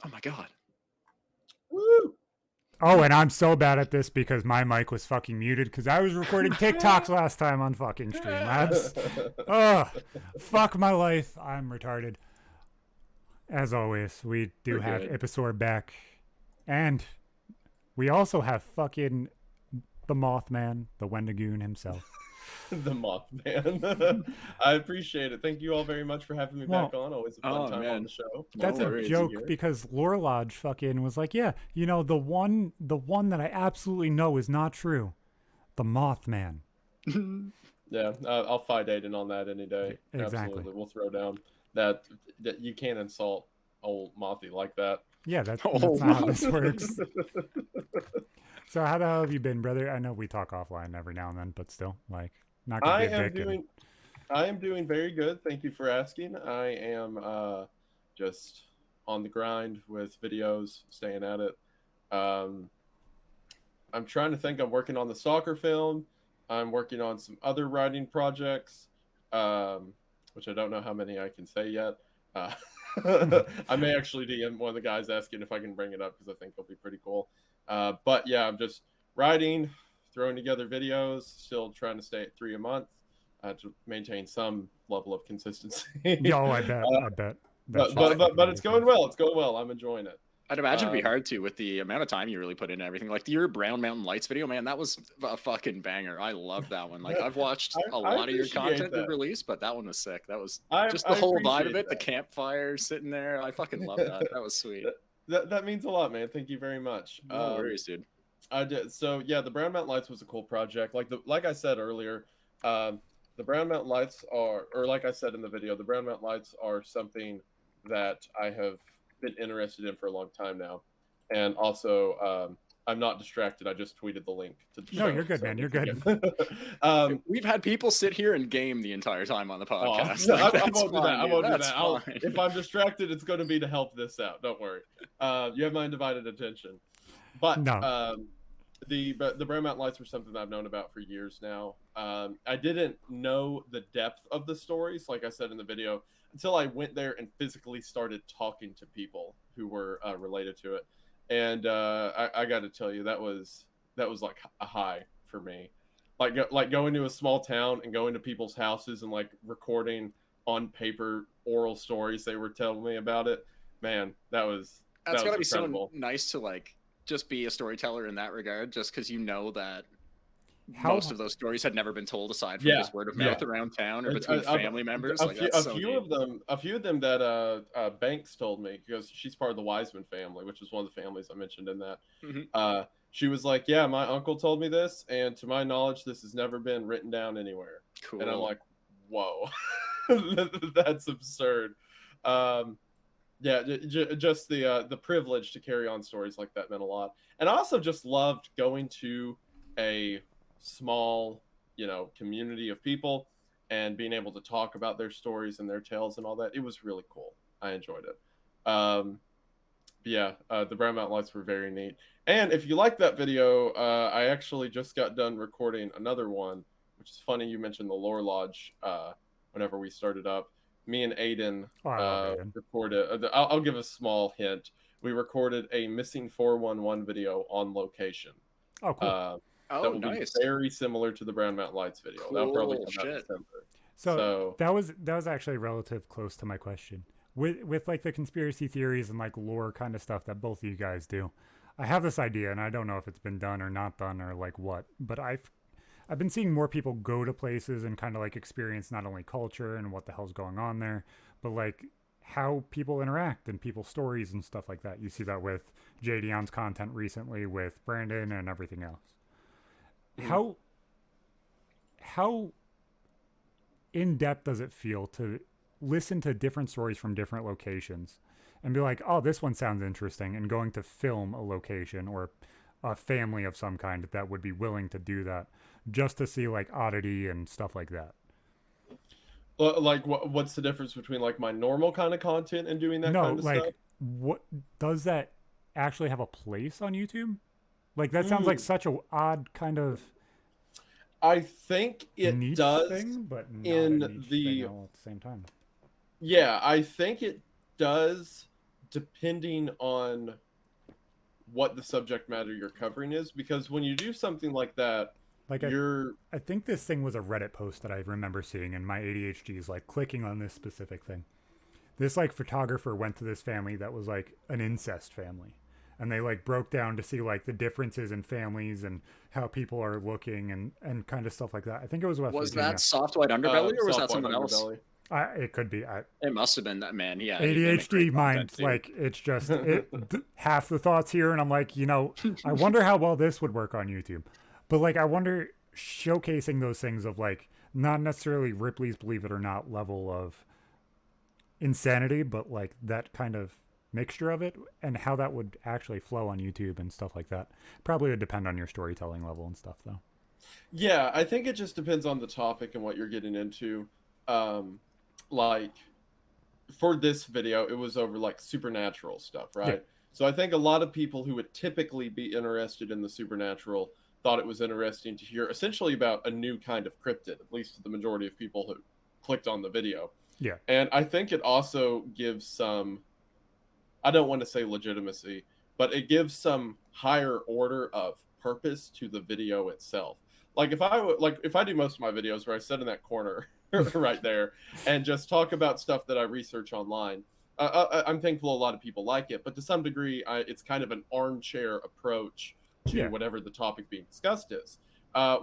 Oh my god. Woo! Oh, and I'm so bad at this because my mic was fucking muted because I was recording TikToks last time on fucking Streamlabs. Oh, fuck my life. I'm retarded. As always, we do have Ipasaur back. And we also have fucking the Mothman, the Wendigoon himself. The Mothman. I appreciate it. Thank you all very much for having me back on. Always a fun time on the show. That's a joke because Lore Lodge fucking was like, yeah, you know, the one that I absolutely know is not true. The Mothman. Yeah, I'll fight Aiden on that any day. Exactly. Absolutely. We'll throw down that you can't insult old Mothy like that. Yeah, that's not how this works. So how the hell have you been, brother? I know we talk offline every now and then, but still, like, not gonna be a dick. I am doing very good. Thank you for asking. I am just on the grind with videos, staying at it. I'm trying to think. I'm working on the soccer film. I'm working on some other writing projects, which I don't know how many I can say yet. I may actually DM one of the guys asking if I can bring it up because I think it'll be pretty cool. But yeah, I'm just writing, throwing together videos, still trying to stay at 3 a month to maintain some level of consistency. Yo, I bet. But it's going well. It's going well. I'm enjoying it. I'd imagine it'd be hard to with the amount of time you really put into everything. Like your Brown Mountain Lights video, man, that was a fucking banger. I love that one. Like I've watched a lot of your content you've released, but that one was sick. That was just the whole vibe of it. The campfire sitting there. I fucking love that. That was sweet. That means a lot, man. Thank you very much. No worries, dude. I did. So yeah, the Brown Mountain Lights was a cool project. Like I said earlier, the Brown Mountain Lights are, or like I said in the video, the Brown Mountain Lights are something that I have been interested in for a long time now. And also, I'm not distracted. I just tweeted the link to the show. No, you're good, man. You're good. We've had people sit here and game the entire time on the podcast. I won't do that. I won't do that. If I'm distracted, it's going to be to help this out. Don't worry. You have my undivided attention. But no. The Brown Mountain Lights were something that I've known about for years now. I didn't know the depth of the stories, like I said in the video, until I went there and physically started talking to people who were related to it. And I got to tell you, that was like a high for me. Like going to a small town and going to people's houses and like recording on paper oral stories they were telling me about it. Man, that's gotta be so nice to like just be a storyteller in that regard, just because you know that most of those stories had never been told aside from just word of mouth around town or between family members. A few of them that Banks told me, because she's part of the Wiseman family, which is one of the families I mentioned in that. Mm-hmm. She was like, yeah, my uncle told me this, and to my knowledge, this has never been written down anywhere. Cool. And I'm like, whoa, that's absurd. Yeah, just the privilege to carry on stories like that meant a lot. And I also just loved going to a small, community of people and being able to talk about their stories and their tales and all that. It was really cool. I enjoyed it. The Brown Mountain Lights were very neat. And if you like that video, I actually just got done recording another one, which is funny you mentioned the Lore Lodge whenever we started up. Me and Aiden recorded. I'll give a small hint. We recorded a Missing 411 video on location. Oh, cool. That will be very similar to the Brown Mountain Lights video. Cool. That'll probably come out in December. So that was actually relative close to my question. With like the conspiracy theories and like lore kind of stuff that both of you guys do. I have this idea, and I don't know if it's been done or not done or like what, but I've been seeing more people go to places and kind of like experience not only culture and what the hell's going on there, but like how people interact and people's stories and stuff like that. You see that with JDion's content recently with Brandon and everything else. Mm-hmm. How in depth does it feel to listen to different stories from different locations and be like, oh, this one sounds interesting, and going to film a location or a family of some kind that would be willing to do that just to see like oddity and stuff like that? Like what's the difference between like my normal kind of content and doing that kind of stuff? What does that actually have a place on YouTube? Like that sounds like such an odd kind of. I think it does, thing, but not in a niche the thing all at the same time. Yeah, I think it does depending on what the subject matter you're covering is, because when you do something like that, like I think this thing was a Reddit post that I remember seeing, and my ADHD is like clicking on this specific thing. This like photographer went to this family that was like an incest family, and they like broke down to see like the differences in families and how people are looking and kind of stuff like that. I think it was West Virginia. That Soft White Underbelly, or was that someone else? It could be. It must have been that, man. Yeah, ADHD mind, like it's just half the thoughts here, and I'm like, you know, I wonder how well this would work on YouTube. But like, I wonder showcasing those things of like not necessarily Ripley's Believe It or Not level of insanity, but like that kind of mixture of it, and how that would actually flow on YouTube and stuff like that. Probably would depend on your storytelling level and stuff, though. Yeah, I think it just depends on the topic and what you're getting into. Like for this video, it was over like supernatural stuff, right? Yeah. So I think a lot of people who would typically be interested in the supernatural thought it was interesting to hear essentially about a new kind of cryptid, at least to the majority of people who clicked on the video. Yeah. And I think it also gives some, I don't want to say legitimacy, but it gives some higher order of purpose to the video itself. Like if I do most of my videos where I sit in that corner right there and just talk about stuff that I research online, I'm thankful a lot of people like it, but to some degree, it's kind of an armchair approach to whatever the topic being discussed is.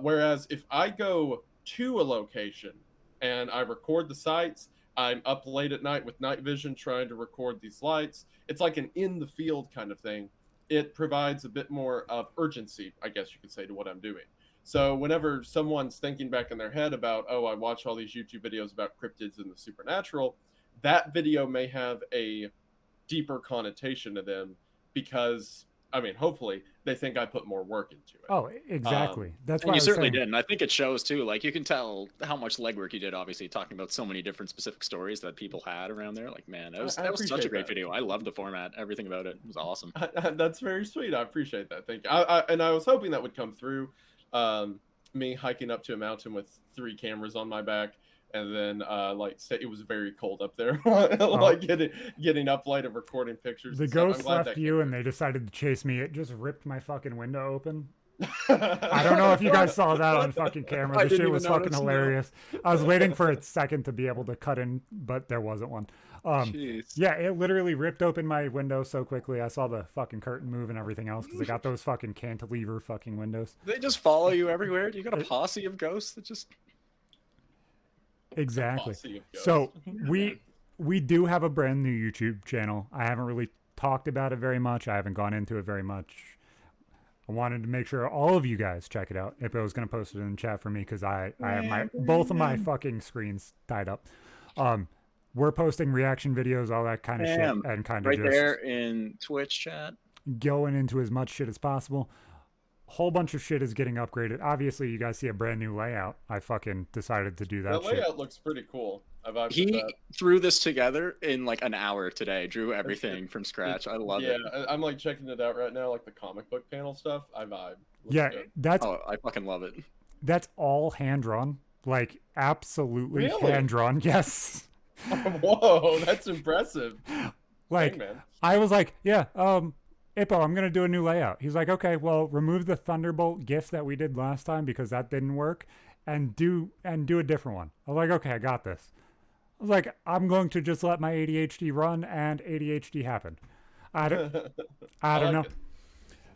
Whereas if I go to a location and I record the sites, I'm up late at night with night vision trying to record these lights. It's like an in the field kind of thing. It provides a bit more of urgency, I guess you could say, to what I'm doing. So whenever someone's thinking back in their head about, oh, I watch all these YouTube videos about cryptids and the supernatural, that video may have a deeper connotation to them because, I mean, hopefully they think I put more work into it. Oh, exactly. That's why you certainly did. And I think it shows too. Like you can tell how much legwork you did, obviously, talking about so many different specific stories that people had around there. Like, man, that was such a great video. I love the format. Everything about it was awesome. That's very sweet. I appreciate that. Thank you. And I was hoping that would come through. Me hiking up to a mountain with 3 cameras on my back, and then like say it was very cold up there, like getting up late and recording pictures. The ghost left you, and they decided to chase me. It just ripped my fucking window open. I don't know if you guys saw that on fucking camera. The shit was fucking hilarious. I was waiting for a second to be able to cut in, but there wasn't one. Yeah, it literally ripped open my window so quickly. I saw the fucking curtain move and everything else because I got those fucking cantilever fucking windows. They just follow you everywhere. You got a posse of ghosts that just... Exactly. So we do have a brand new YouTube channel. I haven't really talked about it very much. I haven't gone into it very much. I wanted to make sure all of you guys check it out. If I was going to post it in the chat for me because I have both of my fucking screens tied up. We're posting reaction videos, all that kind of shit, and kind of right just there in Twitch chat, going into as much shit as possible. Whole bunch of shit is getting upgraded. Obviously, you guys see a brand new layout. I fucking decided to do that. The layout looks pretty cool. He threw this together in like an hour today. Drew everything from scratch. I love it. Yeah, I'm like checking it out right now, like the comic book panel stuff. I vibe. Yeah, good. I fucking love it. That's all hand drawn. Like absolutely hand drawn. Yes. Whoa, that's impressive. Like, dang, man. I was like, yeah, Ippo, I'm gonna do a new layout. He's like, okay, well, remove the Thunderbolt GIF that we did last time because that didn't work, and do a different one. I was like, okay, I got this. I was like, I'm going to just let my ADHD run and ADHD happen. I don't know.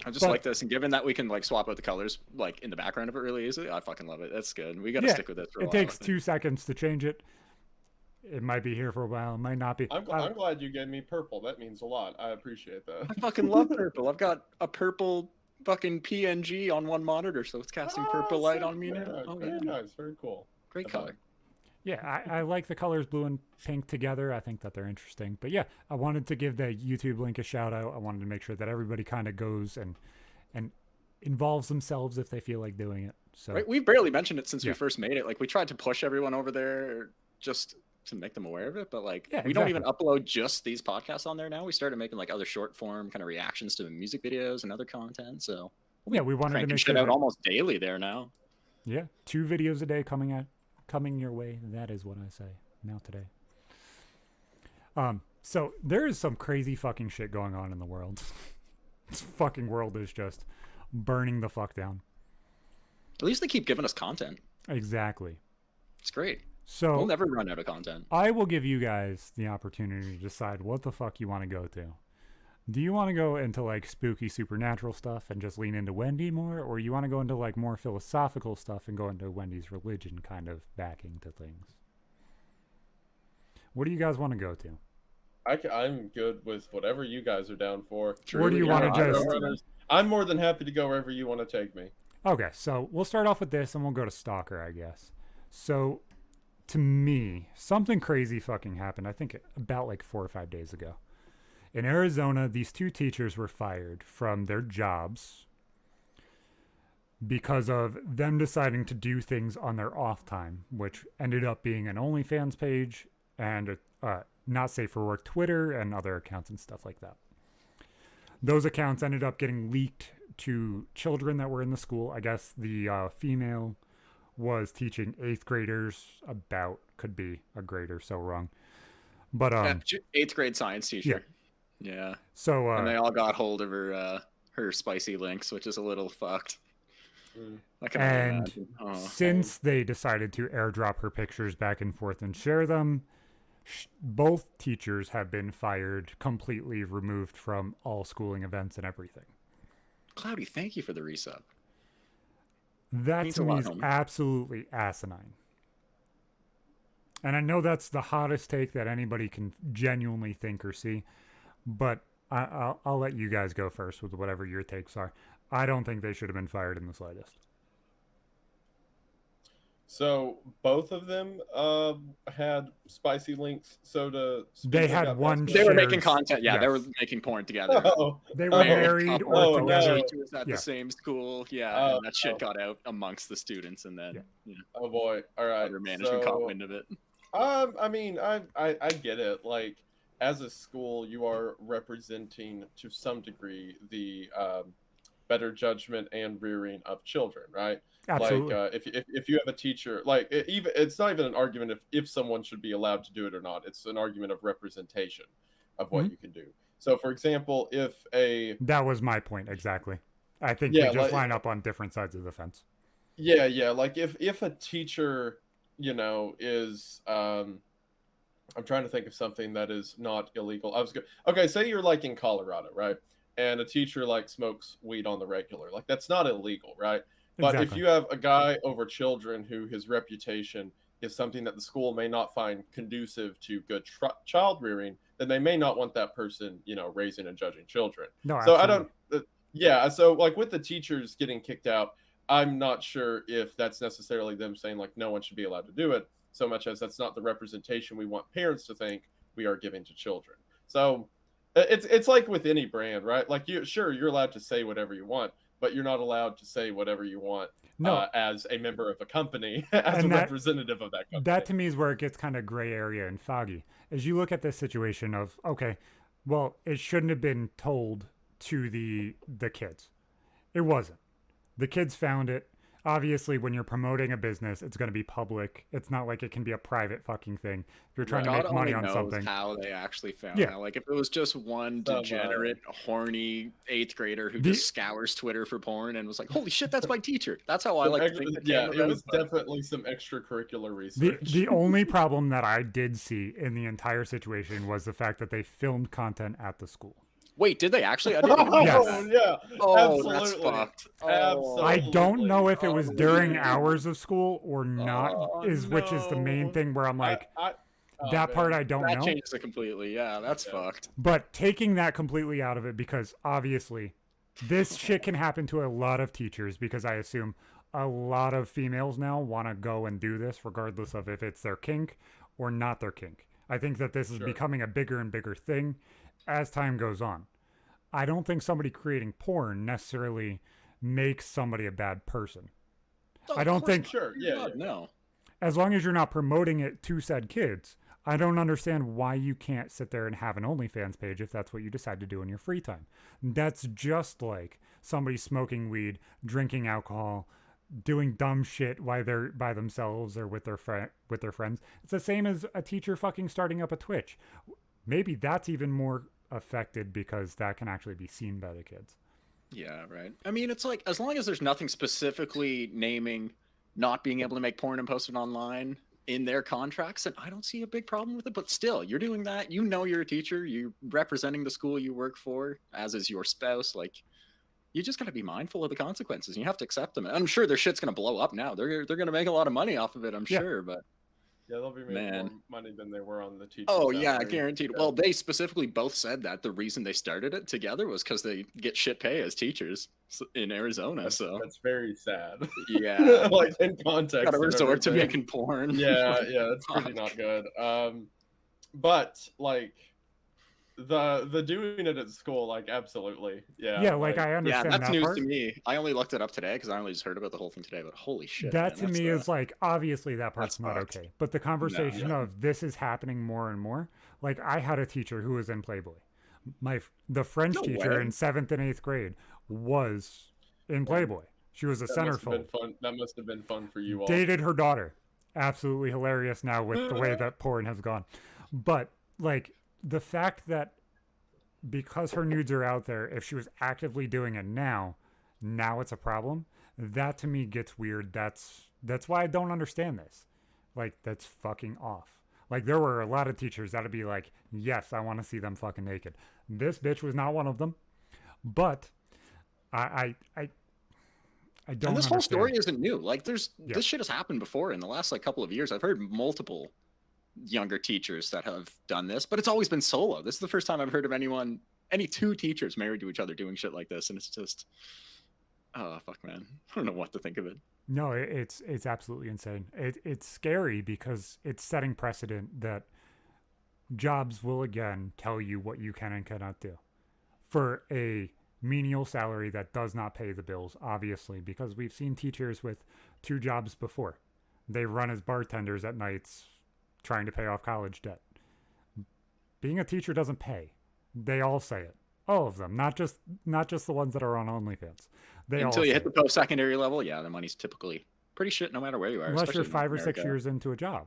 I just like this, and given that we can like swap out the colors like in the background of it really easily, I fucking love it. That's good. We gotta stick with it for a while. It takes 2 seconds to change it. It might be here for a while. It might not be. I'm glad you gave me purple. That means a lot. I appreciate that. I fucking love purple. I've got a purple fucking PNG on one monitor, so it's casting purple light on me now. Oh, very nice. Very cool. Great color. Yeah, I like the colors blue and pink together. I think that they're interesting. But yeah, I wanted to give the YouTube link a shout out. I wanted to make sure that everybody kind of goes and involves themselves if they feel like doing it. So right, we've barely mentioned it since we first made it. Like we tried to push everyone over there just to make them aware of it, but like we don't even upload just these podcasts on there now. We started making like other short form kind of reactions to the music videos and other content. So we wanted to make shit out almost daily there now. Yeah, 2 videos a day coming your way. That is what I say now today. So there is some crazy fucking shit going on in the world. This fucking world is just burning the fuck down. At least they keep giving us content. Exactly. It's great. So we'll never run out of content. I will give you guys the opportunity to decide what the fuck you want to go to. Do you want to go into like spooky supernatural stuff and just lean into Wendy more, or you want to go into like more philosophical stuff and go into Wendy's religion kind of backing to things? What do you guys want to go to? I'm good with whatever you guys are down for. Where do you want to just... I'm more than happy to go wherever you want to take me. Okay, so we'll start off with this and we'll go to Stalker, I guess. So, to me, something crazy fucking happened, I think about like 4 or 5 days ago. In Arizona, these 2 teachers were fired from their jobs because of them deciding to do things on their off time, which ended up being an OnlyFans page and not safe for work Twitter and other accounts and stuff like that. Those accounts ended up getting leaked to children that were in the school. I guess the female was teaching 8th graders about, could be a grade or so wrong, but 8th grade science teacher. Yeah. So and they all got hold of her spicy links, which is a little fucked. And since they decided to airdrop her pictures back and forth and share them, both teachers have been fired, completely removed from all schooling events and everything. Cloudy, thank you for the resub. That to me is absolutely asinine. And I know that's the hottest take that anybody can genuinely think or see, but I'll let you guys go first with whatever your takes are. I don't think they should have been fired in the slightest. So both of them had spicy links. So they had one. They were making content. Yeah, yes. They were making porn together. They were married or together. Teachers at the same school. Yeah, and that shit got out amongst the students, and then oh boy, all right. Other management caught wind of it. I mean, I get it. Like, as a school, you are representing to some degree the better judgment and rearing of children, right? Absolutely. Like if you have a teacher, like it's not even an argument if someone should be allowed to do it or not. It's an argument of representation of what you can do. So, for example, that was my point exactly. I think they just line up on different sides of the fence. Yeah. Like if a teacher, is I'm trying to think of something that is not illegal. Okay, say you're like in Colorado, right? And a teacher like smokes weed on the regular. Like, that's not illegal, right? But if you have a guy over children who his reputation is something that the school may not find conducive to good child rearing, then they may not want that person, raising and judging children. No, so absolutely. I don't. So like with the teachers getting kicked out, I'm not sure if that's necessarily them saying like no one should be allowed to do it, so much as that's not the representation we want parents to think we are giving to children. So it's like with any brand, right? Like you're allowed to say whatever you want, but you're not allowed to say whatever you want as a member of a company, as a representative of that company. That to me is where it gets kind of gray area and foggy. As you look at this situation of, okay, well, it shouldn't have been told to the kids. It wasn't. The kids found it. Obviously, when you're promoting a business, it's going to be public. It's not like it can be a private fucking thing. If you're trying to make money on something. How they actually found out. Like, if it was just one degenerate, horny 8th grader who just scours Twitter for porn and was like, holy shit, that's my teacher. That's how I like to think. It was definitely some extracurricular research. The only problem that I did see in the entire situation was the fact that they filmed content at the school. Wait, did they actually? I didn't know. Yes. Yeah. Oh, that's fucked. Absolutely. I don't know if it was during hours of school or not, which is the main thing where I'm like, part I don't know. That changes it completely. Yeah, that's fucked. But taking that completely out of it, because obviously this shit can happen to a lot of teachers, because I assume a lot of females now want to go and do this regardless of if it's their kink or not their kink. I think that this is becoming a bigger and bigger thing as time goes on. I don't think somebody creating porn necessarily makes somebody a bad person. I don't think. No. As long as you're not promoting it to said kids, I don't understand why you can't sit there and have an OnlyFans page if that's what you decide to do in your free time. That's just like somebody smoking weed, drinking alcohol, doing dumb shit while they're by themselves or with their friends. It's the same as a teacher fucking starting up a Twitch. maybe that's even more affected because that can actually be seen by the kids. Yeah, right. I mean, it's like, as long as there's nothing specifically naming not being able to make porn and post it online in their contracts, and I don't see a big problem with it. But still, you're doing that. You know, you're a teacher. You're representing the school you work for, as is your spouse. Like, you just got to be mindful of the consequences. And you have to accept them. I'm sure their shit's gonna blow up now. They're gonna make a lot of money off of it. I'm sure, but. Yeah, they'll be making more money than they were on the teacher. Oh, yeah, guaranteed. Yeah. Well, they specifically both said that the reason they started it together was because they get shit pay as teachers in Arizona. That's very sad. Yeah, like in context, gotta resort to making porn. Yeah, that's pretty not good. But like the doing it at school, like absolutely, yeah, like I understand. Yeah, that's news part. to me. I only looked it up today because I only just heard about the whole thing today. But holy shit, that man, to me is like, obviously that part's not okay. But the conversation of this is happening more and more. Like, I had a teacher who was in Playboy. The French teacher in 7th and 8th grade was in Playboy. She was a centerfold. That must have been fun for you all. Dated her daughter. Absolutely hilarious now with the way that porn has gone. But like, the fact that because her nudes are out there, if she was actively doing it now it's a problem. That to me gets weird. That's why I don't understand this. Like, that's fucking off. Like, there were a lot of teachers that'd be like, yes, I want to see them fucking naked. This bitch was not one of them. But I don't. And this whole story isn't new. Like, this shit has happened before in the last like couple of years. I've heard multiple younger teachers that have done this, but it's always been solo. This is the first time I've heard of any two teachers married to each other doing shit like this, and it's just, oh fuck, man. I don't know what to think of it. No, it's absolutely insane. It's scary because it's setting precedent that jobs will again tell you what you can and cannot do for a menial salary that does not pay the bills, obviously, because we've seen teachers with 2 jobs before. They run as bartenders at nights trying to pay off college debt. Being a teacher doesn't pay. They all say it. All of them, not just the ones that are on OnlyFans. Until you hit the post-secondary level, yeah, the money's typically pretty shit no matter where you are. Unless you're 5 or 6 years into a job.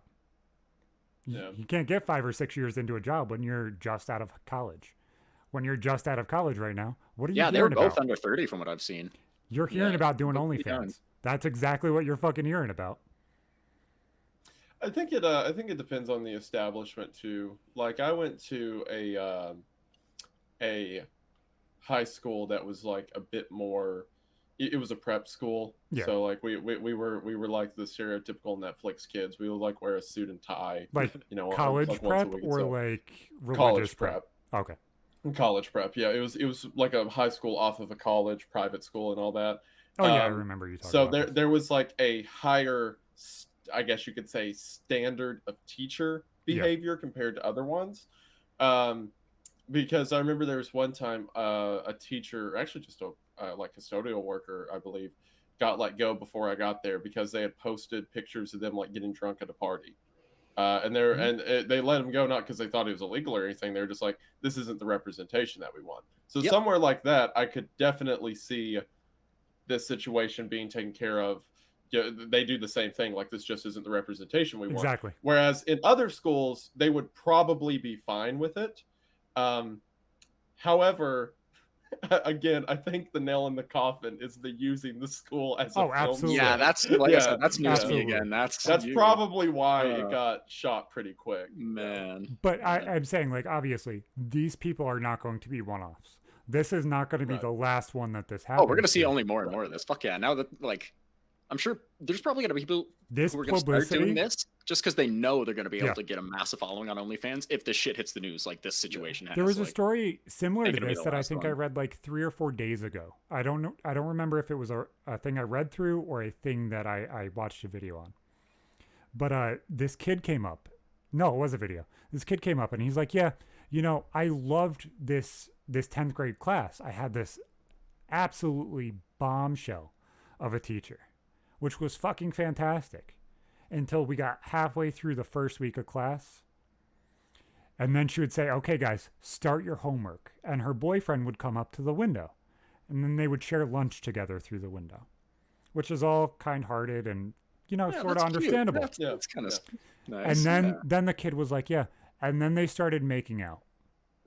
Yeah. You can't get 5 or 6 years into a job when you're just out of college. When you're just out of college right now, what are you hearing about? Yeah, they're both under 30 from what I've seen. You're hearing about doing OnlyFans. That's exactly what you're fucking hearing about. I think it depends on the establishment too. Like, I went to a high school that was like a bit more. It was a prep school, so like we were like the stereotypical Netflix kids. We would like wear a suit and tie, like, you know, college like prep or like religious prep. Okay, college prep. Yeah, it was like a high school off of a college, private school, and all that. Oh yeah, I remember you talking. So there was like a higher, I guess you could say, standard of teacher behavior compared to other ones. Because I remember there was one time a teacher, actually just a like custodial worker, I believe, got let go before I got there because they had posted pictures of them like getting drunk at a party. And they let him go, not because they thought it was illegal or anything. They were just like, this isn't the representation that we want. So somewhere like that, I could definitely see this situation being taken care of. They do the same thing. Like, this just isn't the representation we want. Exactly. Whereas in other schools, they would probably be fine with it. However, again, I think the nail in the coffin is the using the school as a film. Absolutely. Yeah, that's like I said, that's news to me again. That's probably why it got shot pretty quick. Man. But I'm saying, like, obviously, these people are not going to be one-offs. This is not going to be the last one that this happens. Oh, we're going to see only more and more of this. Fuck yeah. Now that, like, I'm sure there's probably going to be people who are going to start doing this just because they know they're going to be able to get a massive following on OnlyFans if this shit hits the news like this situation has. There was a story similar to this that I think I read like 3 or 4 days ago. I don't know. I don't remember if it was a thing I read through or a thing that I watched a video on. But this kid came up. No, it was a video. This kid came up and he's like, yeah, you know, I loved this 10th grade class. I had this absolutely bombshell of a teacher, which was fucking fantastic until we got halfway through the first week of class. And then she would say, okay, guys, start your homework. And her boyfriend would come up to the window. And then they would share lunch together through the window, which is all kind-hearted and, you know, sort of understandable. That's kind of nice. And then the kid was like, yeah. And then they started making out.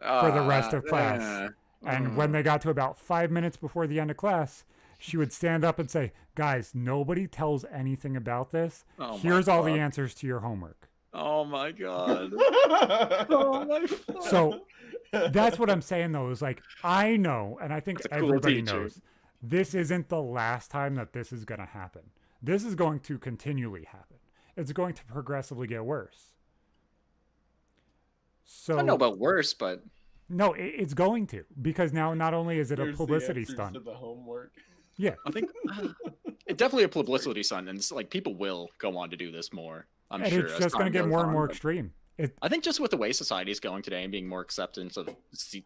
for the rest of class. And when they got to about 5 minutes before the end of class, she would stand up and say, guys, nobody tells anything about this. Here's all the answers to your homework. Oh my God. Oh my God. So that's what I'm saying, though, is like, I know, and I think everybody knows, this isn't the last time that this is going to happen. This is going to continually happen. It's going to progressively get worse. So I don't know about worse, but no, it's going to, because now not only is it a publicity stunt. To the homework. Yeah, I think it's definitely a publicity stunt, and it's like people will go on to do this more. I'm sure it's just going to get more and more extreme. I think just with the way society is going today and being more acceptance of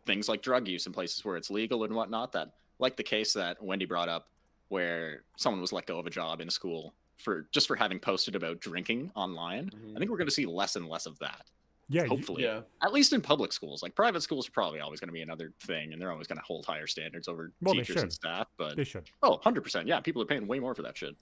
things like drug use in places where it's legal and whatnot, that like the case that Wendy brought up, where someone was let go of a job in school for having posted about drinking online. I think we're going to see less and less of that. Yeah, hopefully. At least in public schools. Like private schools are probably always going to be another thing, and they're always going to hold higher standards over teachers and staff. But they should. 100%. Yeah, people are paying way more for that shit.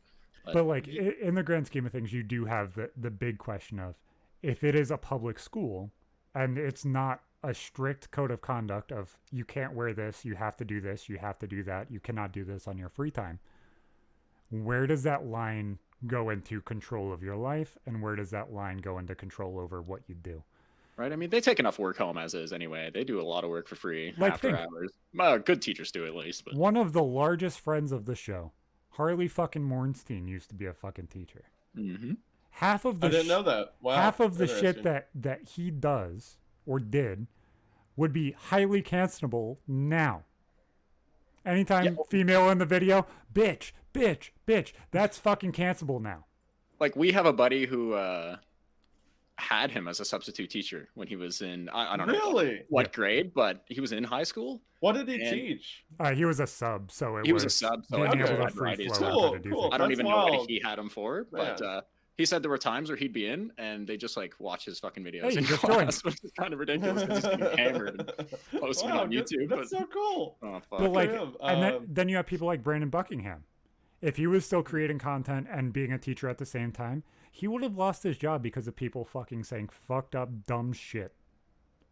But like in the grand scheme of things, you do have the big question of, if it is a public school and it's not a strict code of conduct of you can't wear this, you have to do this, you have to do that, you cannot do this on your free time, where does that line go into control of your life, and where does that line go into control over what you do? Right. I mean, they take enough work home as is anyway. They do a lot of work for free after hours. Good teachers do, at least. But one of the largest friends of the show, Harley fucking Mornstein, used to be a fucking teacher. Mm-hmm. Half of the I didn't know that. Wow. Half of the shit that he does or did would be highly cancelable now. Anytime female in the video, bitch, that's fucking cancelable now. Like, we have a buddy who had him as a substitute teacher when he was in, I don't know what grade, but he was in high school. What did he teach? He was a sub, so he was a sub. So I don't even know what he had him for, but he said there were times where he'd be in and they just like watch his fucking videos in class, which is kind of ridiculous because he's getting hammered and posting it on YouTube. That's so cool. Oh, fuck. But like, and then you have people like Brandon Buckingham. If he was still creating content and being a teacher at the same time, he would have lost his job because of people fucking saying fucked up dumb shit.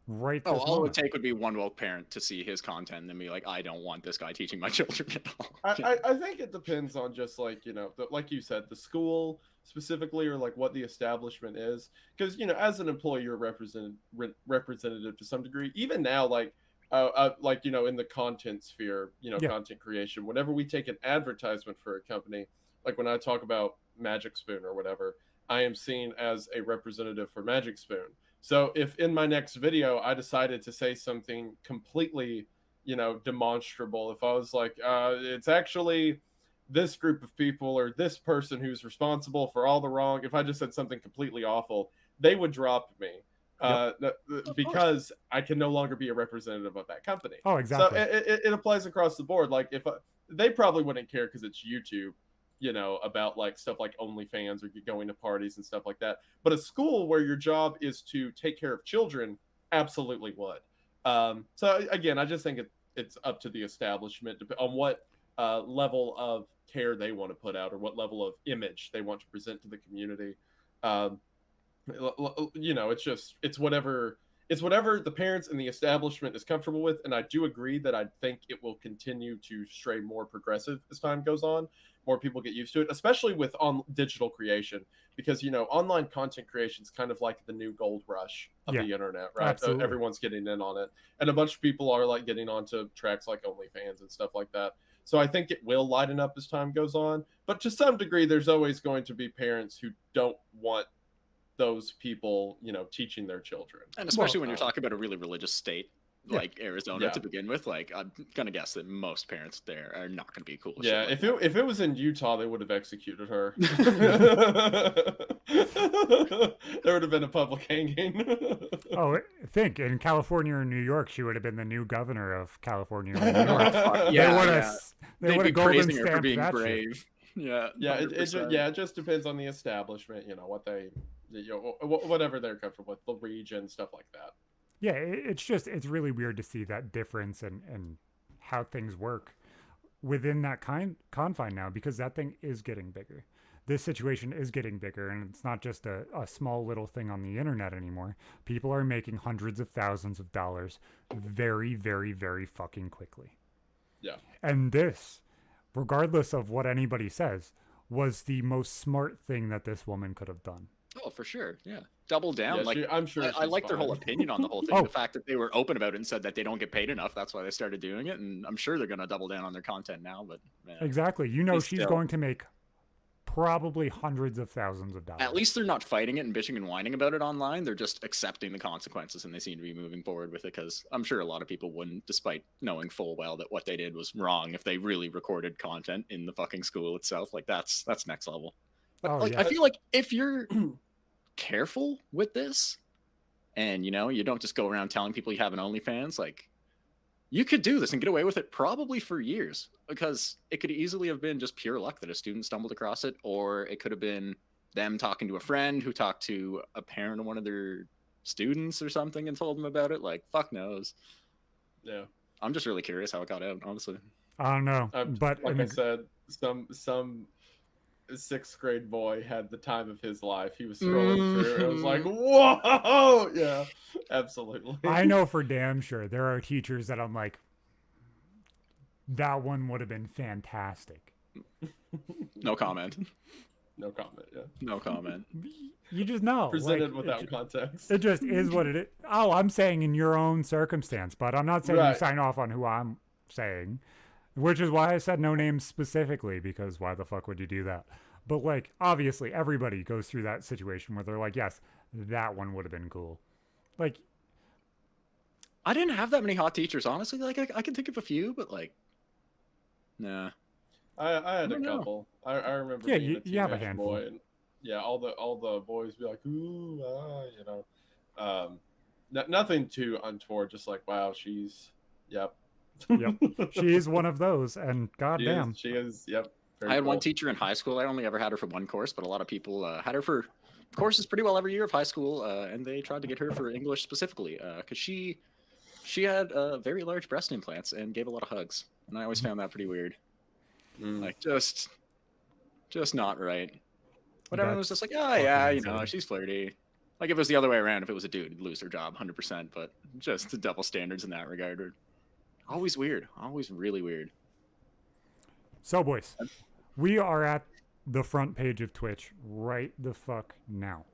Right. All it would take would be one woke parent to see his content and then be like, I don't want this guy teaching my children at all. I think it depends on just like, like you said, the school specifically, or like what the establishment is. Because, as an employee, you're representative to some degree. Even now, like in the content sphere, content creation, whenever we take an advertisement for a company, like when I talk about Magic Spoon or whatever, I am seen as a representative for Magic Spoon. So if in my next video I decided to say something completely, demonstrable, if I was like, it's actually this group of people or this person who's responsible for all the wrong, if I just said something completely awful, they would drop me because I can no longer be a representative of that company. Oh, exactly. So it applies across the board. Like they probably wouldn't care because it's YouTube, about like stuff like OnlyFans or going to parties and stuff like that. But a school where your job is to take care of children absolutely would. So again, I just think it's up to the establishment on what level of care they want to put out or what level of image they want to present to the community. It's whatever the parents and the establishment is comfortable with. And I do agree that I think it will continue to stray more progressive as time goes on. More people get used to it, especially with digital creation, because online content creation is kind of like the new gold rush of the internet, right? Absolutely. So everyone's getting in on it, and a bunch of people are like getting onto tracks like OnlyFans and stuff like that. So I think it will lighten up as time goes on, but to some degree, there's always going to be parents who don't want those people, teaching their children, and especially when you're talking about a really religious state like Arizona to begin with. Like, I'm gonna guess that most parents there are not gonna be cool. Yeah, if it was in Utah, they would have executed her. There would have been a public hanging. Think in California or New York, she would have been the new governor of California or New York. They would have praising her for being brave. Shit. It just depends on the establishment. What they, whatever they're comfortable with, the region, stuff like that. Yeah, it's really weird to see that difference and how things work within that confine now, because that thing is getting bigger. this situation is getting bigger, and it's not just a small little thing on the internet anymore. People are making hundreds of thousands of dollars very, very, very fucking quickly. Yeah. And this, regardless of what anybody says, was the most smart thing that this woman could have done. Oh, for sure. Yeah. Double down. Yeah, I'm sure I like their whole opinion on the whole thing. The fact that they were open about it and said that they don't get paid enough. That's why they started doing it. And I'm sure they're going to double down on their content now. But man, exactly. She's going to make probably hundreds of thousands of dollars. At least they're not fighting it and bitching and whining about it online. They're just accepting the consequences, and they seem to be moving forward with it, because I'm sure a lot of people wouldn't, despite knowing full well that what they did was wrong, if they really recorded content in the fucking school itself. Like, that's next level. But I feel like if you're careful with this, and you don't just go around telling people you have an OnlyFans, like, you could do this and get away with it probably for years, because it could easily have been just pure luck that a student stumbled across it, or it could have been them talking to a friend who talked to a parent of one of their students or something and told them about it. Like, fuck knows. Yeah. I'm just really curious how it got out, honestly. I don't know. But like I said, some 6th grade boy had the time of his life. He was scrolling through. It was like, whoa! Yeah, absolutely. I know for damn sure there are teachers that I'm like, that one would have been fantastic. No comment. No comment, yeah. No comment. You just know. Presented without context. It just is what it is. Oh, I'm saying in your own circumstance, but I'm not saying you sign off on who I'm saying. Which is why I said no names specifically, because why the fuck would you do that? But, like, obviously everybody goes through that situation where they're like, yes, that one would have been cool. Like, I didn't have that many hot teachers, honestly. Like, I can think of a few, but, like, nah. I had a couple. I remember being a you have a handful. Boy, and all the boys be like, ooh, nothing too untoward, just like, wow, she's, yep. Yep, she is one of those, and goddamn, she is. Yep. I had one teacher in high school. I only ever had her for one course, but a lot of people had her for courses pretty well every year of high school, and they tried to get her for English specifically, because she had very large breast implants and gave a lot of hugs, and I always found that pretty weird. Like, just not right. But everyone was just like, oh yeah, she's flirty. Like, if it was the other way around, if it was a dude, he'd lose their job 100%. But just the double standards in that regard are always weird. Always really weird. So, boys, we are at the front page of Twitch right the fuck now.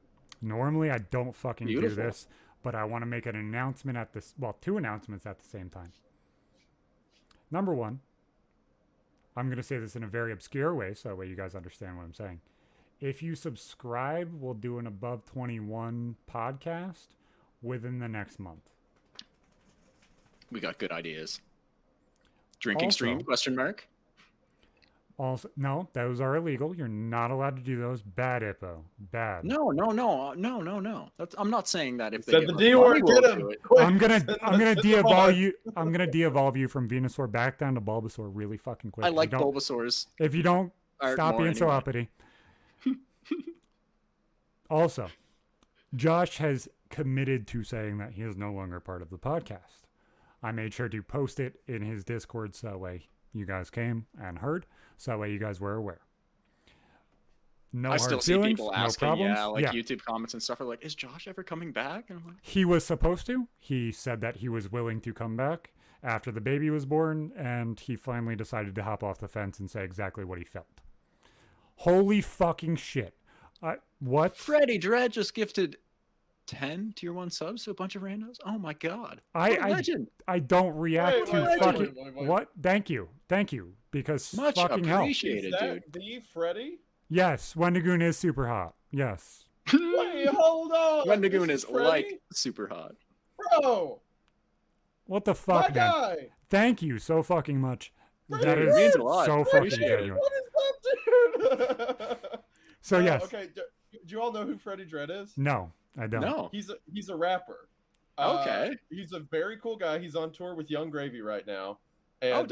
Normally, I don't fucking do this, but I want to make an announcement at this. Well, 2 announcements at the same time. Number 1, I'm going to say this in a very obscure way, so that way you guys understand what I'm saying. If you subscribe, we'll do an Above 21 podcast within the next month. We got good ideas. Drinking stream? Question mark. Also, no, those are illegal. You're not allowed to do those. Bad, Ippo. Bad. No. I'm not saying that if they get the D word, get him. I'm gonna de-evolve you. I'm gonna de-evolve you from Venusaur back down to Bulbasaur really fucking quick. I like Bulbasaurs. If you don't stop being so uppity. Also, Josh has committed to saying that he is no longer part of the podcast. I made sure to post it in his Discord so that way you guys came and heard, so that way you guys were aware. No hard feelings, see people asking, YouTube comments and stuff are like, is Josh ever coming back? And I'm like, he was supposed to. He said that he was willing to come back after the baby was born, and he finally decided to hop off the fence and say exactly what he felt. Holy fucking shit. What? Freddie Dredd just gifted 10 tier 1 subs to a bunch of randos. Oh my god. I don't react to fucking what? Thank you. Because much fucking hell. Appreciated, dude. Is that the Freddie? Yes, Wendigoon is super hot. Yes. Wait, hold on. Wendigoon is like super hot. Bro. What the fuck, man? Guy. Thank you so fucking much. Freddie that is means a lot. So fucking genuine. What is that, dude? So yes. Okay. Do you all know who Freddie Dredd is? No, I don't. No. He's a rapper. Okay. He's a very cool guy. He's on tour with Young Gravy right now. And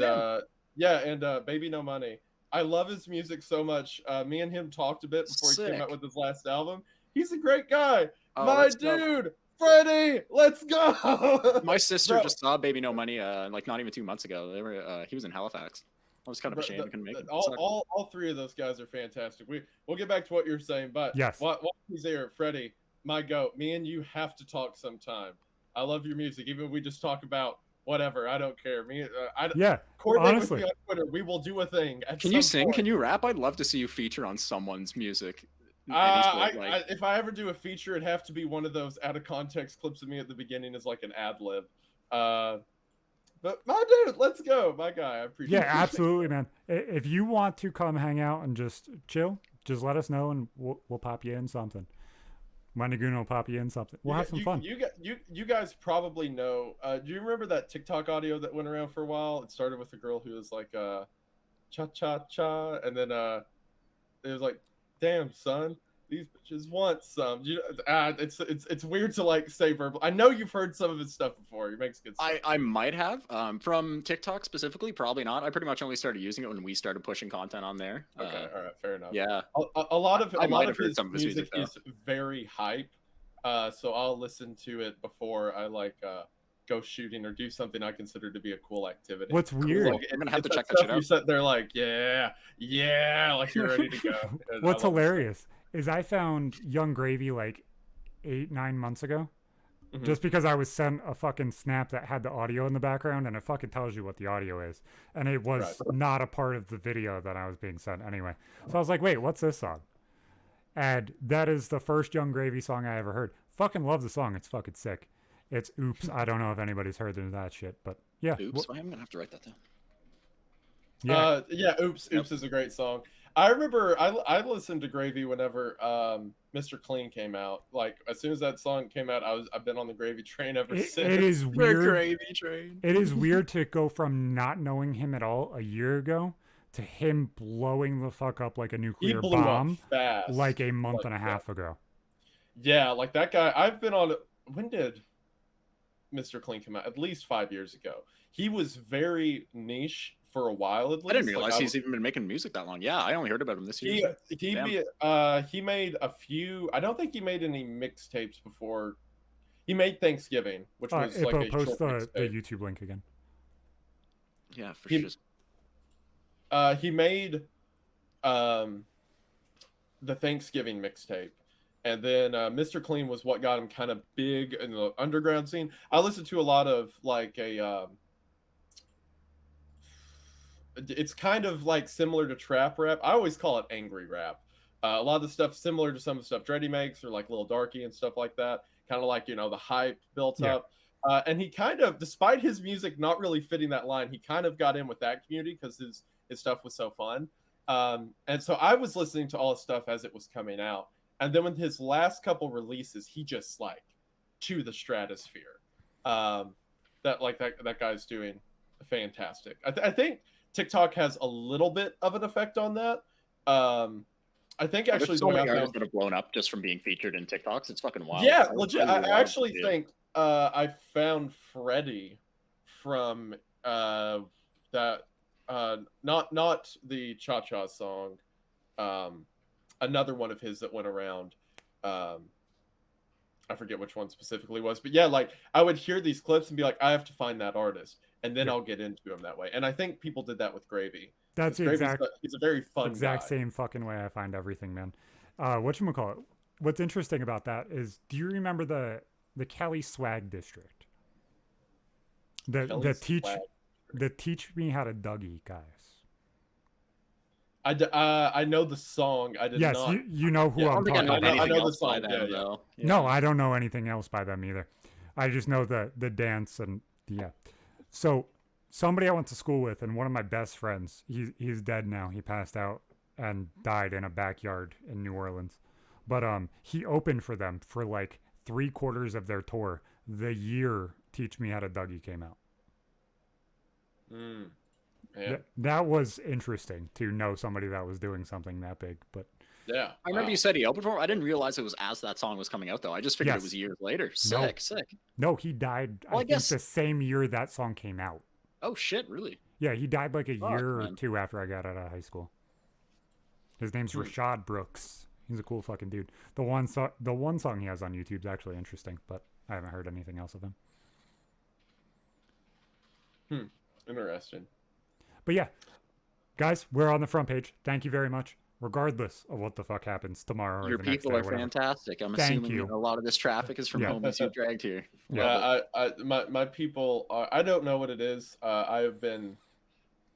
Baby No Money. I love his music so much. Me and him talked a bit before he came out with his last album. He's a great guy. My dude, Freddie, let's go. My sister just saw Baby No Money like not even 2 months ago. He was in Halifax. I was kind of ashamed I couldn't make it. All three of those guys are fantastic. We'll get back to what you're saying, but yes, while he's there, Freddie, my goat, me and you have to talk sometime. I love your music, even if we just talk about whatever. I don't care. Coordinate with me on Twitter. We will do a thing. Can you sing? Point. Can you rap? I'd love to see you feature on someo's music. If I ever do a feature, it'd have to be one of those out of context clips of me at the beginning as like an ad lib. But my dude, let's go, my guy. I appreciate. Yeah, absolutely, man. If you want to come hang out and just chill, just let us know and we'll pop you in something. Wendigoon will pop you in something. We'll have some fun. You guys probably know. Do you remember that TikTok audio that went around for a while? It started with a girl who was like, cha cha cha, and then it was like, damn son, these bitches want some. It's weird to like say verbal. I know you've heard some of his stuff before. He makes good stuff. I might have from TikTok specifically, probably not. I pretty much only started using it when we started pushing content on there. Okay, all right, fair enough. Yeah, a lot of his music is very hype. So I'll listen to it before I like go shooting or do something I consider to be a cool activity. What's weird? Like, I'm gonna have to check that shit out. You sit there like, yeah, like you're ready to go. What's hilarious is I found Young Gravy like 8-9 months ago, just because I was sent a fucking snap that had the audio in the background, and it fucking tells you what the audio is, and it was not a part of the video that I was being sent anyway. So I was like, wait, what's this song? And that is the first Young Gravy song I ever heard. Fucking love the song. It's fucking sick. It's Oops. I don't know if anybody's heard of that shit, but yeah. Oops. I'm gonna have to write that down. Yeah. Oops. Oops is a great song. I remember I listened to Gravy whenever Mr. Clean came out. Like as soon as that song came out, I've been on the Gravy train ever since. It is weird. The Gravy train. It is weird to go from not knowing him at all a year ago to him blowing the fuck up like a nuclear bomb fast, like a month and a half ago. Yeah, like that guy. I've been on. When did Mr. Clean come out? At least 5 years ago. He was very niche for a while. At least. I didn't realize he's even been making music that long. Yeah, I only heard about him this year. He made a few. I don't think he made any mixtapes before. He made Thanksgiving, which was like a post short the YouTube link again. Yeah, for sure. He made the Thanksgiving mixtape. And then Mr. Clean was what got him kind of big in the underground scene. I listened to a lot of like it's kind of like similar to trap rap. I always call it angry rap. A lot of the stuff similar to some of the stuff Dreddy makes, or like Lil Darky and stuff like that. Kind of like, the hype built up. And he kind of, despite his music not really fitting that line, he kind of got in with that community because his stuff was so fun. And so I was listening to all his stuff as it was coming out. And then with his last couple releases, he just like to the stratosphere. That guy's doing fantastic. I think TikTok has a little bit of an effect on that. I think actually so many artists that have blown up just from being featured in TikToks. It's fucking wild. Yeah, legit. I actually think I found Freddie from that not the Cha Cha song. Another one of his that went around. I forget which one specifically was, but yeah, like I would hear these clips and be like, I have to find that artist, and then I'll get into him that way. And I think people did that with Gravy. That's the exact. He's a very fun exact guy. Same fucking way I find everything, man. Whatchamacallit? What's interesting about that is, do you remember the Cali Swag District? The teach me how to Dougie guys. I know the song. I did not. Yes, you know who I'm talking about. I know the song. Yeah. No, I don't know anything else by them either. I just know the dance and yeah. So somebody I went to school with, and one of my best friends, he's dead now. He passed out and died in a backyard in New Orleans. But he opened for them for like 3/4 of their tour the year Teach Me How to Dougie came out. Yeah. That was interesting to know somebody that was doing something that big. But yeah, I remember you said he opened for him. I didn't realize it was as that song was coming out though. I just figured it was years later. Sick. No, he died. I think the same year that song came out. Oh shit, really? Yeah, he died like a year or two after I got out of high school. His name's Rashad Brooks. He's a cool fucking dude. The one song he has on YouTube is actually interesting, but I haven't heard anything else of him. Interesting. But yeah, Guys, we're on the front page. Thank you very much. Regardless of what the fuck happens tomorrow or your the next day, people are fantastic. I'm assuming a lot of this traffic is from homies you dragged here. Yeah, my people are, I don't know what it is. I have been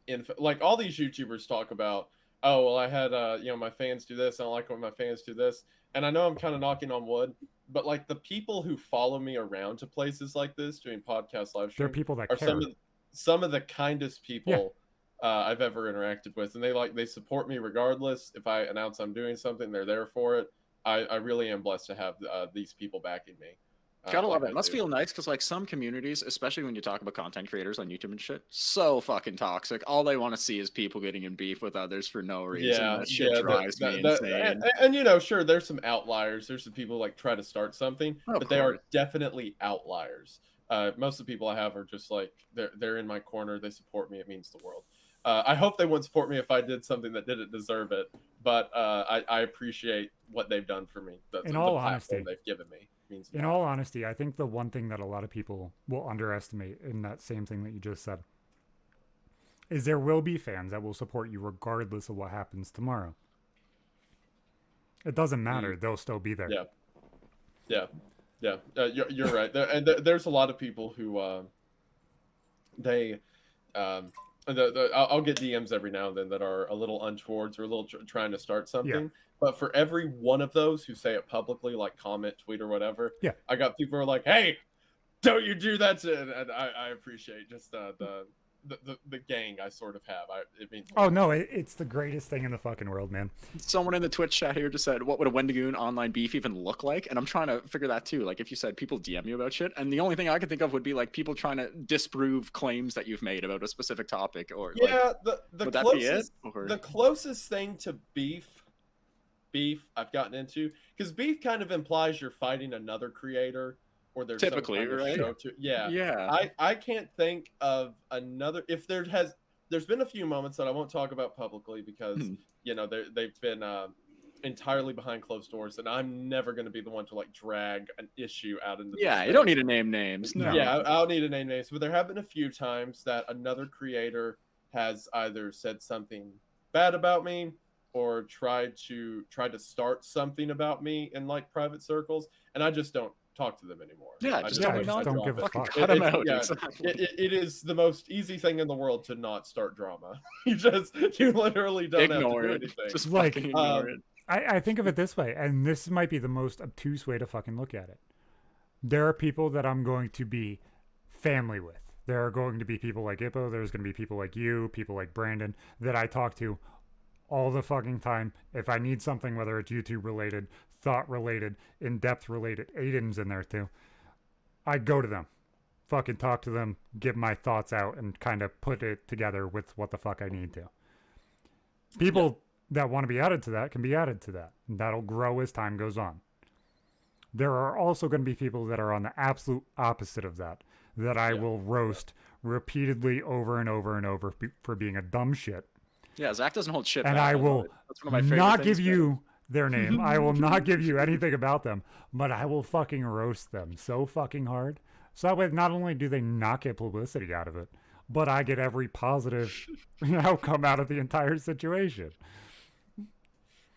in, like, all these YouTubers talk about, oh well, I had my fans do this, I don't like when my fans do this, and I know I'm kind of knocking on wood, but like the people who follow me around to places like this doing podcast live stream, they're people that are care. some of the kindest people I've ever interacted with, and they support me regardless. If I announce I'm doing something, they're there for it. I really am blessed to have these people backing me. Gotta love it. It must feel nice because like some communities, especially when you talk about content creators on YouTube and shit, so fucking toxic. All they want to see is people getting in beef with others for no reason. That shit drives me insane. And sure, there's some outliers. There's some people like try to start something, but they are definitely outliers. Most of the people I have are just like they're in my corner. They support me. It means the world. I hope they wouldn't support me if I did something that didn't deserve it, but I appreciate what they've done for me. In all honesty, they've given me. In all honesty, I think the one thing that a lot of people will underestimate in that same thing that you just said is there will be fans that will support you regardless of what happens tomorrow. It doesn't matter. They'll still be there. Yeah. You're right. There's a lot of people who I'll get DMs every now and then that are a little untowards or a little trying to start something. Yeah. But for every one of those who say it publicly, like comment, tweet, or whatever, I got people who are like, "Hey, don't you do that?" And I appreciate just the gang I sort of have. It means. Oh no, it's the greatest thing in the fucking world, man. Someone in the Twitch chat here just said, "What would a Wendigoon online beef even look like?" And I'm trying to figure that too. Like if you said people DM you about shit, and the only thing I could think of would be like people trying to disprove claims that you've made about a specific topic, or would that be it? Or... The closest thing to beef I've gotten into, because beef kind of implies you're fighting another creator. Or there's typically right. I can't think of another. If there's been a few moments that I won't talk about publicly because they've been entirely behind closed doors, and I'm never going to be the one to like drag an issue out into. Yeah, you don't need to name names. No. Yeah, I don't need to name names, but there have been a few times that another creator has either said something bad about me or tried to start something about me in like private circles, and I just don't talk to them anymore. Yeah, just don't give a fuck. Cut them out. It is the most easy thing in the world to not start drama. you literally don't ignore have to do it. anything. Just like ignore it. I think of it this way, and this might be the most obtuse way to fucking look at it. There are people that I'm going to be family with. There are going to be people like Ippo. There's going to be people like you, people like Brandon that I talk to all the fucking time. If I need something, whether it's YouTube related, thought related, in-depth related, Aiden's in there too, I go to them, fucking talk to them, give my thoughts out, and kind of put it together with what the fuck I need to. People that want to be added to that can be added to that. And that'll grow as time goes on. There are also going to be people that are on the absolute opposite of that I will roast repeatedly over and over and over for being a dumb shit. Yeah, Zach doesn't hold shit and back. I will not give you their name. I will not give you anything about them, but I will fucking roast them so fucking hard. So that way, not only do they not get publicity out of it, but I get every positive outcome out of the entire situation.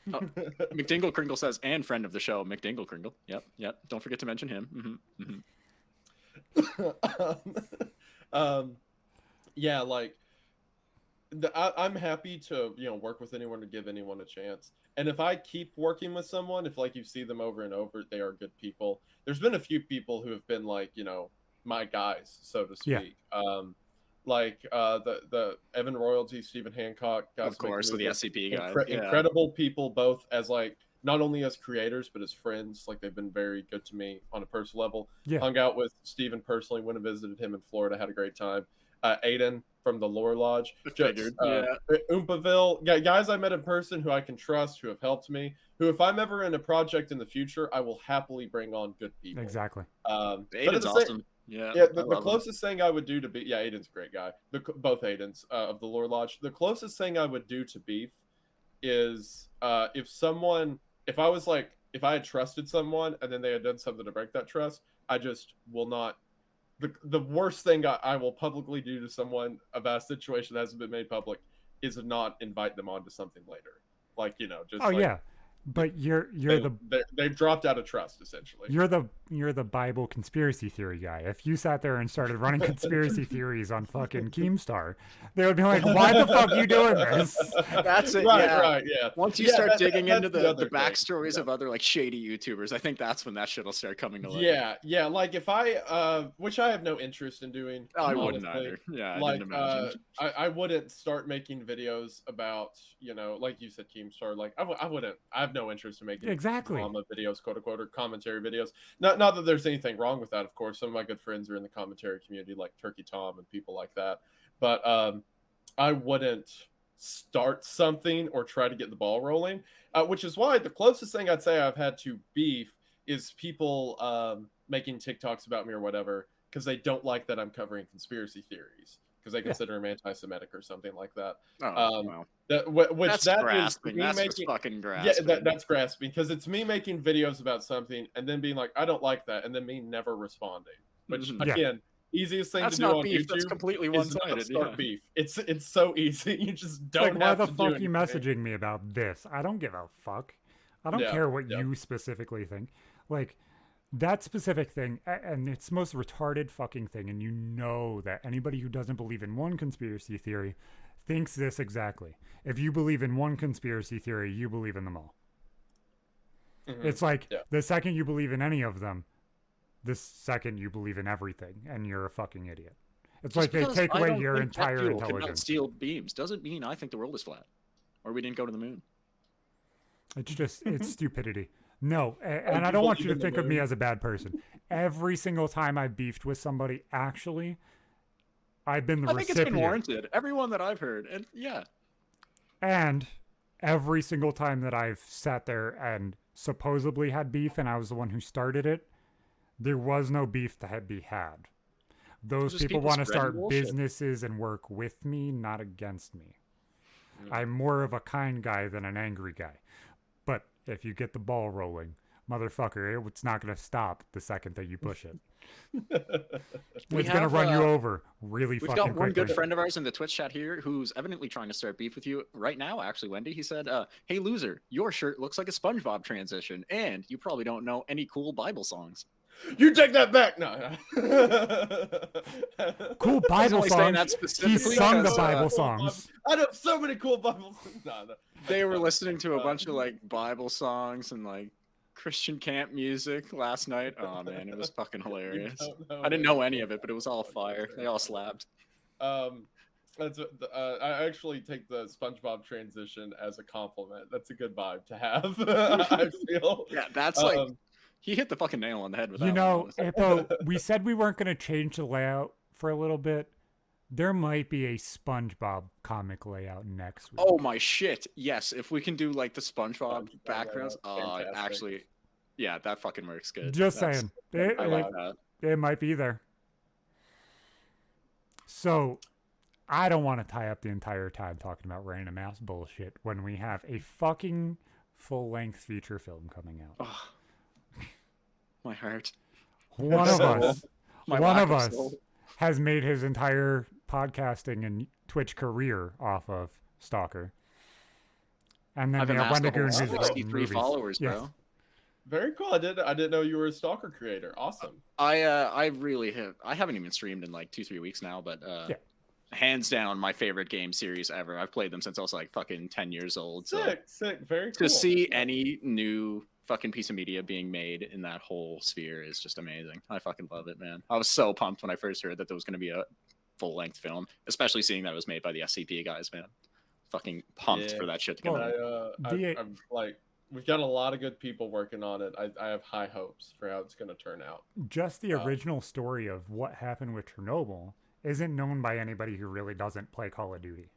McDingle Kringle says, and friend of the show, McDingle Kringle. Yep. Don't forget to mention him. Yeah, like I'm happy to work with anyone, to give anyone a chance. And if I keep working with someone, if like you see them over and over, they are good people. There's been a few people who have been like my guys, so to speak. Like the Evan Royalty, Stephen Hancock guys, of course, the SCP guys. Incredible people, both as like not only as creators but as friends. Like they've been very good to me on a personal level. Hung out with Stephen personally, went and visited him in Florida, had a great time. Aiden from the Lore Lodge, Oompaville, guys I met in person who I can trust, who have helped me, who if I'm ever in a project in the future, I will happily bring on good people. Exactly. Aiden's awesome. The closest thing I would do to be Aiden's a great guy. Both Aidens of the Lore Lodge. The closest thing I would do to beef is if I had trusted someone and then they had done something to break that trust, I just will not. The worst thing I will publicly do to someone about a situation that hasn't been made public is not invite them onto something later. Like, you know, just yeah. But they've dropped out of trust, essentially. You're the Bible conspiracy theory guy. If you sat there and started running conspiracy theories on fucking Keemstar, they would be like, "Why the fuck are you doing this?" That's it. Right. Once you start digging into the backstories of other like shady YouTubers, I think that's when that shit will start coming to light. Yeah. Like if I, which I have no interest in doing. I wouldn't either. Yeah, like, I didn't imagine. I wouldn't start making videos about, you know, like you said, Keemstar. Like I wouldn't. I have no interest in making drama videos, quote unquote, or commentary videos. Not that there's anything wrong with that, of course. Some of my good friends are in the commentary community, like Turkey Tom and people like that. But I wouldn't start something or try to get the ball rolling, which is why the closest thing I'd say I've had to beef is people making TikToks about me or whatever because they don't like that I'm covering conspiracy theories. Because they consider him anti-Semitic or something like that. Wow. That's grasping. That's fucking grasping. Yeah, that's grasping. Because it's me making videos about something and then being like, I don't like that, and then me never responding. Which again, easiest thing to do on beef. YouTube. That's completely one-sided. Start beef. It's so easy. You just don't like, have why to the fuck do are you messaging me about this? I don't give a fuck. I don't care what you specifically think. Like, that specific thing, and it's the most retarded fucking thing, and you know that anybody who doesn't believe in one conspiracy theory thinks this exactly. If you believe in one conspiracy theory, you believe in them all. It's like the second you believe in any of them, the second you believe in everything, and you're a fucking idiot. It's just like they take away your entire intelligence. Steel beams doesn't mean I think the world is flat, or we didn't go to the moon. It's stupidity. No, and I don't want you to think of me as a bad person. Every single time I've beefed with somebody, actually, I've been the recipient. I think it's been warranted. Everyone that I've heard, and yeah. And every single time that I've sat there and supposedly had beef, and I was the one who started it, there was no beef to be had. Those people want to start businesses and work with me, not against me. I'm more of a kind guy than an angry guy. But if you get the ball rolling, motherfucker, it's not going to stop the second that you push it. It's going to run you over really fucking quickly. We've got one good friend of ours in the Twitch chat here who's evidently trying to start beef with you right now, actually, Wendy. He said, hey, loser, your shirt looks like a SpongeBob transition, and you probably don't know any cool Bible songs. You take that back. No. Cool Bible songs. He sung the Bible songs. I know so many cool Bible songs. No. They were listening to a bunch of like Bible songs and like Christian camp music last night. Oh man, it was fucking hilarious. I didn't know any of it, but it was all fire. They all slapped. I actually take the SpongeBob transition as a compliment. That's a good vibe to have. I feel. Yeah, that's like. He hit the fucking nail on the head with that. You know, Ippo, we said we weren't going to change the layout for a little bit. There might be a SpongeBob comic layout next week. Oh my shit! Yes, if we can do like the SpongeBob backgrounds. Actually, yeah, that fucking works good. Just saying, I like that. It might be there. So, I don't want to tie up the entire time talking about random ass bullshit when we have a fucking full-length feature film coming out. Oh. My heart. One of us has made his entire podcasting and Twitch career off of S.T.A.L.K.E.R. And then Wendigoon who's 63 followers, bro. Yes. Very cool. I didn't know you were a S.T.A.L.K.E.R creator. Awesome. I really have. I haven't even streamed in like 2-3 weeks now, but hands down my favorite game series ever. I've played them since I was like fucking 10 years old. Sick. Very cool. To see any new fucking piece of media being made in that whole sphere is just amazing. I fucking love it, man. I was so pumped when I first heard that there was going to be a full-length film, especially seeing that it was made by the SCP guys, man. Fucking pumped for that shit to come out. I'm like, we've got a lot of good people working on it. I have high hopes for how it's going to turn out. Just the original story of what happened with Chernobyl isn't known by anybody who really doesn't play Call of Duty.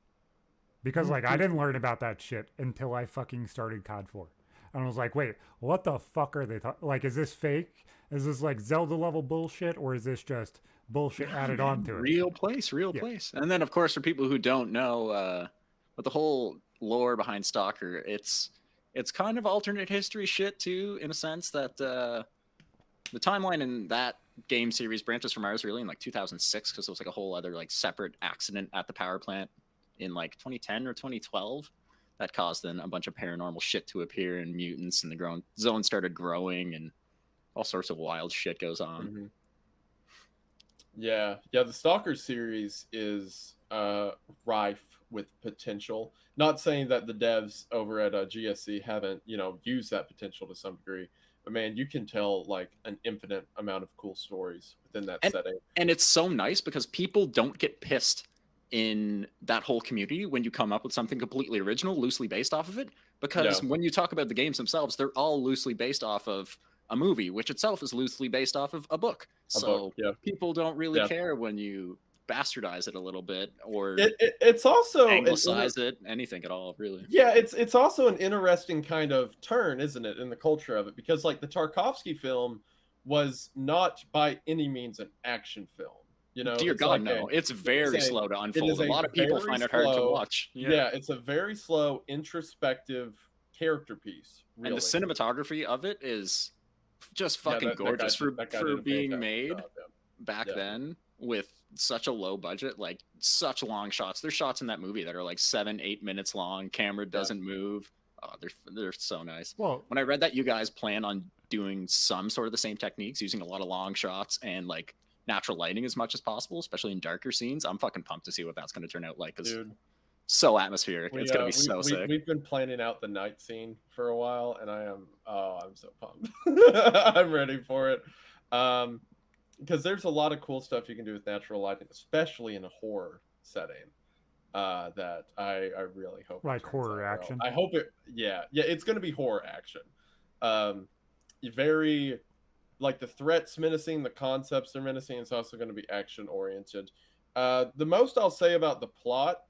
Because, like, I didn't learn about that shit until I fucking started COD 4. And I was like, wait, what the fuck are they talking? Like, is this fake? Is this like Zelda level bullshit? Or is this just bullshit added onto it? Real place. And then, of course, for people who don't know, with the whole lore behind S.T.A.L.K.E.R, it's kind of alternate history shit, too, in a sense that the timeline in that game series branches from ours really in like 2006 because there was like a whole other like separate accident at the power plant in like 2010 or 2012 that caused then a bunch of paranormal shit to appear and mutants, and the zone started growing and all sorts of wild shit goes on. Mm-hmm. Yeah, the Stalker series is rife with potential. Not saying that the devs over at GSC haven't, used that potential to some degree, but man, you can tell like an infinite amount of cool stories within that setting. And it's so nice because people don't get pissed in that whole community when you come up with something completely original, loosely based off of it. Because when you talk about the games themselves, they're all loosely based off of a movie, which itself is loosely based off of a book. People don't really care when you bastardize it a little bit or it's also anglicize it, anything at all, really. Yeah, it's also an interesting kind of turn, isn't it, in the culture of it? Because like the Tarkovsky film was not by any means an action film. Dear God, no. It's very slow to unfold. A lot of people find it hard to watch. Yeah, it's a very slow, introspective character piece. Really. And the cinematography of it is just fucking gorgeous for being made back then with such a low budget, like such long shots. There's shots in that movie that are like 7-8 minutes long. Camera doesn't move. Oh, they're so nice. Well, when I read that you guys plan on doing some sort of the same techniques, using a lot of long shots and like natural lighting as much as possible, especially in darker scenes, I'm fucking pumped to see what that's going to turn out like. Because so atmospheric. It's going to be so sick. We've been planning out the night scene for a while, and I'm so pumped. I'm ready for it. Because there's a lot of cool stuff you can do with natural lighting, especially in a horror setting. That I really hope. Like horror action. I hope it. Yeah. It's going to be horror action. Very, like the threats menacing, the concepts are menacing. It's also going to be action oriented. The most I'll say about the plot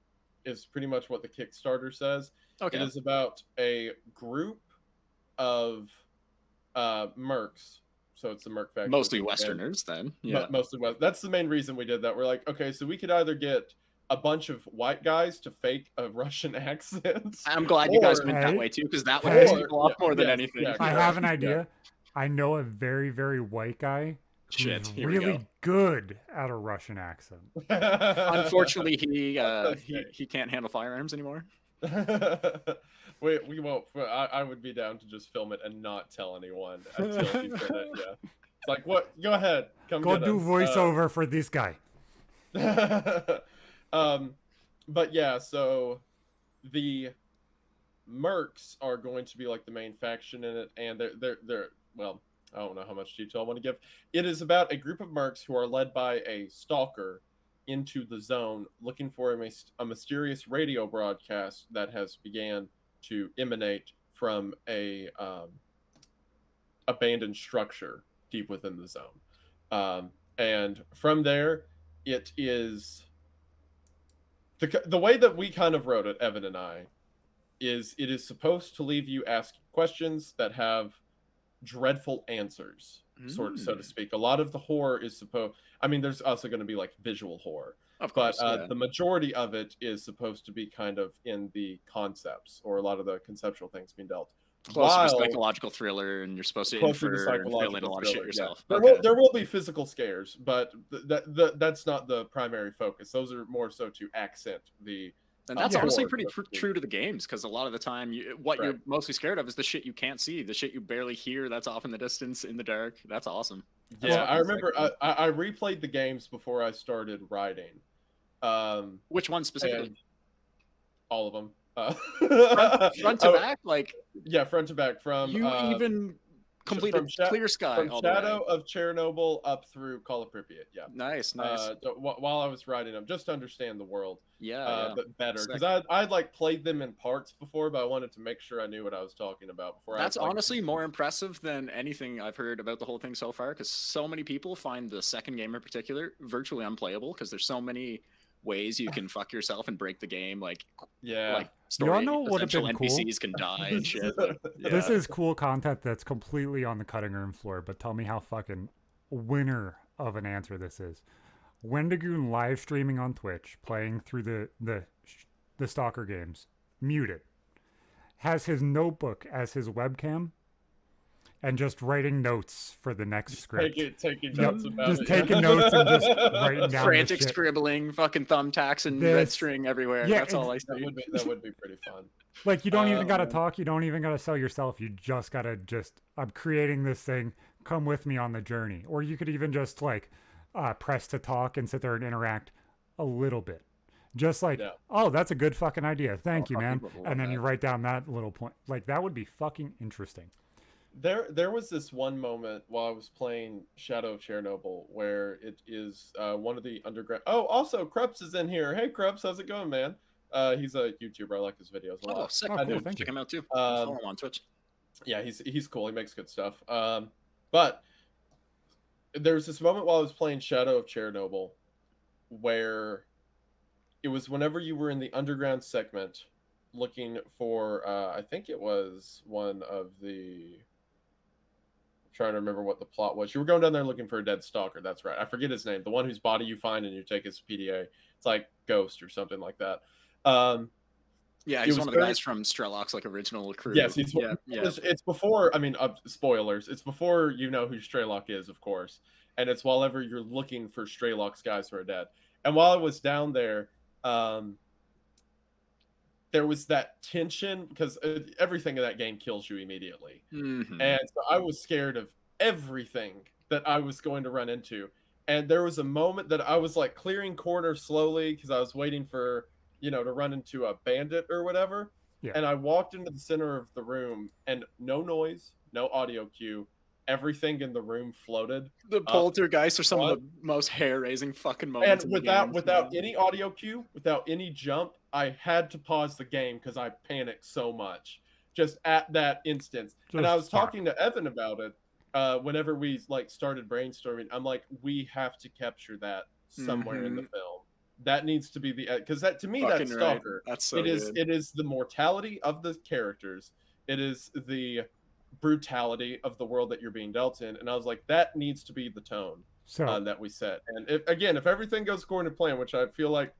is pretty much what the Kickstarter says. Okay. It is about a group of mercs. So it's the merc faction. Mostly Westerners, then. Yeah. Mostly West. That's the main reason we did that. We're like, okay, so we could either get a bunch of white guys to fake a Russian accent. I'm glad you guys went that way too, because that would piss people off more than anything. Yeah, I have an idea. I know a very, very white guy who's really good at a Russian accent. Unfortunately, he can't handle firearms anymore. We won't. I would be down to just film it and not tell anyone until he's in it. Yeah, it's like, what? Go ahead, go do voiceover for this guy. But yeah, so the mercs are going to be like the main faction in it, and they're well, I don't know how much detail I want to give. It is about a group of mercs who are led by a stalker into the zone, looking for a mysterious radio broadcast that has began to emanate from a abandoned structure deep within the zone. And from there, it is the way that we kind of wrote it, Evan and I, is it is supposed to leave you asking questions that have dreadful answers, so to speak. A lot of the horror is there's also going to be like visual horror, of course, but the majority of it is supposed to be kind of in the concepts, or a lot of the conceptual things being dealt. Close to psychological thriller, and you're supposed to infer and fill in a lot of shit yourself. There will be physical scares, but that's not the primary focus. Those are more so to accent the. And that's honestly pretty true to the games, because a lot of the time, you're mostly scared of is the shit you can't see, the shit you barely hear that's off in the distance, in the dark. That's awesome. I remember I replayed the games before I started writing. Which one specifically? All of them. Front to back? Front to back. From you even completed Clear Sky from Shadow of Chernobyl up through Call of Pripyat. Yeah, nice. While I was writing them, just to understand the world but better, because I'd like played them in parts before, but I wanted to make sure I knew what I was talking about before. That's honestly more impressive than anything I've heard about the whole thing so far, because so many people find the second game in particular virtually unplayable, because there's so many ways you can fuck yourself and break the game, story, you know what would have been NPCs can die and shit. This is cool content that's completely on the cutting room floor, but tell me how fucking winner of an answer this is. Wendigoon live streaming on Twitch, playing through the Stalker games, muted, has his notebook as his webcam. and just writing notes for the next script. Taking notes about just it. Taking notes and just writing down frantic scribbling, fucking thumbtacks and red string everywhere. Yeah, that's all I see. That would be pretty fun. Like, you don't even gotta talk. You don't even gotta sell yourself. You just gotta I'm creating this thing. Come with me on the journey. Or you could even just like press to talk and sit there and interact a little bit. Just like, oh, that's a good fucking idea. Thank you, man. And then you write down that little point. Like, that would be fucking interesting. There was this one moment while I was playing Shadow of Chernobyl where it is one of the underground. Oh, also Krups is in here. Hey, Krups, how's it going, man? He's a YouTuber. I like his videos a lot. Oh, sick. Cool. Check him out too. Follow him on Twitch. Yeah, he's cool. He makes good stuff. But there was this moment while I was playing Shadow of Chernobyl where it was whenever you were in the underground segment looking for, I think it was one of the... trying to remember what the plot was. You were going down there looking for a dead stalker. That's right. I forget his name. The one whose body you find and you take his PDA. It's like Ghost or something like that. Yeah, he's one of the guys from S.T.A.L.K.E.R's like original crew. Yes, it's before. I mean, spoilers. It's before you know who S.T.A.L.K.E.R is, of course, and it's while ever you're looking for S.T.A.L.K.E.R's guys who are dead. And while I was down there, there was that tension because everything in that game kills you immediately. Mm-hmm. And so I was scared of everything that I was going to run into. And there was a moment that I was like clearing corners slowly because I was waiting for, to run into a bandit or whatever. Yeah. And I walked into the center of the room and no noise, no audio cue. Everything in the room floated. The poltergeists are some of the most hair-raising fucking moments. And without any audio cue, without any jump, I had to pause the game because I panicked so much just at that instance. And I was talking to Evan about it whenever we like started brainstorming. I'm like, we have to capture that somewhere in the film. That needs to be because that to me that's Stalker. Right. That's so it is the mortality of the characters. It is the brutality of the world that you're being dealt in, and I was like, that needs to be the tone that we set. And if everything goes according to plan, which I feel like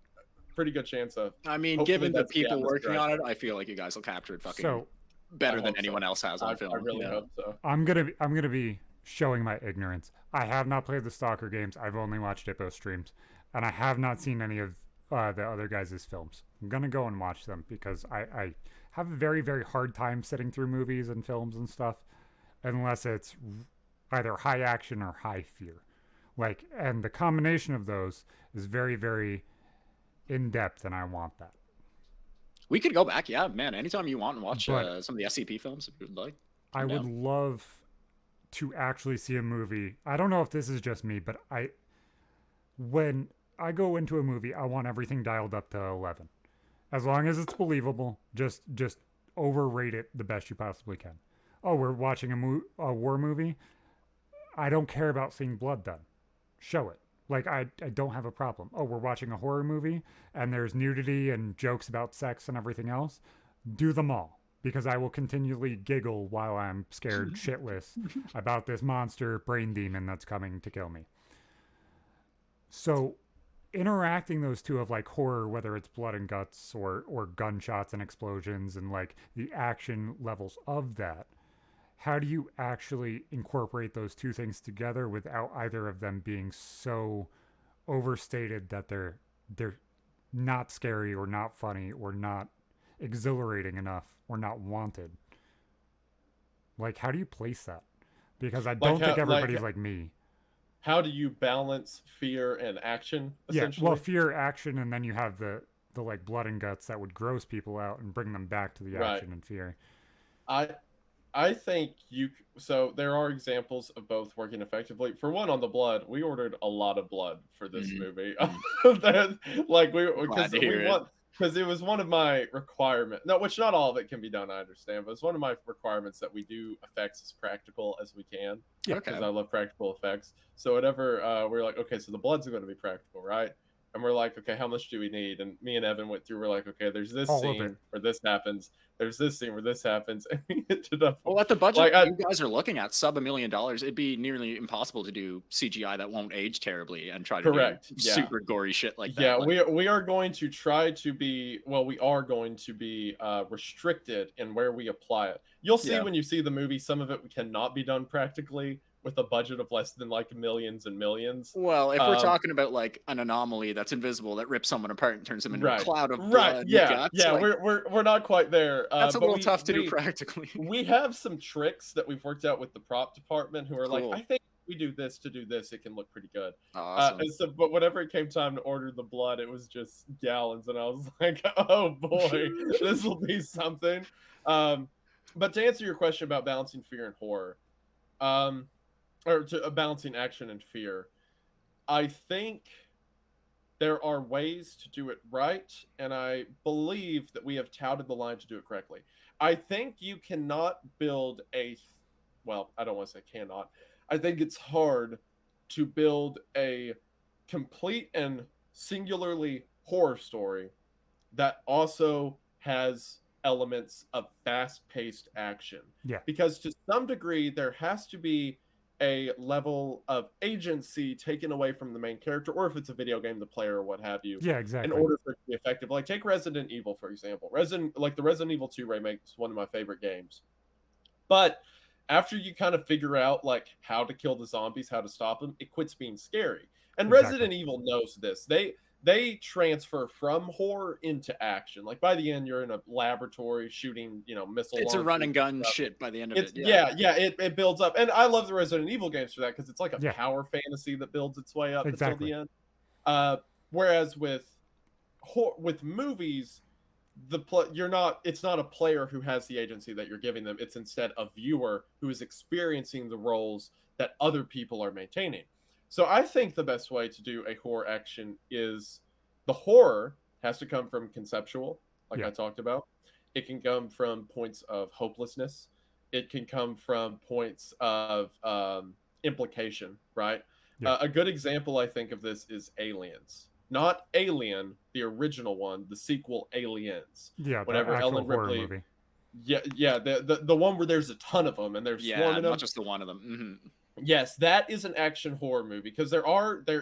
pretty good chance of. I mean, given the people working on it, I feel like you guys will capture it fucking better than anyone else has on film. I really hope so. I'm gonna be showing my ignorance. I have not played the Stalker games. I've only watched Dippo streams, and I have not seen any of the other guys' films. I'm gonna go and watch them because I have a very, very hard time sitting through movies and films and stuff unless it's either high action or high fear. And the combination of those is very, very in-depth, and I want that. We could go back, yeah, man, anytime you want and watch some of the SCP films if you would like. I would love to actually see a movie. I don't know if this is just me, but when I go into a movie, I want everything dialed up to 11. As long as it's believable, just overrate it the best you possibly can. Oh, we're watching a war movie? I don't care about seeing blood then. Show it. Like, I don't have a problem. Oh, we're watching a horror movie and there's nudity and jokes about sex and everything else? Do them all. Because I will continually giggle while I'm scared shitless about this monster brain demon that's coming to kill me. So interacting those two of like horror, whether it's blood and guts or gunshots and explosions and like the action levels of that, how do you actually incorporate those two things together without either of them being so overstated that they're not scary or not funny or not exhilarating enough or not wanted? Like, how do you place that? Because I don't think everybody's like me. How do you balance fear and action, essentially? Yeah, well, fear, action, and then you have the like blood and guts that would gross people out and bring them back to the action and fear. I think so there are examples of both working effectively. For one, on the blood, we ordered a lot of blood for this movie. Because it was one of my requirements. No, which not all of it can be done, I understand, but it's one of my requirements that we do effects as practical as we can. Yeah, because I love practical effects. So whatever, we're like, okay, so the blood's going to be practical, right? and we're like, okay, how much do we need? And me and Evan went through. We're like, okay, there's this scene where this happens. There's this scene where this happens, and we ended up. Well, at the budget like, you guys are looking at, sub $1 million, it'd be nearly impossible to do CGI that won't age terribly and try to do super gory shit like that. Yeah, we are going to try to be. Well, we are going to be restricted in where we apply it. You'll see when you see the movie, some of it cannot be done practically with a budget of less than like millions and millions. Well, if we're talking about like an anomaly that's invisible that rips someone apart and turns them into a cloud of blood, yeah, like, we're not quite there. That's a little tough to do practically. We have some tricks that we've worked out with the prop department, who are like, I think if we do this to do this, it can look pretty good. Awesome. But whenever it came time to order the blood, it was just gallons, and I was like, oh boy, this will be something. But to answer your question about balancing fear and horror, or to balancing action and fear, I think there are ways to do it right, and I believe that we have touted the line to do it correctly. I think you cannot build well, I don't want to say cannot. I think it's hard to build a complete and singularly horror story that also has elements of fast-paced action. Yeah. Because to some degree, there has to be a level of agency taken away from the main character, or if it's a video game, the player or what have you. Yeah, exactly. In order for it to be effective. Like, take Resident Evil, for example. The Resident Evil 2 remake is one of my favorite games. But after you kind of figure out, like, how to kill the zombies, how to stop them, it quits being scary. And Resident Evil knows this. They transfer from horror into action. Like, by the end, you're in a laboratory shooting, missile. It's a run and gun shit by the end of it. It builds up. And I love the Resident Evil games for that, because it's like a power fantasy that builds its way up until the end. Whereas with movies, it's not a player who has the agency that you're giving them. It's instead a viewer who is experiencing the roles that other people are maintaining. So I think the best way to do a horror action is the horror has to come from conceptual, like I talked about. It can come from points of hopelessness. It can come from points of implication, right? Yeah. A good example, I think, of this is Aliens. Not Alien, the original one, the sequel Aliens. Yeah, whenever Ellen Ripley movie. Yeah, the one where there's a ton of them and they're swarming them. Not just the one of them. Mm-hmm. Yes, that is an action horror movie, because there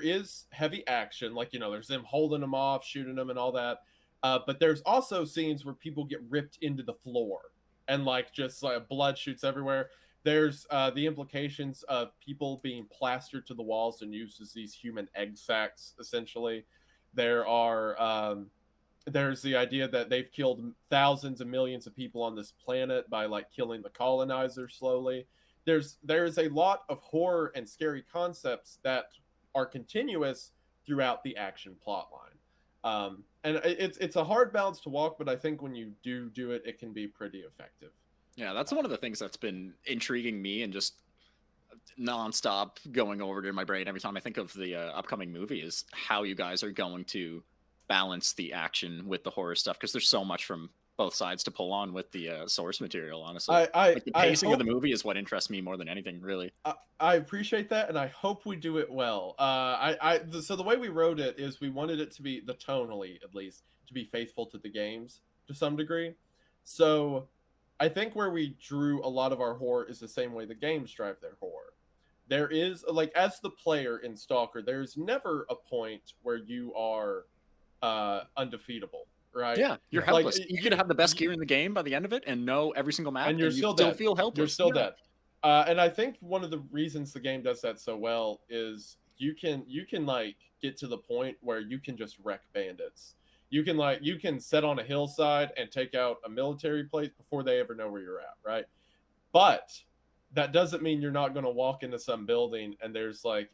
is heavy action, like, there's them holding them off, shooting them and all that. But there's also scenes where people get ripped into the floor and just blood shoots everywhere. There's the implications of people being plastered to the walls and used as these human egg sacs, essentially. There's the idea that they've killed thousands of millions of people on this planet by killing the colonizers slowly. There's a lot of horror and scary concepts that are continuous throughout the action plot line. And it's a hard balance to walk, but I think when you do it, it can be pretty effective. Yeah, that's one of the things that's been intriguing me and just nonstop going over to my brain every time I think of the upcoming movie is how you guys are going to balance the action with the horror stuff, because there's so much from both sides to pull on with the source material, honestly. The pacing of the movie is what interests me more than anything, really. I appreciate that, and I hope we do it well. So the way we wrote it is we wanted it to be, tonally at least, to be faithful to the games to some degree. So I think where we drew a lot of our horror is the same way the games drive their horror. There is, as the player in S.T.A.L.K.E.R, there's never a point where you are undefeatable. Right? Yeah, you're helpless. You could have the best gear in the game by the end of it and know every single map, and you still feel helpless. You're still dead. And I think one of the reasons the game does that so well is you can get to the point where you can just wreck bandits. You can set on a hillside and take out a military place before they ever know where you're at, right? But that doesn't mean you're not going to walk into some building and there's a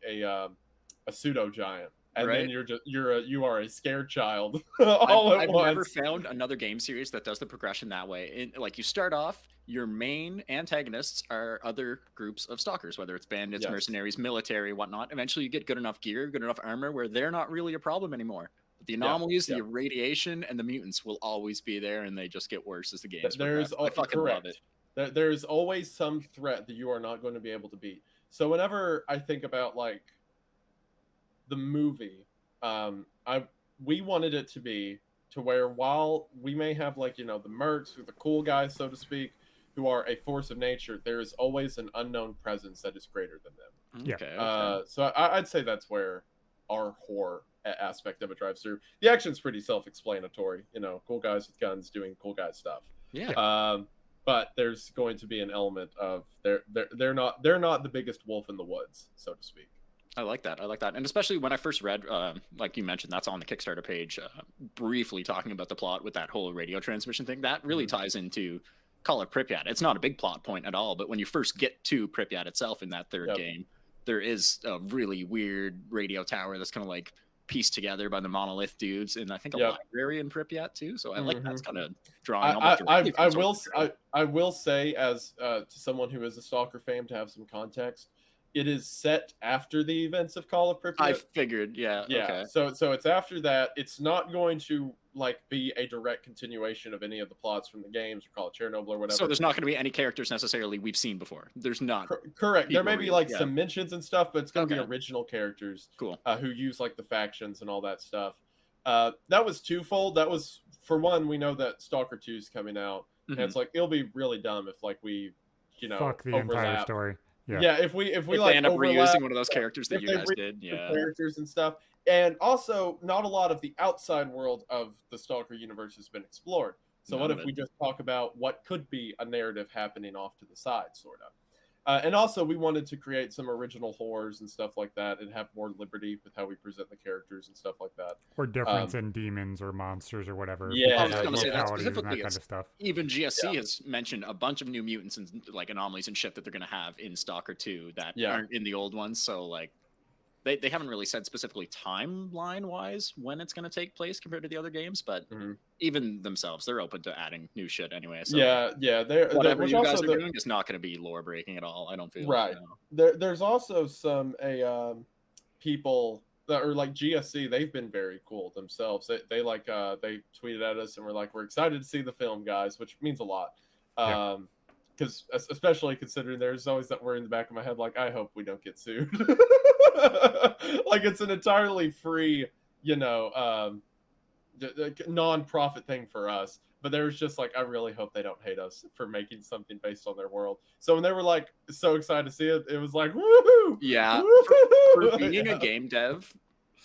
pseudo giant. And then you are a scared child all at once. I've never found another game series that does the progression that way. You start off, your main antagonists are other groups of stalkers, whether it's bandits, mercenaries, military, whatnot. Eventually you get good enough gear, good enough armor where they're not really a problem anymore. But the anomalies, the irradiation, and the mutants will always be there, and they just get worse as the games progress. I fucking love it. There's always some threat that you are not going to be able to beat. So whenever I think about the movie, I'm we wanted it to be to where while we may have like, the mercs or the cool guys, so to speak, who are a force of nature, there is always an unknown presence that is greater than them. Yeah. Okay. So I'd say that's where our horror aspect of it drives through. The action's pretty self-explanatory. Cool guys with guns doing cool guy stuff. Yeah. But there's going to be an element of they're not the biggest wolf in the woods, so to speak. I like that. And especially when I first read, like you mentioned, that's on the Kickstarter page, briefly talking about the plot with that whole radio transmission thing. That really ties into Call of Pripyat. It's not a big plot point at all, but when you first get to Pripyat itself in that third game, there is a really weird radio tower that's kind of like pieced together by the monolith dudes, and I think a library in Pripyat too. So I like that's kind of drawing. I will say, as to someone who is a Stalker fan, to have some context, it is set after the events of Call of Pripyat. I figured, yeah. Okay. So it's after that. It's not going to like be a direct continuation of any of the plots from the games or Call of Chernobyl or whatever. So there's not going to be any characters necessarily we've seen before. There's not. Correct. There may be like some mentions and stuff, but it's going to be original characters. Cool. Who use like the factions and all that stuff. That was twofold. That was, for one, we know that Stalker 2 is coming out, and it's like it'll be really dumb if like we, fuck the entire story. Yeah, if we like end up reusing one of those characters that you guys did, characters and stuff, and also not a lot of the outside world of the Stalker universe has been explored. So what if we just talk about what could be a narrative happening off to the side, sort of? And also, we wanted to create some original horrors and stuff like that, and have more liberty with how we present the characters and stuff like that. Or difference in demons or monsters or whatever. Yeah, I was going to say that specifically. That kind of stuff. Even GSC has mentioned a bunch of new mutants and like anomalies and shit that they're going to have in Stalker 2 that aren't in the old ones. So like, they haven't really said specifically timeline wise when it's going to take place compared to the other games, but even themselves, they're open to adding new shit anyway. So whatever you guys are doing is not going to be lore breaking at all. I don't feel right. There's also some people that are like GSC. They've been very cool themselves. They they tweeted at us and were like, "We're excited to see the film, guys," which means a lot. Because especially considering there's always that worry in the back of my head, like, I hope we don't get sued. Like, it's an entirely free, non-profit thing for us. But there was just like, I really hope they don't hate us for making something based on their world. So when they were like so excited to see it, it was like, woohoo! Yeah, for being a game dev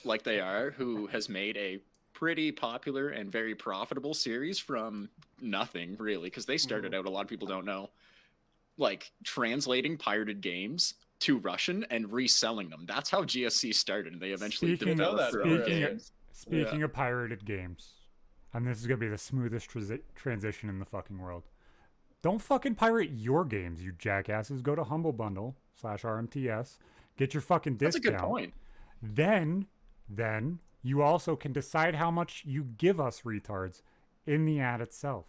like they are, who has made a pretty popular and very profitable series from nothing, really, because they started out, a lot of people don't know, like translating pirated games to Russian and reselling them. That's how GSC started, and they eventually speaking of pirated games, and this is gonna be the smoothest transition in the fucking world. Don't fucking pirate your games, you jackasses. Go to Humble Bundle /RMTS, get your fucking discount. That's a good point. Then you also can decide how much you give us, retards, in the ad itself.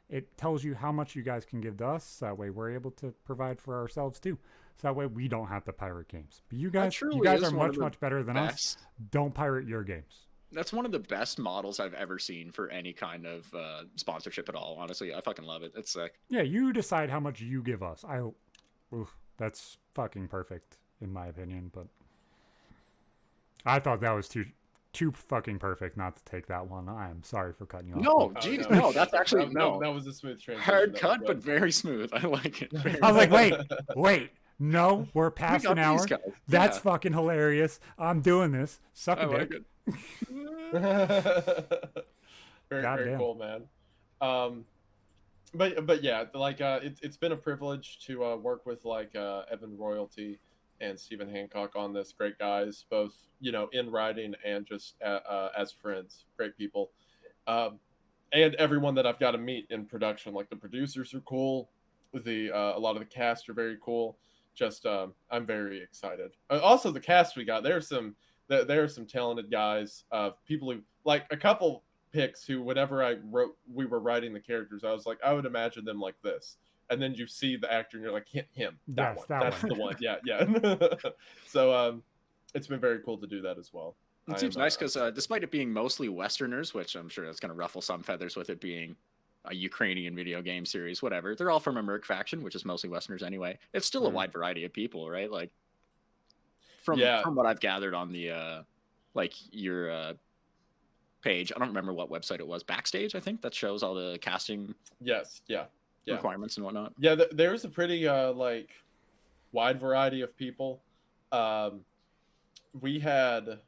It tells you how much you guys can give to us. That way we're able to provide for ourselves too. So that way we don't have to pirate games. But you guys are much better than us. Don't pirate your games. That's one of the best models I've ever seen for any kind of sponsorship at all. Honestly, I fucking love it. It's sick. Yeah, you decide how much you give us. That's fucking perfect in my opinion. But I thought that was too fucking perfect not to take that one. I am sorry for cutting you off. No, geez, no, that's actually that was a smooth transition. Hard cut, but very smooth. I like it. I was like, wait. No, we're past an hour. That's fucking hilarious. I'm doing this. Suck a dick. Very cool, man. But yeah, like it's been a privilege to work with like Evan Royalty and Stephen Hancock on this. Great guys, both in writing and just as friends. Great people, and everyone that I've got to meet in production. Like the producers are cool. A lot of the cast are very cool. Just I'm very excited. Also, the cast we got, there are some talented guys. People who like a couple picks who, whenever we were writing the characters, I was like, I would imagine them like this. And then you see the actor and you're like, him, that's the one. Yeah. So it's been very cool to do that as well. It seems nice because despite it being mostly Westerners, which I'm sure that's going to ruffle some feathers with it being a Ukrainian video game series, whatever. They're all from a merc faction, which is mostly Westerners anyway. It's still a wide variety of people, right? Like from what I've gathered on the like your page. I don't remember what website it was. Backstage, I think, that shows all the casting. Yes. Yeah. Requirements and whatnot. Yeah. There's a pretty like wide variety of people. We had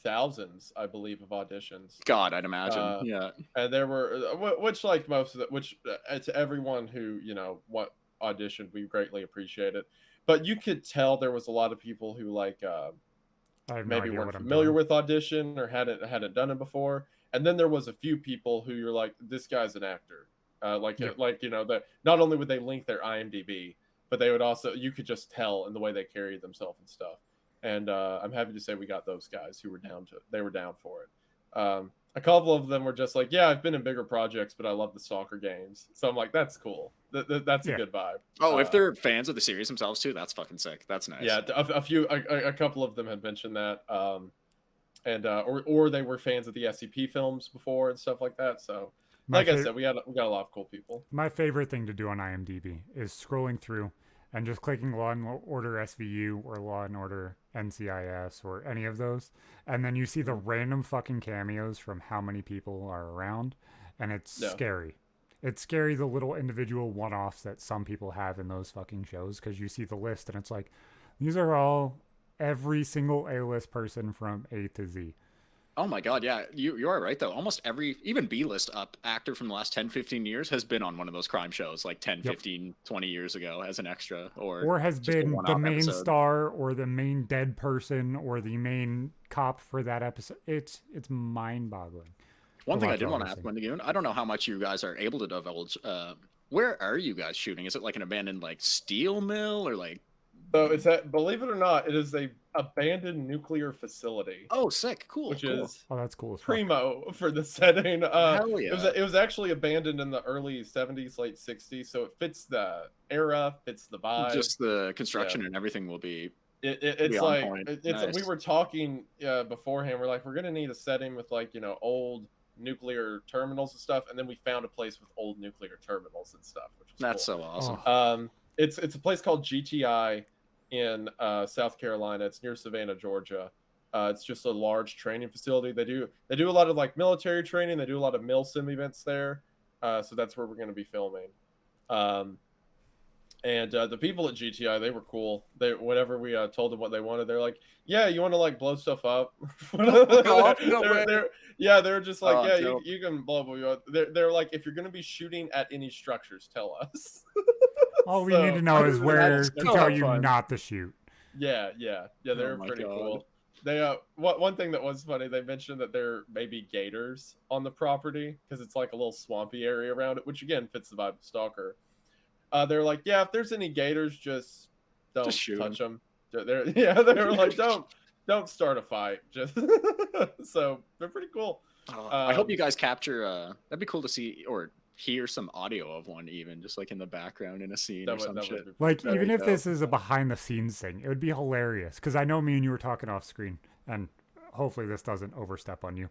thousands, I believe, of auditions. God, I'd imagine. Yeah. And there were, which like most of it, which to everyone who what auditioned, we greatly appreciate it. But you could tell there was a lot of people who like maybe weren't familiar with audition or hadn't done it before. And then there was a few people who you're like, this guy's an actor. That not only would they link their IMDb, but they would also, you could just tell in the way they carried themselves and stuff. And I'm happy to say we got those guys who were down for it. A couple of them were just like, yeah, I've been in bigger projects, but I love the stalker games. So I'm like, that's cool. That's a good vibe. Oh, if they're fans of the series themselves too, that's fucking sick. That's nice. Yeah, a couple of them had mentioned that, or they were fans of the SCP films before and stuff like that. So, I said, we got a lot of cool people. My favorite thing to do on IMDb is scrolling through and just clicking Law and Order SVU or Law and Order NCIS or any of those. And then you see the random fucking cameos from how many people are around. And it's scary. It's scary, the little individual one-offs that some people have in those fucking shows, because you see the list and it's like, these are all every single A-list person from A to Z. Oh my God, yeah. You are right, though. Almost every, even B-list up actor from the last 10, 15 years has been on one of those crime shows like 10, 15, 20 years ago as an extra. Or has been the main star or the main dead person or the main cop for that episode. It's mind-boggling. One thing I did want to ask Wendigoon, I don't know how much you guys are able to divulge. Where are you guys shooting? Is it like an abandoned like steel mill or like? So it's that, believe it or not, it is a abandoned nuclear facility. Oh, sick, cool. Which is that's cool. Primo for the setting. Hell yeah. It was actually abandoned in the early 70s, late 60s, so it fits the era, fits the vibe. Just the construction and everything will be. It's like nice. We were talking beforehand. We're like, we're gonna need a setting with like old nuclear terminals and stuff, and then we found a place with old nuclear terminals and stuff, which was that's cool. So awesome. Oh. It's a place called GTI in South Carolina. It's near Savannah, Georgia. It's just a large training facility. They do a lot of like military training. They do a lot of mill sim events there. So that's where we're going to be filming. And the people at GTI, they were cool. Whenever we told them what they wanted, they're like, "Yeah, you want to like blow stuff up?" They're just like, you can blow up. They're like, if you're going to be shooting at any structures, tell us. All we need to know is where to tell you not to shoot. Yeah. They're pretty cool. They one thing that was funny, they mentioned that there may be gators on the property because it's like a little swampy area around it, which again fits the vibe of Stalker. They're like, yeah, if there's any gators, just don't touch them. They're like, don't start a fight. Just so they're pretty cool. I hope you guys capture. That'd be cool to see or hear some audio of one, even just like in the background in a scene or some shit. Like even if this is a behind the scenes thing, it would be hilarious because I know me and you were talking off screen, and hopefully this doesn't overstep on you.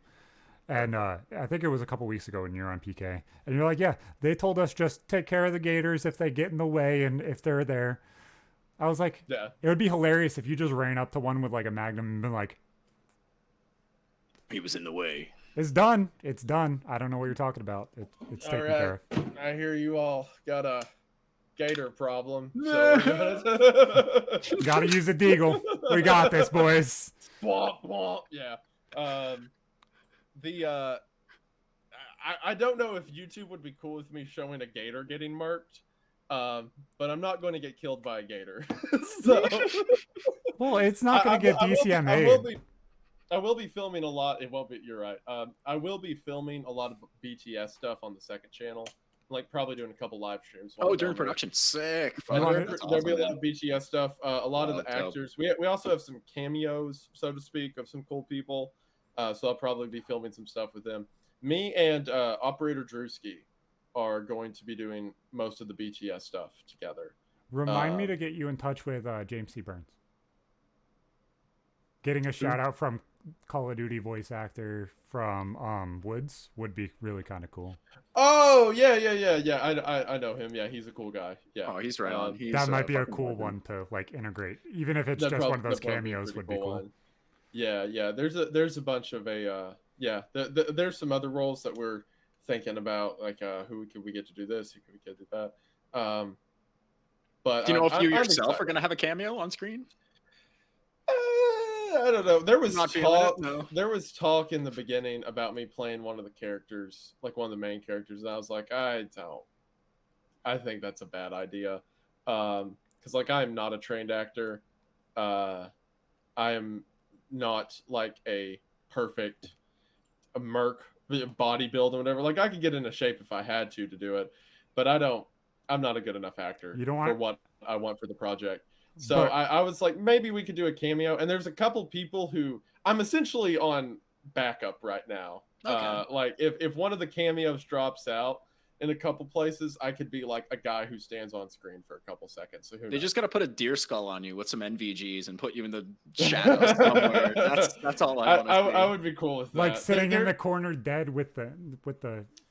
And I think it was a couple weeks ago when you're on PK, and you're like, yeah, they told us just take care of the gators if they get in the way and if they're there. I was like, yeah, it would be hilarious if you just ran up to one with like a magnum and been like, he was in the way. It's done. It's done. I don't know what you're talking about. It's taken care of. I hear you all got a gator problem. So gotta use a deagle. We got this, boys. Yeah. I don't know if YouTube would be cool with me showing a gator getting murked, but I'm not going to get killed by a gator. So, well, it's not going to get DCMA. I will be filming a lot. It won't be. You're right. I will be filming a lot of BTS stuff on the second channel. Like probably doing a couple live streams. During production, sick. There'll be a lot of BTS stuff. A lot of the actors. We also have some cameos, so to speak, of some cool people. So I'll probably be filming some stuff with them. Me and Operator Drewski are going to be doing most of the BTS stuff together. Remind me to get you in touch with James C. Burns. Getting a shout out from Call of Duty voice actor from Woods would be really kind of cool. Oh yeah. I know him. Yeah, he's a cool guy. Yeah. Oh, he's right on. That might be a cool one to like integrate, even if it's just one of those cameos would be cool. One. Yeah. There's a bunch of yeah, there's some other roles that we're thinking about, like who could we get to do this, who could we get to do that. But do you know if you yourself are going to have a cameo on screen? I don't know. There was talk. No. There was talk in the beginning about me playing one of the characters, like one of the main characters, and I was like, I think that's a bad idea, because like I am not a trained actor. I am not like a perfect merc bodybuilder or whatever. Like I could get into shape if I had to do it, but I'm not a good enough actor for what I want for the project. So I was like, maybe we could do a cameo. And there's a couple people who I'm essentially on backup right now. Okay. Like if one of the cameos drops out in a couple places, I could be like a guy who stands on screen for a couple seconds. So they just got to put a deer skull on you with some NVGs and put you in the shadows somewhere. That's all I want to see. I would be cool with that. Like sitting in the corner dead with the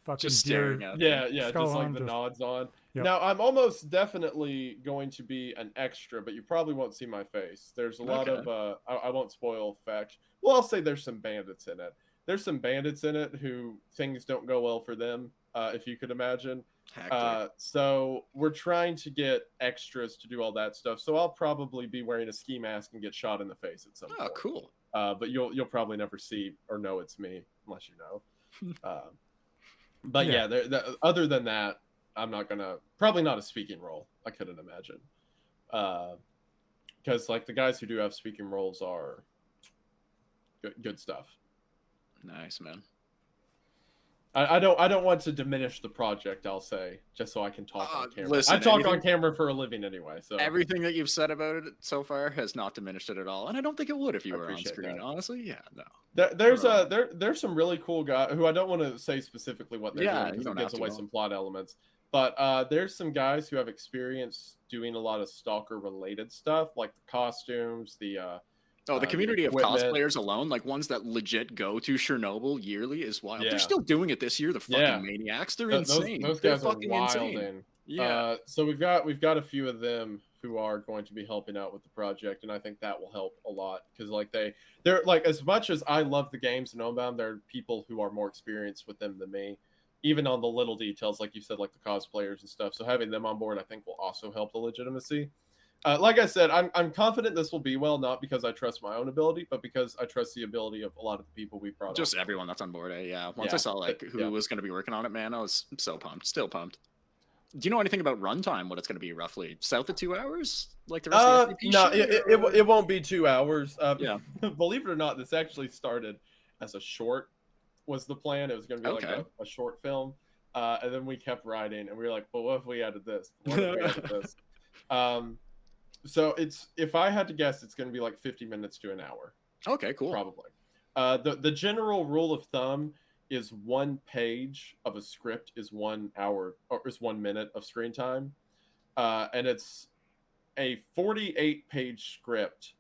fucking just deer. Staring at yeah, just like the nods on. Yep. Now I'm almost definitely going to be an extra, but you probably won't see my face. There's a lot of I won't spoil facts. Well, I'll say there's some bandits in it. There's some bandits in it who things don't go well for them, if you could imagine. So we're trying to get extras to do all that stuff. So I'll probably be wearing a ski mask and get shot in the face at some point. Oh, cool. But you'll probably never see or know it's me unless you know. But yeah, other than that, I'm not gonna probably not a speaking role. I couldn't imagine, because like the guys who do have speaking roles are good stuff. Nice, man. I don't want to diminish the project. I'll say just so I can talk on camera. Listen, I talk on camera for a living anyway. So everything that you've said about it so far has not diminished it at all, and I don't think it would if you were on screen. That. Honestly, yeah, no. There's some really cool guys who I don't want to say specifically what they're doing because it gives away some plot elements. But there's some guys who have experience doing a lot of Stalker related stuff, like the costumes, the community of cosplayers alone, like ones that legit go to Chernobyl yearly, is wild. Yeah. They're still doing it this year. The fucking maniacs, they're insane. Those guys are fucking wild. Insane. Yeah. So we've got a few of them who are going to be helping out with the project, and I think that will help a lot because like they're like, as much as I love the games and know about them, there are people who are more experienced with them than me. Even on the little details, like you said, like the cosplayers and stuff. So having them on board, I think, will also help the legitimacy. Like I said, I'm confident this will be well, not because I trust my own ability, but because I trust the ability of a lot of the people we brought. Just everyone that's on board. Once I saw like who was going to be working on it, man, I was so pumped. Still pumped. Do you know anything about runtime? What it's going to be roughly? South of 2 hours, like the rest of the No, it won't be 2 hours. Believe it or not, this actually started as a short. Was the plan? It was going to be like a short film, and then we kept writing, and we were like, "But what if we added this? What if we added this?" So if I had to guess, it's going to be like 50 minutes to an hour. Okay, cool. Probably. The general rule of thumb is 1 page of a script is 1 hour or is 1 minute of screen time, and it's a 48-page script,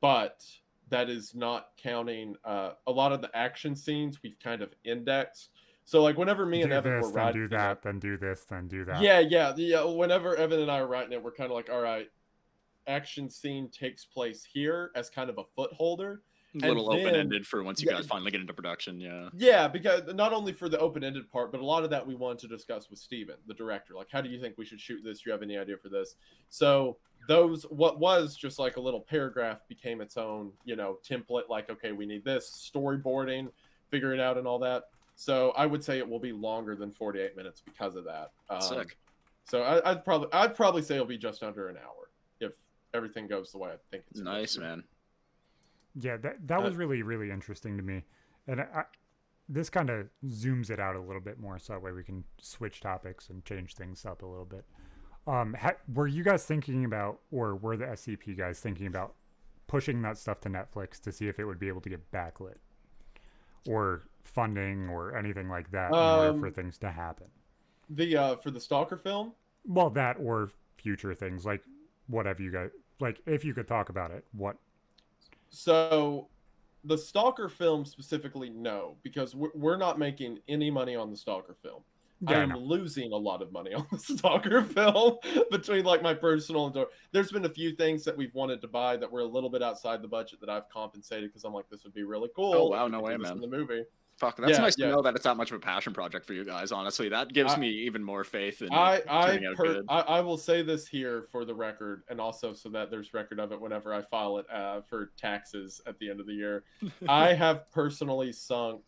but that is not counting a lot of the action scenes we've kind of indexed. So like whenever me and Evan were writing, do that, then do this, then do that. Yeah. Whenever Evan and I are writing it, we're kind of like, all right, action scene takes place here as kind of a footholder. A little open-ended for once you guys finally get into production, Yeah, because not only for the open-ended part, but a lot of that we wanted to discuss with Steven, the director. Like, how do you think we should shoot this? Do you have any idea for this? So what was just like a little paragraph became its own, template. Like, okay, we need this, storyboarding, figure it out and all that. So I would say it will be longer than 48 minutes because of that. Sick. So I'd probably say it'll be just under an hour if everything goes the way I think it's nice, man. Yeah, that was really, really interesting to me. And this kind of zooms it out a little bit more so that way we can switch topics and change things up a little bit. Were you guys thinking about, or were the SCP guys thinking about pushing that stuff to Netflix to see if it would be able to get backlit or funding or anything like that in order for things to happen? For the Stalker film? Well, that or future things, like whatever you guys, like if you could talk about it, what? So the Stalker film specifically, no, because we're not making any money on the Stalker film. I am losing a lot of money on the Stalker film between like my personal and there's been a few things that we've wanted to buy that were a little bit outside the budget that I've compensated because I'm like, this would be really cool. Oh wow, no way, man. In the movie. Fuck, that's nice to know that it's that much of a passion project for you guys. Honestly, that gives me even more faith in turning out good. I will say this here for the record, and also so that there's record of it whenever I file it for taxes at the end of the year. I have personally sunk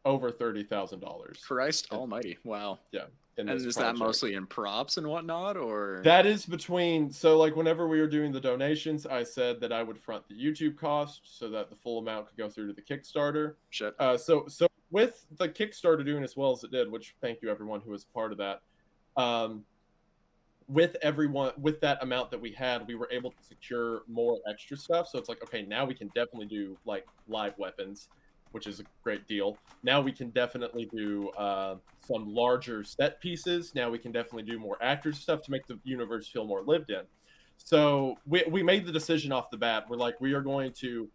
over $30,000. Christ almighty! Wow. Yeah. And is that mostly in props and whatnot, or that is between? So like whenever we were doing the donations, I said that I would front the YouTube cost so that the full amount could go through to the Kickstarter. Shit. So with the Kickstarter doing as well as it did, which thank you everyone who was a part of that. With that amount that we had, we were able to secure more extra stuff. So it's like, okay, now we can definitely do like live weapons, which is a great deal. Now we can definitely do some larger set pieces. Now we can definitely do more actors stuff to make the universe feel more lived in. So we made the decision off the bat. We're like, we are going to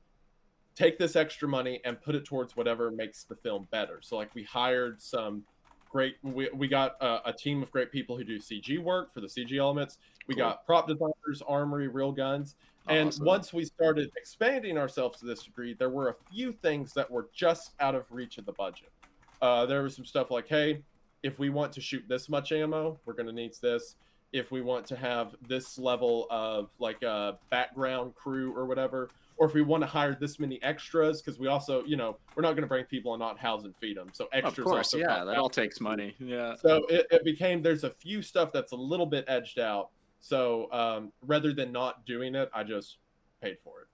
take this extra money and put it towards whatever makes the film better. So like we hired some we got a team of great people who do CG work for the CG elements. We got prop designers, armory, real guns. And once we started expanding ourselves to this degree, there were a few things that were just out of reach of the budget. There was some stuff like, hey, if we want to shoot this much ammo, we're going to need this. If we want to have this level of like a background crew or whatever, or if we want to hire this many extras, because we also, we're not going to bring people and not house and feed them. So extras. Of course, that all takes money. Yeah. So it became, there's a few stuff that's a little bit edged out. So rather than not doing it, I just paid for it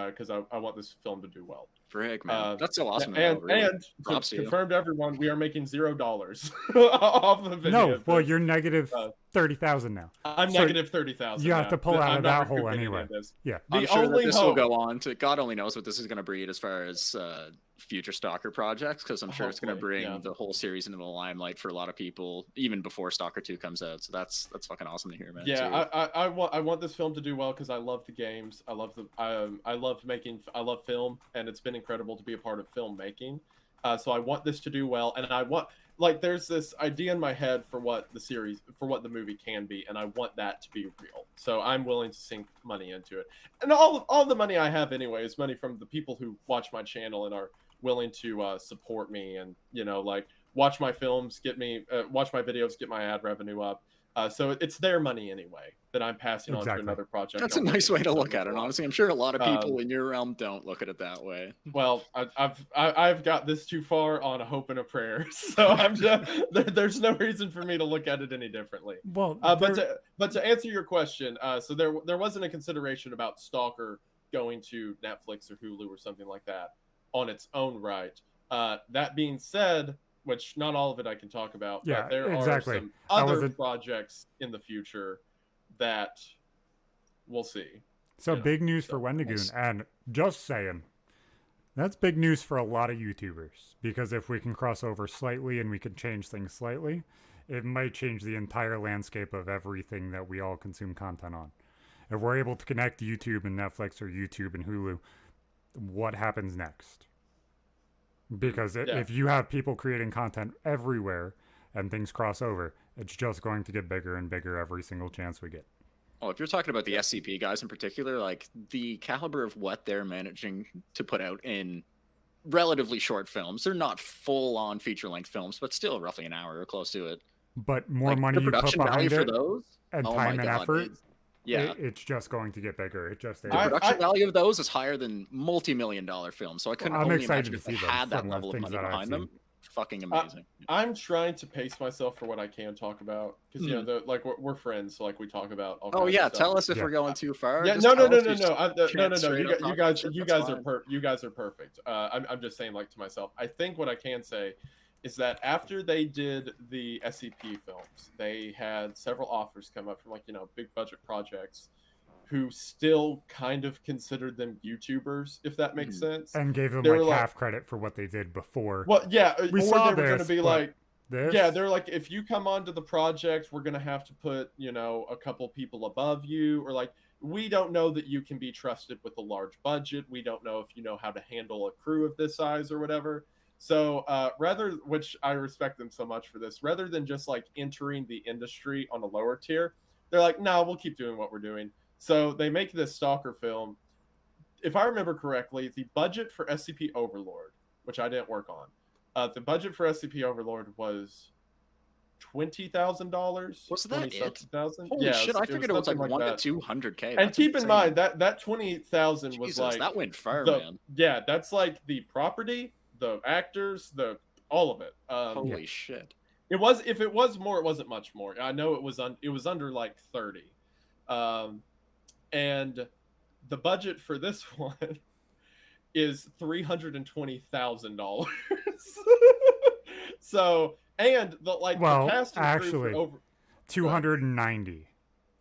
because I want this film to do well. Frig, man. That's so awesome. And to confirm to everyone, we are making $0 off the video. No, well, you're negative 30,000 now. I'm negative 30,000. You have to pull out of that hole anyway. Yeah. I'm sure that this will go on to, God only knows what this is going to breed as far as future Stalker projects, because I'm sure it's going to bring the whole series into the limelight for a lot of people even before Stalker 2 comes out. So that's fucking awesome to hear, man. Yeah, I want this film to do well because I love the games. I love I love film, and it's been incredible to be a part of filmmaking. So I want this to do well, and I want, like, there's this idea in my head for what the movie can be, and I want that to be real. So I'm willing to sink money into it, and all the money I have anyway is money from the people who watch my channel and are willing to support me, and like watch my films, watch my videos, get my ad revenue up. So it's their money anyway that I'm passing on to another project. That's a nice way to look at it, honestly. I'm sure a lot of people in your realm don't look at it that way. Well, I've got this too far on a hope and a prayer, so I'm just, there's no reason for me to look at it any differently. Well, but to answer your question, so there wasn't a consideration about Stalker going to Netflix or Hulu or something like that on its own right. That being said, which not all of it I can talk about, but there are some other projects in the future that we'll see. So big news for Wendigoon, and just saying, that's big news for a lot of YouTubers, because if we can cross over slightly and we can change things slightly, it might change the entire landscape of everything that we all consume content on. If we're able to connect YouTube and Netflix or YouTube and Hulu, what happens next? Because if you have people creating content everywhere and things cross over, it's just going to get bigger and bigger every single chance we get. Well, if you're talking about the SCP guys in particular, like the caliber of what they're managing to put out in relatively short films, they're not full-on feature-length films, but still roughly an hour or close to it. But more money you put behind it, and time and effort, it's just going to get bigger. It just the production value of those is higher than multi-million-dollar films. So I couldn't only imagine if they had that level of money behind them. Fucking amazing. I'm trying to pace myself for what I can talk about because we're friends, so like we talk about. Tell us if we're going too far. Yeah, no. You guys are perfect. I'm just saying, like, to myself. I think what I can say is that after they did the SCP films, they had several offers come up from big budget projects who still kind of considered them YouTubers, if that makes sense. And gave them half credit for what they did before. Well, yeah, they were going to be like, they're like, if you come onto the project, we're going to have to put, a couple people above you, or like, we don't know that you can be trusted with a large budget. We don't know if you know how to handle a crew of this size or whatever. So which I respect them so much for this, rather than just like entering the industry on a lower tier, they're like, no, we'll keep doing what we're doing. So they make this Stalker film. If I remember correctly, the budget for SCP Overlord, which I didn't work on, the budget for SCP Overlord was $20,000. Was that it? Holy shit! I figured it was like 100K to 200K. And keep in mind that 20,000 was like that went far, man. Yeah, that's like the property, the actors, all of it. Holy shit! It was, if it was more, it wasn't much more. I know it was under like 30, and the budget for this one is $320,000. So, and the cast actually over 290.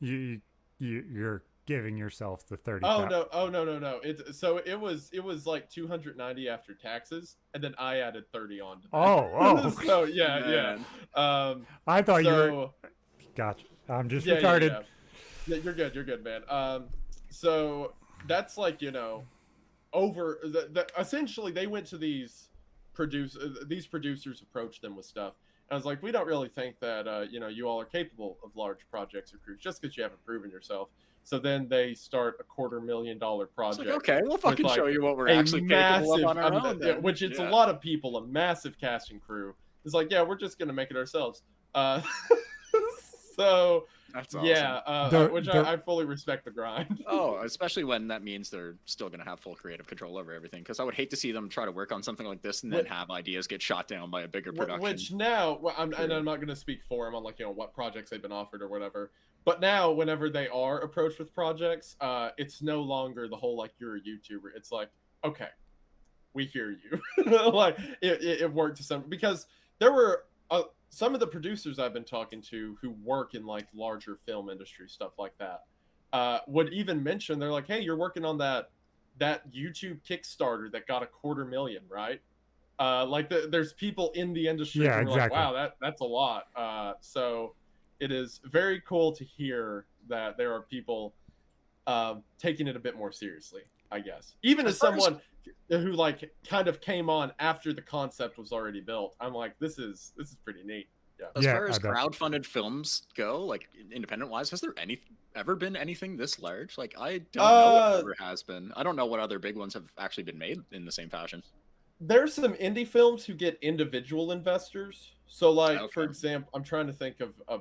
You're giving yourself the 30. Oh no! It was like 290 after taxes, and then I added 30 on to that. Oh. So yeah. I thought you were. Gotcha. I'm just retarded. Yeah, you're good, man. So that's like, over essentially they went to these producers approached them with stuff. And I was like, we don't really think that you all are capable of large projects or crews just because you haven't proven yourself. So then they start a $250,000 project. Like, okay, we'll fucking show you what we're actually capable of on our own. Which it's a lot of people, a massive cast and crew. It's like, yeah, we're just gonna make it ourselves. So that's awesome. Yeah, which I fully respect the grind. Oh, especially when that means they're still going to have full creative control over everything. Because I would hate to see them try to work on something like this and then have ideas get shot down by a bigger production. Which now, and I'm not going to speak for them on like what projects they've been offered or whatever. But now, whenever they are approached with projects, it's no longer the whole like you're a YouTuber. It's like, okay, we hear you. Like it worked to some, because there were some of the producers I've been talking to who work in like larger film industry stuff like that would even mention, they're like, hey, you're working on that YouTube Kickstarter that got $250,000, right? Like there's people in the industry who are like, wow, that's a lot. So it is very cool to hear that there are people taking it a bit more seriously, I guess. Even as someone who like kind of came on after the concept was already built, I'm like, this is pretty neat. Yeah. As far as crowdfunded films go, like independent wise, has there ever been anything this large? Like I don't know if there has been. I don't know what other big ones have actually been made in the same fashion. There's some indie films who get individual investors. So like for example, I'm trying to think of a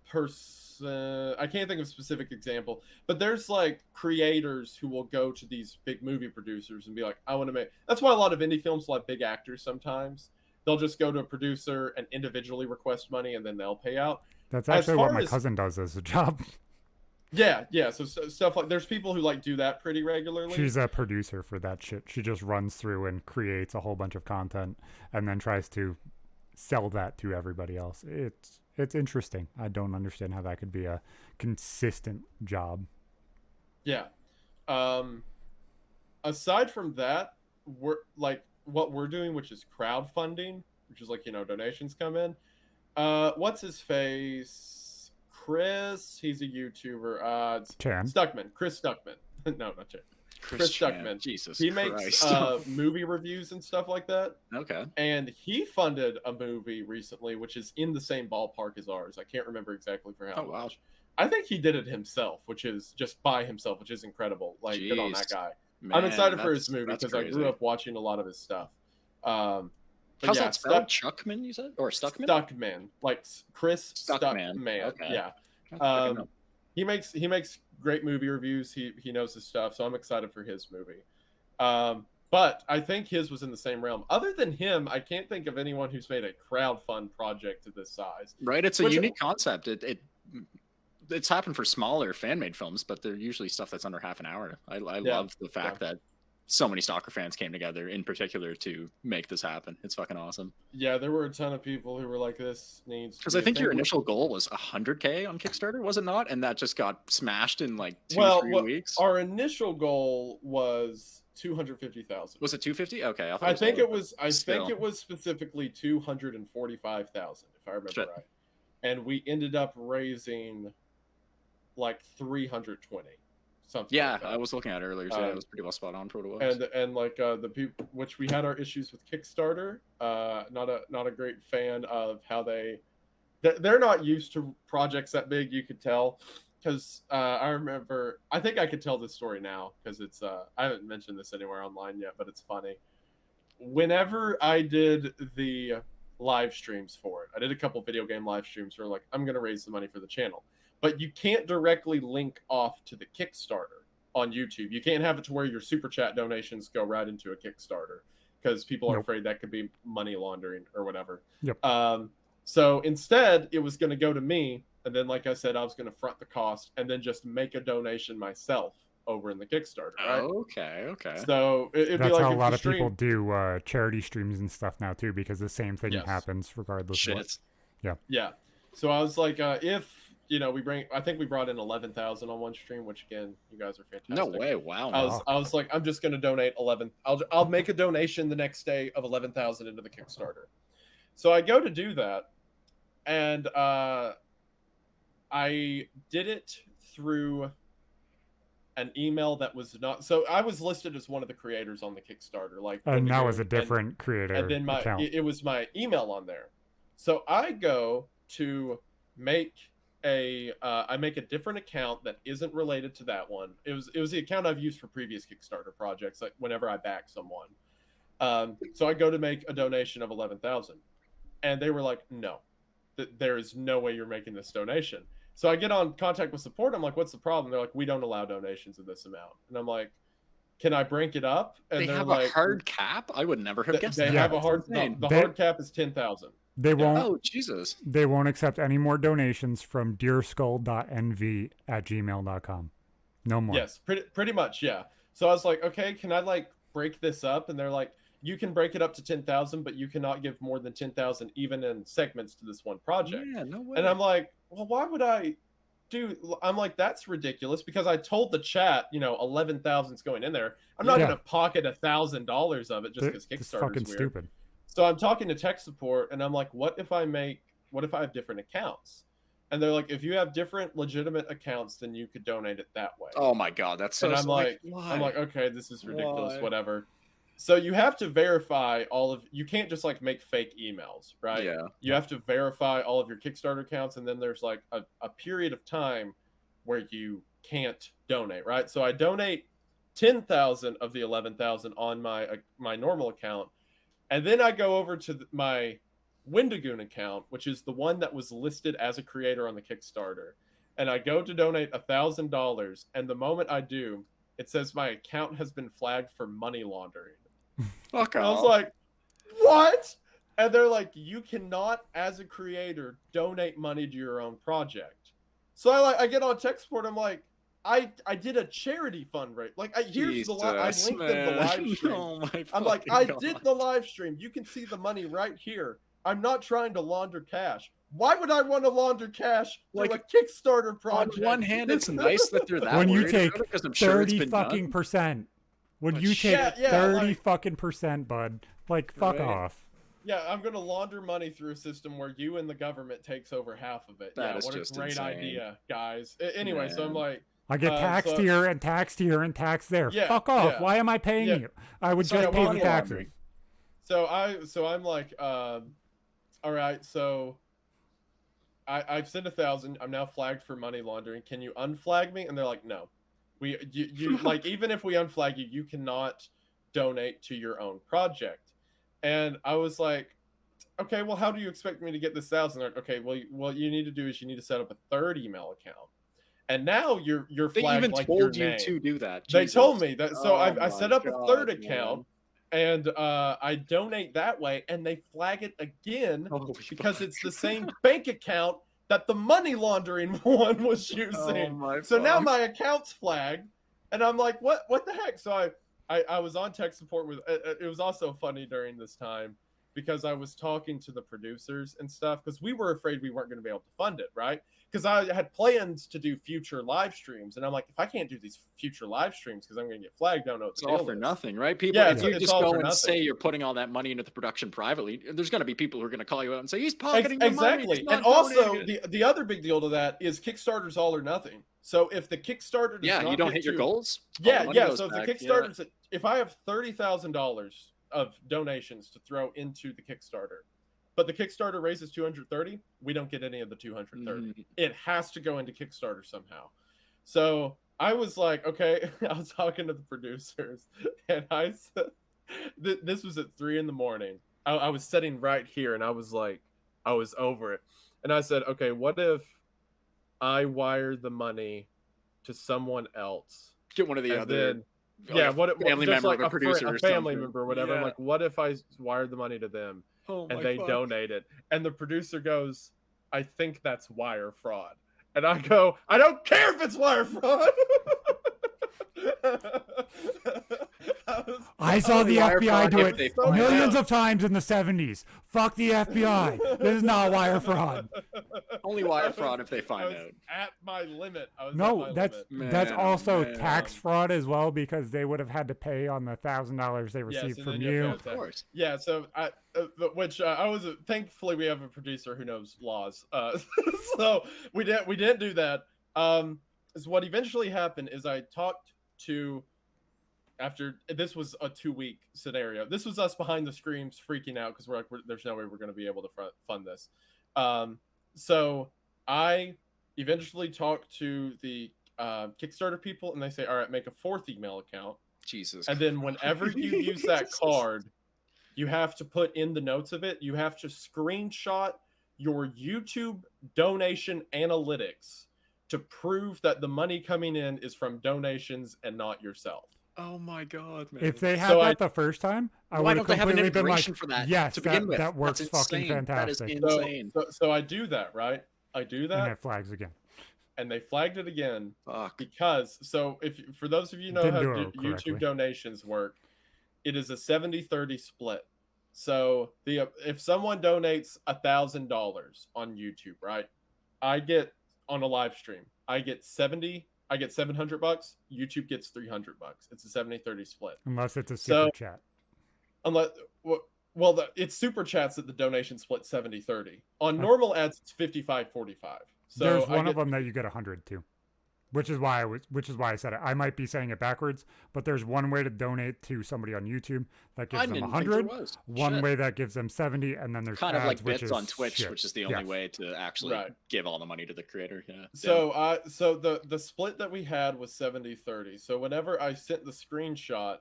person. I can't think of a specific example, but there's like creators who will go to these big movie producers and be like, I want to make. That's why a lot of indie films will have big actors. Sometimes they'll just go to a producer and individually request money, and then they'll pay out. That's actually what my cousin does as a job. Yeah. So stuff like, there's people who like do that pretty regularly. She's a producer for that shit. She just runs through and creates a whole bunch of content and then tries to sell that to everybody else. It's interesting. I don't understand how that could be a consistent job. Yeah. Aside from that, we're like what we're doing, which is crowdfunding, which is like, donations come in. What's his face? Chris, he's a YouTuber. Chan. Stuckman. Chris Stuckman. No, not Chan. Chris Stuckman. Jesus He Christ. makes movie reviews and stuff like that. Okay. And he funded a movie recently, which is in the same ballpark as ours. I can't remember exactly for how much. I think he did it himself, which is just by himself, which is incredible. Like, good on that guy. Man, I'm excited for his movie because I grew up watching a lot of his stuff. How's that spelled? Chuckman, you said? Or Stuckman? Stuckman. Like Chris Stuckman. Okay. Yeah. He makes great movie reviews. He knows his stuff, so I'm excited for his movie. But I think his was in the same realm. Other than him, I can't think of anyone who's made a crowdfund project to this size. Right, it's a unique concept. It's happened for smaller fan-made films, but they're usually stuff that's under half an hour. I love the fact that so many Stalker fans came together in particular to make this happen. It's fucking awesome. Yeah, there were a ton of people who were like, this needs... Because I think your initial goal was 100K on Kickstarter, was it not? And that just got smashed in like 2-3 weeks? Our initial goal was 250,000. Was it 250? Okay. I think it was specifically 245,000, if I remember right. And we ended up raising like 320. something. Yeah, like that. I was looking at it earlier. So yeah, it was pretty well spot on for what it was. And like the people, which we had our issues with Kickstarter. Not a great fan of how they're not used to projects that big. You could tell, because I remember, I think I could tell this story now because it's I haven't mentioned this anywhere online yet, but it's funny. Whenever I did the live streams for it, I did a couple video game live streams where like I'm gonna raise the money for the channel, but you can't directly link off to the Kickstarter on YouTube. You can't have it to where your super chat donations go right into a Kickstarter because people are afraid that could be money laundering or whatever. Yep. So instead, it was going to go to me, and then, like I said, I was going to front the cost and then just make a donation myself over in the Kickstarter. Right? Okay. So it'd that's be like how a lot of people do charity streams and stuff now too, because the same thing happens regardless. Shit. Of what. Yeah. So I was like, if I think we brought in 11,000 on one stream, which again, you guys are fantastic. No way! Wow. I was like, I'm just going to donate 11. I'll make a donation the next day of 11,000 into the Kickstarter. So I go to do that, and I did it through an email that was not. So I was listed as one of the creators on the Kickstarter, like. And that was a different creator. And then it was my email on there. So I go to make I make a different account that isn't related to that one. It was the account I've used for previous Kickstarter projects, like whenever I back someone. So I go to make a donation of 11,000, and they were like, "No, there is no way you're making this donation." So I get on contact with support. I'm like, "What's the problem?" They're like, "We don't allow donations of this amount." And I'm like, "Can I break it up?" And they have a hard cap. I would never have guessed. They have a hard. The hard cap is 10,000. They won't. Oh Jesus! They won't accept any more donations from dearskull.nv@gmail.com. No more. Yes, pretty much, yeah. So I was like, okay, can I like break this up? And they're like, you can break it up to 10,000, but you cannot give more than 10,000 even in segments to this one project. Yeah, no way. And I'm like, well, why would I I'm like, that's ridiculous, because I told the chat, 11,000 is going in there. I'm not going to pocket $1,000 of it just because Kickstarter's fucking weird. Stupid. So I'm talking to tech support, and I'm like, what if I have different accounts? And they're like, if you have different legitimate accounts, then you could donate it that way. Oh my God, that's so. And I'm like, okay, this is ridiculous. Whatever. So you have to verify you can't just like make fake emails, right? Yeah. You have to verify all of your Kickstarter accounts, and then there's like a period of time where you can't donate, right? So I donate 10,000 of the 11,000 on my normal account. And then I go over to my Wendigoon account, which is the one that was listed as a creator on the Kickstarter. And I go to donate $1,000. And the moment I do, it says my account has been flagged for money laundering. Fuck off. I was like, what? And they're like, you cannot, as a creator, donate money to your own project. So I get on tech support. I'm like, I did a charity fundraiser. Like, here's the I linked them the live stream. Oh my I'm like, I did the live stream. You can see the money right here. I'm not trying to launder cash. Why would I want to launder cash like a Kickstarter project? On one hand, it's nice that they're that when you worried take about it, because I'm 30 sure it's been fucking done. percent. When you take 30 fucking percent, bud, like fuck off. Yeah, I'm gonna launder money through a system where you and the government takes over half of it. That is what just a great insane. idea, guys. Anyway, so I'm like, I get taxed here and taxed here and taxed there. Fuck off. Why am I paying you? I would just pay the taxes. So I'm like, all right, so I've sent 1,000. I'm now flagged for money laundering. Can you unflag me? And they're like, no. You like, even if we unflag you, you cannot donate to your own project. And I was like, okay, well, how do you expect me to get this 1,000? Like, okay, well, what you need to do is you need to set up a third email account. And now you're flagged even like told your you name. to do that. They Jesus. told me that. So I set up a third man. account, and I donate that way, and they flag it again because it's the same bank account that the money laundering one was using. So now my account's flagged, and I'm like, what the heck? So I was on tech support with. It was also funny during this time because I was talking to the producers and stuff, because we were afraid we weren't going to be able to fund it, right? Because I had plans to do future live streams, and I'm like, if I can't do these future live streams because I'm going to get flagged, don't know what it's all for nothing, right? People, if you just go and say you're putting all that money into the production privately, there's going to be people who are going to call you out and say he's pocketing the money. Exactly. And also, the other big deal to that is Kickstarter's all or nothing. So if the Kickstarter does not you don't hit your goals. So if the Kickstarter, if I have $30,000 of donations to throw into the Kickstarter, but the Kickstarter raises 230, we don't get any of the 230. It has to go into Kickstarter somehow. So I was like, okay, I was talking to the producers, and I said, this was at 3 a.m. I was sitting right here, and I was like, I was over it. And I said, okay, what if I wire the money to someone else? Get one of the other... family member, like a producer, a family member, or whatever. I'm like, what if I wired the money to them and they donate it? And the producer goes, I think that's wire fraud. And I go, I don't care if it's wire fraud. I saw the FBI do it millions of times in the 70s. Fuck the FBI. This is not wire fraud. Only wire fraud if they find out. At my limit. That's also tax fraud as well, because they would have had to pay on the $1,000 they received from you. Of course. Yeah. So I was thankfully we have a producer who knows laws. So we didn't do that. So what eventually happened is I talked to. After this was a 2-week scenario. This was us behind the screens freaking out because we're like, there's no way we're going to be able to fund this. So I eventually talked to the Kickstarter people, and they say, all right, make a 4th email account. Jesus. And then whenever you use that card, you have to put in the notes of it. You have to screenshot your YouTube donation analytics to prove that the money coming in is from donations and not yourself. Oh my God, man. If they had that the first time, I would have completely been like, for that? Yes, to begin with. That works fucking fantastic. That is insane. So I do that, right? I do that. And it flags again. And they flagged it again. Fuck. Because, for those of you know how YouTube donations work, it is a 70-30 split. So if someone donates $1,000 on YouTube, right? I get on a live stream, I get 700 $700. YouTube gets $300. It's a 70-30 split. Unless it's a super chat. It's super chats that the donation split 70-30. On normal ads, it's 55-45. So there's one of them that you get 100 to, which is why I said it. I might be saying it backwards, but there's one way to donate to somebody on YouTube that gives them 100. One way that gives them 70, and then there's kind ads, of like bits on Twitch, which is the only way to actually give all the money to the creator. Yeah. So the split that we had was 70-30. So whenever I sent the screenshot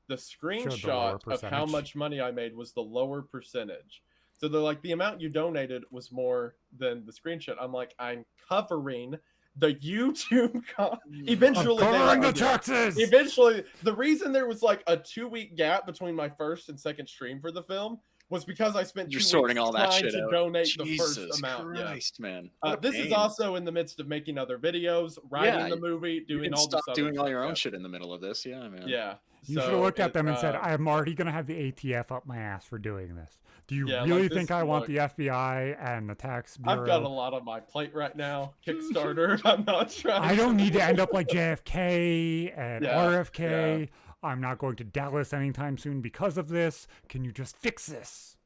of how much money I made was the lower percentage. So the amount you donated was more than the screenshot. I'm like, I'm covering the YouTube eventually covering the taxes. Eventually, the reason there was like a 2-week gap between my first and second stream for the film was because I spent 2 weeks sorting all that shit to out. donate the first amount. Christ, man. This is also in the midst of making other videos, writing the movie, doing all this stuff. Doing all your own shit in the middle of this. Yeah, man. Yeah. You should have looked at them and said, I'm already going to have the ATF up my ass for doing this. Do you really think I want the FBI and the tax bureau? I've got a lot on my plate right now. Kickstarter. I'm not trying. I don't need to end up like JFK and RFK. Yeah. I'm not going to Dallas anytime soon because of this. Can you just fix this?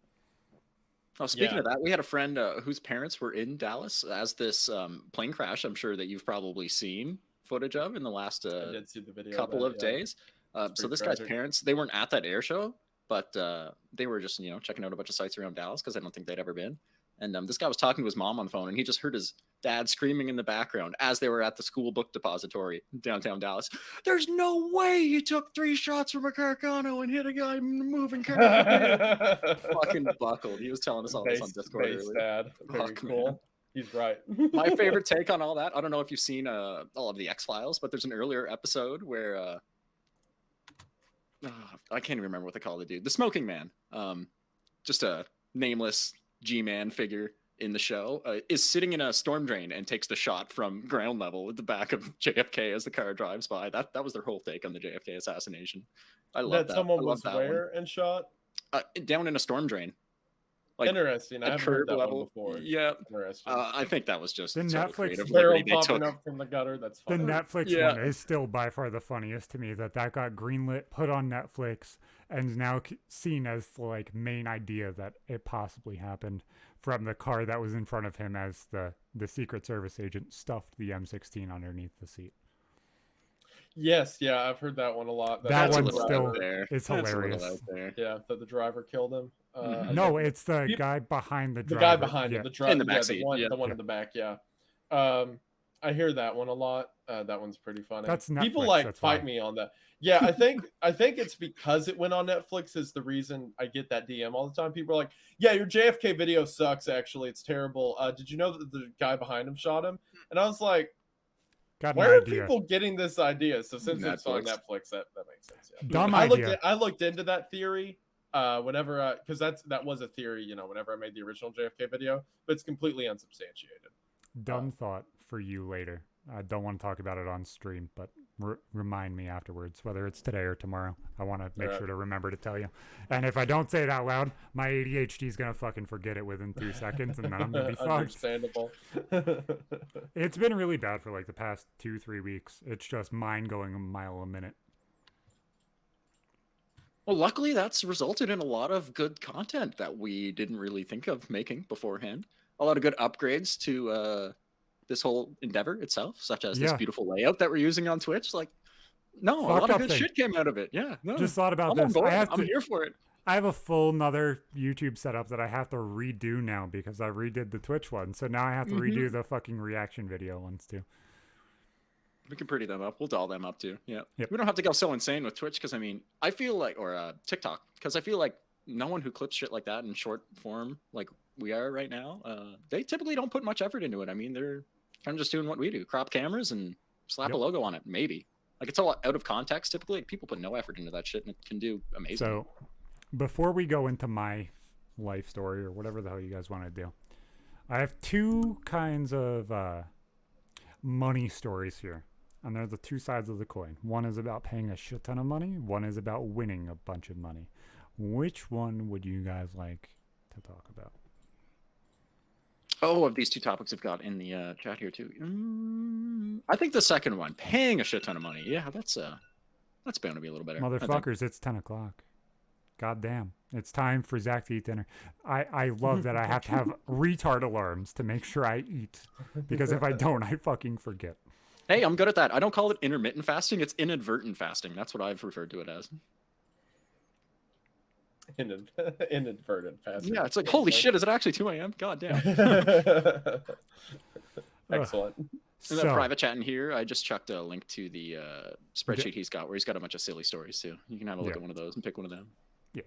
Oh, speaking of that, we had a friend whose parents were in Dallas as this plane crash. I'm sure that you've probably seen footage of in the last couple of days. So this guy's parents, they weren't at that air show, but they were just, checking out a bunch of sites around Dallas because I don't think they'd ever been. And this guy was talking to his mom on the phone, and he just heard his dad screaming in the background as they were at the school book depository in downtown Dallas. There's no way he took 3 shots from a Carcano and hit a guy moving car. Fucking buckled. He was telling us all this on Discord earlier. Dad. Very cool. Man. He's right. My favorite take on all that, I don't know if you've seen all of the X-Files, but there's an earlier episode where I can't even remember what they call the dude. The smoking man, just a nameless G-man figure in the show, is sitting in a storm drain and takes the shot from ground level at the back of JFK as the car drives by. That was their whole take on the JFK assassination. I love that. Someone was where and shot? Down in a storm drain. Like interesting. I haven't heard that one before. Yeah. Interesting. I think that was just the Netflix barrel popping up from the gutter. That's funny. The Netflix one is still by far the funniest to me. That got greenlit, put on Netflix, and is now seen as the like main idea that it possibly happened from the car that was in front of him as the Secret Service agent stuffed the M16 underneath the seat. Yes, yeah, I've heard that one a lot. That one still is hilarious. Yeah, that the driver killed him. No, it's the guy behind the driver. The guy behind him, in the back seat. The one in the back. Yeah, I hear that one a lot. That one's pretty funny. That's Netflix, people like fight me on that. Yeah, I think it's because it went on Netflix is the reason I get that DM all the time. People are like, "Yeah, your JFK video sucks. Actually, it's terrible. Did you know that the guy behind him shot him?" And I was like, where are people getting this idea? So since it's on Netflix, that makes sense. Yeah. Dumb idea. I looked into that theory whenever because that was a theory. You know, whenever I made the original JFK video, but it's completely unsubstantiated. Dumb thought for you later. I don't want to talk about it on stream, but remind me afterwards, whether it's today or tomorrow. I want to make sure to remember to tell you. And if I don't say it out loud, my ADHD is going to fucking forget it within 3 seconds, and then I'm going to be fucked. Understandable. It's been really bad for like the past 2-3 weeks. It's just mind going a mile a minute. Well, luckily that's resulted in a lot of good content that we didn't really think of making beforehand. A lot of good upgrades to this whole endeavor itself, such as this beautiful layout that we're using on Twitch. Like, a lot of good shit came out of it. Yeah, just thought about this. I'm here for it. I have a full another YouTube setup that I have to redo now because I redid the Twitch one. So now I have to redo the fucking reaction video ones too. We can pretty them up. We'll doll them up too. Yeah. Yep. We don't have to go so insane with Twitch because I feel like, or TikTok, because I feel like no one who clips shit like that in short form, like we are right now, they typically don't put much effort into it. I mean, they're kind of just doing what we do, crop cameras and slap a logo on it. Maybe like it's all out of context. Typically people put no effort into that shit and it can do amazing. So before we go into my life story or whatever the hell you guys want to do, I have 2 kinds of money stories here, and they're the 2 sides of the coin. One is about paying a shit ton of money. One is about winning a bunch of money. Which one would you guys like to talk about? Oh, of these 2 topics I've got in the chat here too. I think the second one, paying a shit ton of money. Yeah, that's bound to be a little better. Motherfuckers, it's 10 o'clock. God damn. It's time for Zach to eat dinner. I love that I have to have retard alarms to make sure I eat. Because if I don't, I fucking forget. Hey, I'm good at that. I don't call it intermittent fasting. It's inadvertent fasting. That's what I've referred to it as. Inadvertent fasting. Yeah, it's like, holy shit, is it actually 2 a.m.? God damn. Excellent. In that private chat in here, I just chucked a link to the spreadsheet he's got where he's got a bunch of silly stories too. You can have a look at one of those and pick one of them. Yeah.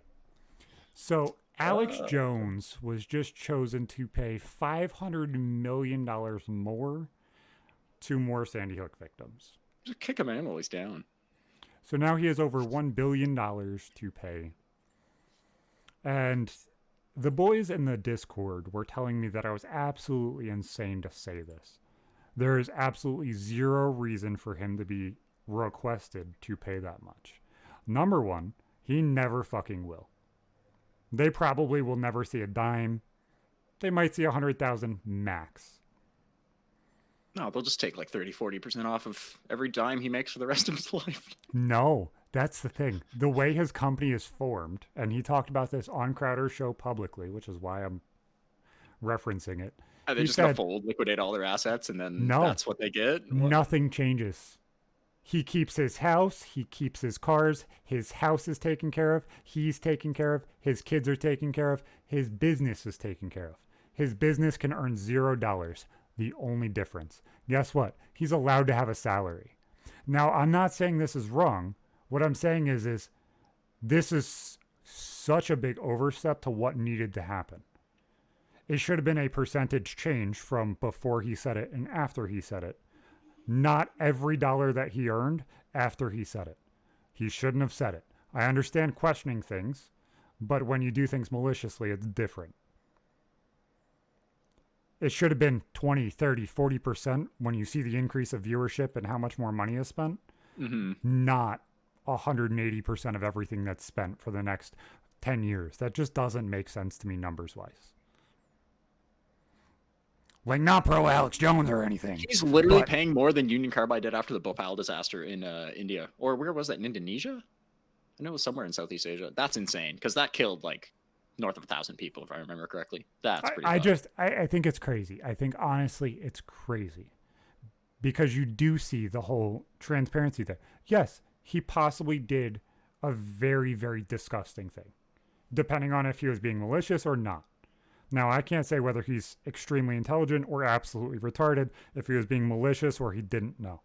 So Alex Jones was just chosen to pay $500 million more to more Sandy Hook victims. Just kick him in while he's down. So now he has over $1 billion to pay. And the boys in the Discord were telling me that I was absolutely insane to say this. There is absolutely zero reason for him to be requested to pay that much. Number one, he never fucking will. They probably will never see a dime. They might see 100,000 max. No, they'll just take like 30-40% off of every dime he makes for the rest of his life. No, that's the thing. The way his company is formed, and he talked about this on Crowder's show publicly, which is why I'm referencing it. Are they just going to fold, liquidate all their assets, and then that's what they get? Nothing changes. He keeps his house. He keeps his cars. His house is taken care of. He's taken care of. His kids are taken care of. His business is taken care of. His business can earn $0. The only difference. Guess what? He's allowed to have a salary. Now, I'm not saying this is wrong. What I'm saying is this is such a big overstep to what needed to happen. It should have been a percentage change from before he said it and after he said it. Not every dollar that he earned after he said it. He shouldn't have said it. I understand questioning things, but when you do things maliciously, it's different. It should have been 20, 30, 40% when you see the increase of viewership and how much more money is spent. Mm-hmm. Not 180% of everything that's spent for the next 10 years. That just doesn't make sense to me numbers wise. Like, not pro Alex Jones or anything. He's literally paying more than Union Carbide did after the Bhopal disaster in India. Or where was that? In Indonesia? I know it was somewhere in Southeast Asia. That's insane, because that killed like north of 1,000 people, if I remember correctly. That's pretty I think it's crazy. I think, honestly, it's crazy. Because you do see the whole transparency there. Yes, he possibly did a very, very disgusting thing, depending on if he was being malicious or not. Now, I can't say whether he's extremely intelligent or absolutely retarded, if he was being malicious or he didn't know.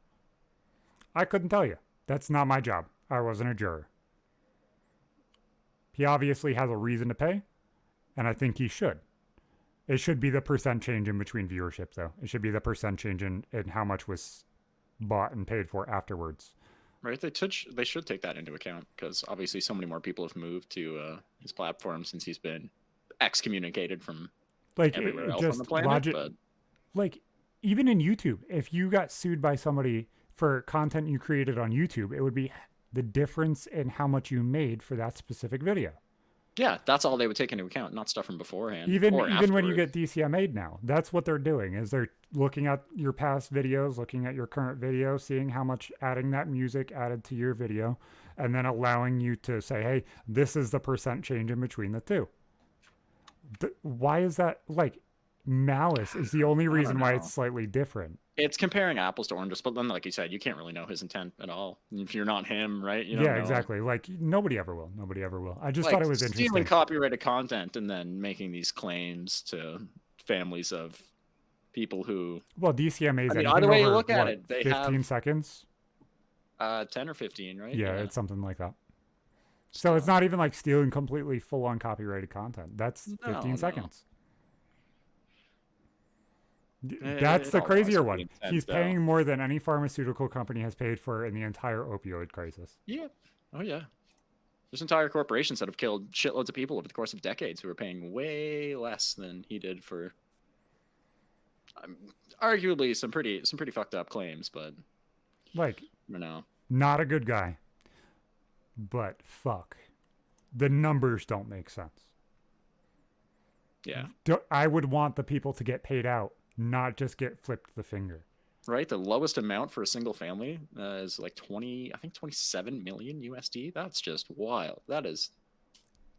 I couldn't tell you. That's not my job. I wasn't a juror. He obviously has a reason to pay, and I think he should. It should be the percent change in between viewership, though. It should be the percent change in how much was bought and paid for afterwards. Right, they should take that into account, because obviously so many more people have moved to his platform since he's been excommunicated from everywhere else on the planet. Like, even in YouTube, if you got sued by somebody for content you created on YouTube, it would be the difference in how much you made for that specific video. Yeah, that's all they would take into account, not stuff from beforehand. Even when you get DCMA'd now, that's what they're doing, is they're looking at your past videos, looking at your current video, seeing how much adding that music added to your video, and then allowing you to say, hey, this is the percent change in between the two. Why is that? Like, malice is the only reason why it's slightly different. It's comparing apples to oranges, but then, like you said, you can't really know his intent at all if you're not him, right? You don't know. Exactly. Like, nobody ever will. I just thought it was interesting. Stealing copyrighted content and then making these claims to families of people who. Well, DCMA's. I mean, either way you look at it, they 15 seconds. 10 or 15, right? Yeah, it's something like that. So it's not even like stealing completely full-on copyrighted content. That's 15 seconds. That's the crazier one. He's paying more than any pharmaceutical company has paid for in the entire opioid crisis. Yeah. Oh, yeah. There's entire corporations that have killed shitloads of people over the course of decades who are paying way less than he did for arguably some pretty fucked up claims, but like, you know, not a good guy. But fuck, the numbers don't make sense. Yeah. I would want the people to get paid out, not just get flipped the finger. Right. The lowest amount for a single family is like 27 million USD. That's just wild. That is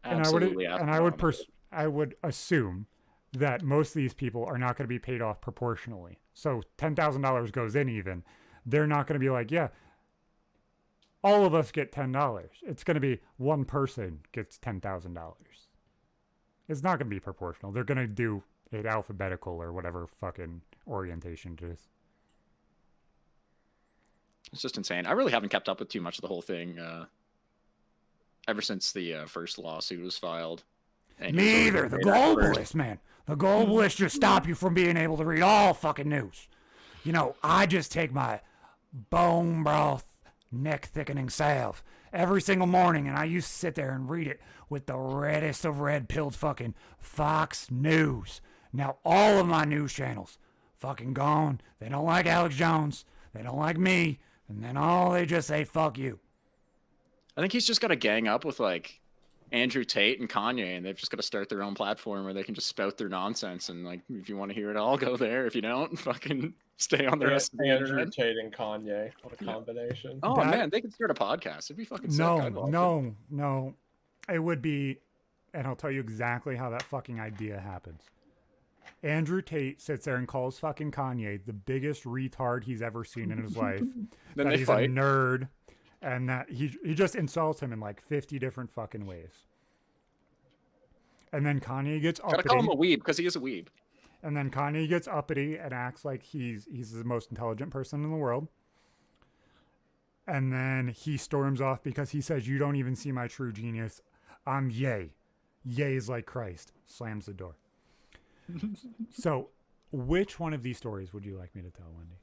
absolutely astronomical. And I would assume that most of these people are not going to be paid off proportionally. So $10,000 goes in even. They're not going to be like, yeah, all of us get $10. It's going to be one person gets $10,000. It's not going to be proportional. They're going to do it alphabetical or whatever fucking orientation it is. It's just insane. I really haven't kept up with too much of the whole thing ever since the first lawsuit was filed. And me either. The globalists, man. The globalists just stop you from being able to read all fucking news. You know, I just take my bone broth neck thickening salve every single morning, and I used to sit there and read it with the reddest of red pilled fucking Fox News. Now all of my news channels fucking gone. They don't like Alex Jones, they don't like me, and then they just say fuck you. I think he's just got to gang up with like Andrew Tate and Kanye, and they've just got to start their own platform where they can just spout their nonsense, and like, if you want to hear it all, go there. If you don't, fucking stay on the rest of the Andrew Tate and Kanye. What a combination. Oh, man, they could start a podcast. It'd be fucking sick. No. It would be, and I'll tell you exactly how that fucking idea happens. Andrew Tate sits there and calls fucking Kanye the biggest retard he's ever seen in his life. Then that he's a nerd, and that he just insults him in like 50 different fucking ways. And then Kanye gets uppity. Gotta call him a weeb, because he is a weeb. And then Kanye gets uppity and acts like he's the most intelligent person in the world. And then he storms off because he says, you don't even see my true genius. I'm Ye. Ye is like Christ. Slams the door. So, which one of these stories would you like me to tell, Wendy?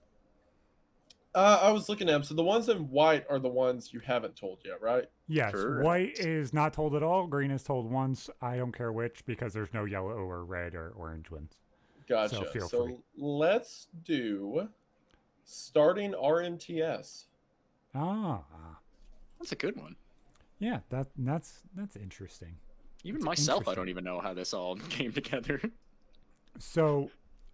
I was looking at them. So the ones in white are the ones you haven't told yet, right? Yes. Sure. White is not told at all. Green is told once. I don't care which, because there's no yellow or red or orange ones. Gotcha. So let's do starting RMTS. Ah. That's a good one. Yeah, that's interesting. Even myself, I don't even know how this all came together. So,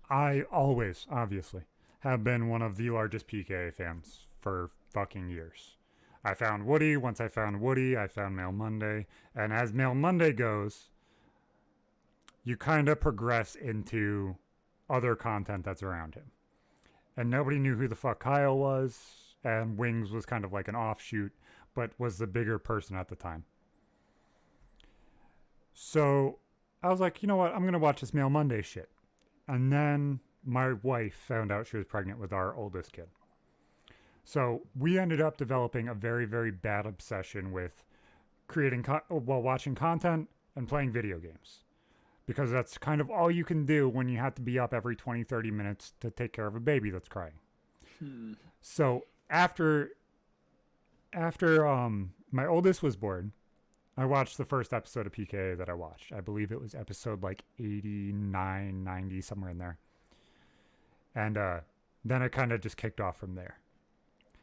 I always, obviously, have been one of the largest PKA fans for fucking years. I found Woody. Once I found Woody, I found Mail Monday. And as Mail Monday goes, you kind of progress into other content that's around him. And nobody knew who the fuck Kyle was. And Wings was kind of like an offshoot, but was the bigger person at the time. So I was like, you know what? I'm going to watch this Mail Monday shit. And then my wife found out she was pregnant with our oldest kid. So we ended up developing a very, very bad obsession with watching content and playing video games. Because that's kind of all you can do when you have to be up every 20, 30 minutes to take care of a baby that's crying. So after my oldest was born, I watched the first episode of PKA that I watched. I believe it was episode like 89, 90, somewhere in there. And then it kind of just kicked off from there.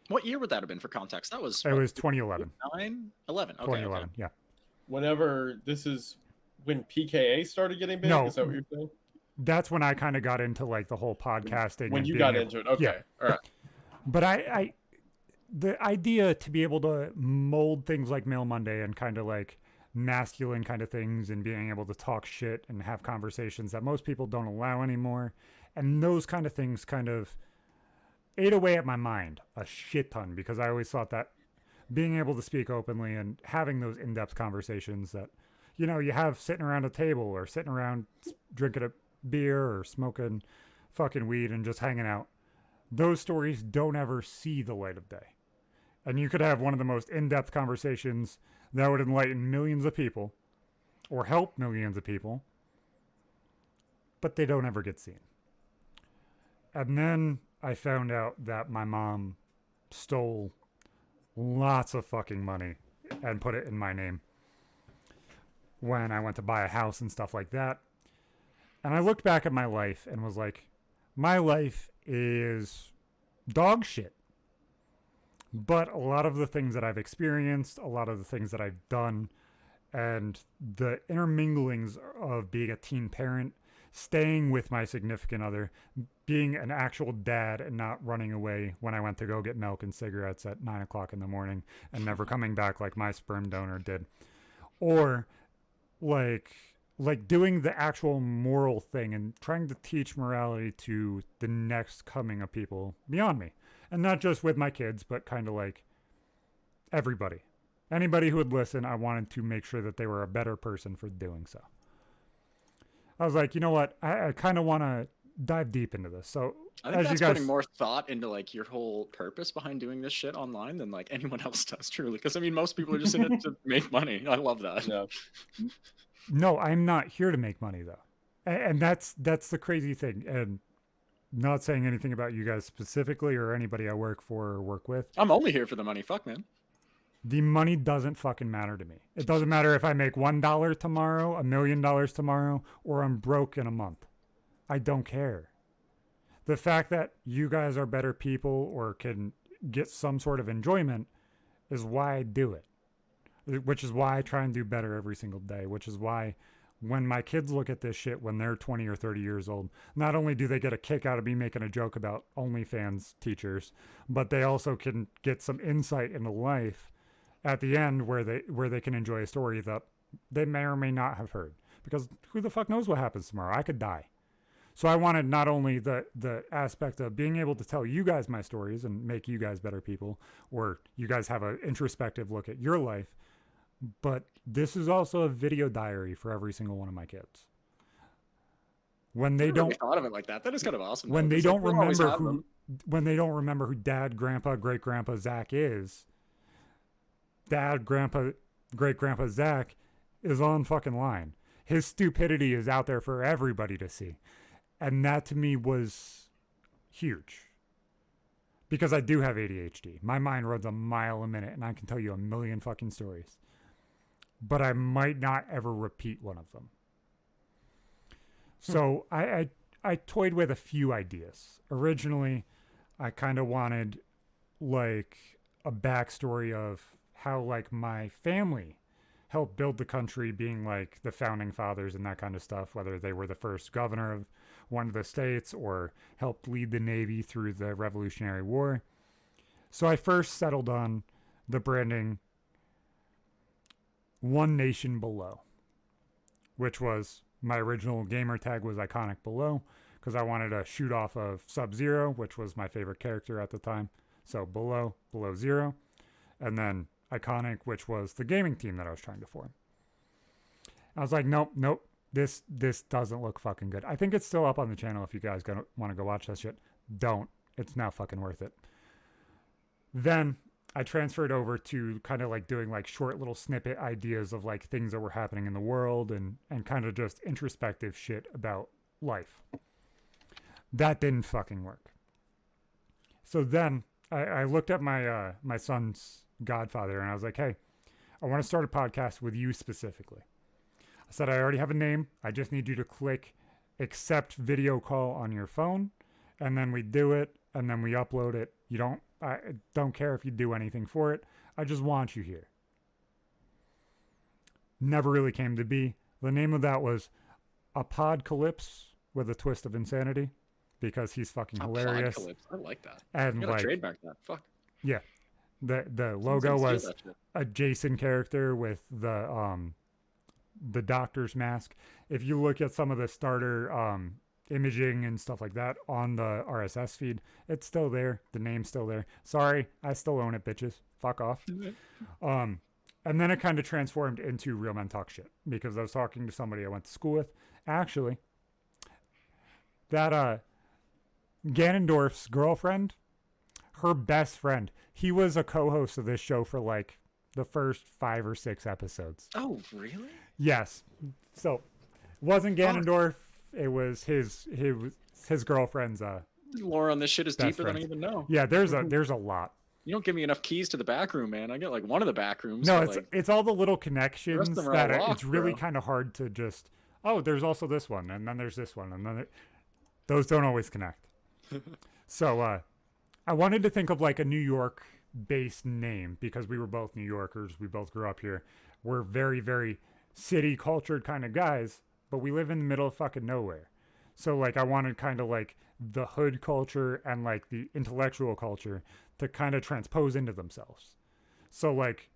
What year would that have been for context? It was 2011. 11? Okay, 2011, okay. Yeah. Whenever this is when PKA started getting big? No, is that what you're saying? That's when I kind of got into like the whole podcasting. When you got into it. Okay. Yeah. All right. But the idea to be able to mold things like Mail Monday and kind of like masculine kind of things and being able to talk shit and have conversations that most people don't allow anymore. And those kind of things kind of ate away at my mind a shit ton, because I always thought that being able to speak openly and having those in-depth conversations that, you know, you have sitting around a table or sitting around drinking a beer or smoking fucking weed and just hanging out, those stories don't ever see the light of day. And you could have one of the most in-depth conversations that would enlighten millions of people or help millions of people, but they don't ever get seen. And then I found out that my mom stole lots of fucking money and put it in my name when I went to buy a house and stuff like that. And I looked back at my life and was like, my life is dog shit. But a lot of the things that I've experienced, a lot of the things that I've done, and the interminglings of being a teen parent, staying with my significant other, being an actual dad and not running away when I went to go get milk and cigarettes at 9 o'clock in the morning and never coming back like my sperm donor did. Or like doing the actual moral thing and trying to teach morality to the next coming of people beyond me. And not just with my kids, but kind of like everybody. Anybody who would listen, I wanted to make sure that they were a better person for doing so. I was like, you know what? I kind of want to dive deep into this. So I think that's putting more thought into like your whole purpose behind doing this shit online than like anyone else does, truly. Because I mean, most people are just in it to make money. I love that. Yeah. No, I'm not here to make money though. And that's the crazy thing. And not saying anything about you guys specifically or anybody I work for or work with. I'm only here for the money. Fuck, man. The money doesn't fucking matter to me. It doesn't matter if I make $1 tomorrow, $1 million tomorrow, or I'm broke in a month. I don't care. The fact that you guys are better people or can get some sort of enjoyment is why I do it. Which is why I try and do better every single day. Which is why when my kids look at this shit when they're 20 or 30 years old, not only do they get a kick out of me making a joke about OnlyFans teachers, but they also can get some insight into life at the end where they can enjoy a story that they may or may not have heard. Because who the fuck knows what happens tomorrow? I could die. So I wanted not only the aspect of being able to tell you guys my stories and make you guys better people, or you guys have an introspective look at your life, but this is also a video diary for every single one of my kids. When they don't thought of it like that, that is kind of awesome. When they don't remember who dad, grandpa, great grandpa Zach is, dad, grandpa, great grandpa Zach is on fucking line. His stupidity is out there for everybody to see. And that to me was huge. Because I do have ADHD. My mind runs a mile a minute and I can tell you a million fucking stories. But I might not ever repeat one of them. So I toyed with a few ideas. Originally, I kind of wanted like a backstory of how like my family helped build the country, being like the founding fathers and that kind of stuff, whether they were the first governor of one of the states or helped lead the Navy through the Revolutionary War. So I first settled on the branding One Nation Below, which was my original gamer tag was Iconic Below, because I wanted to shoot off of Sub-Zero, which was my favorite character at the time. So Below Zero, and then Iconic, which was the gaming team that I was trying to form. I was like, nope, this doesn't look fucking good. I think it's still up on the channel if you guys want to go watch that shit. Don't. It's not fucking worth it. Then I transferred over to kind of like doing like short little snippet ideas of like things that were happening in the world and kind of just introspective shit about life. That didn't fucking work. So then I looked at my my son's godfather and I was like, hey, I want to start a podcast with you specifically. I said, I already have a name. I just need you to click accept video call on your phone. And then we do it and then we upload it. I don't care if you do anything for it. I just want you here. Never really came to be. The name of that was Apodcalypse with a twist of insanity, because he's fucking hilarious. I like that. And you gotta trademark that. Fuck. Yeah. The logo was a Jason character with the doctor's mask. If you look at some of the starter imaging and stuff like that on the RSS feed, it's still there. The name's still there. Sorry, I still own it, bitches. Fuck off. And then it kind of transformed into Real Men Talk Shit, because I was talking to somebody I went to school with. Actually, that Ganondorf's girlfriend, her best friend, he was a co-host of this show for like the first 5 or 6 episodes. Oh, really? Yes. So it wasn't Ganondorf. It was his girlfriend's lore on this shit is deeper than I even know. Yeah, there's a lot. You don't give me enough keys to the back room, man. I get like one of the back rooms. No, it's all the little connections that it's really kind of hard to just, oh, there's also this one, and then there's this one, and then those don't always connect. So I wanted to think of like a New York based name, because we were both New Yorkers. We both grew up here. We're very, very city cultured kind of guys, but we live in the middle of fucking nowhere. So like I wanted kind of like the hood culture and like the intellectual culture to kind of transpose into themselves. So like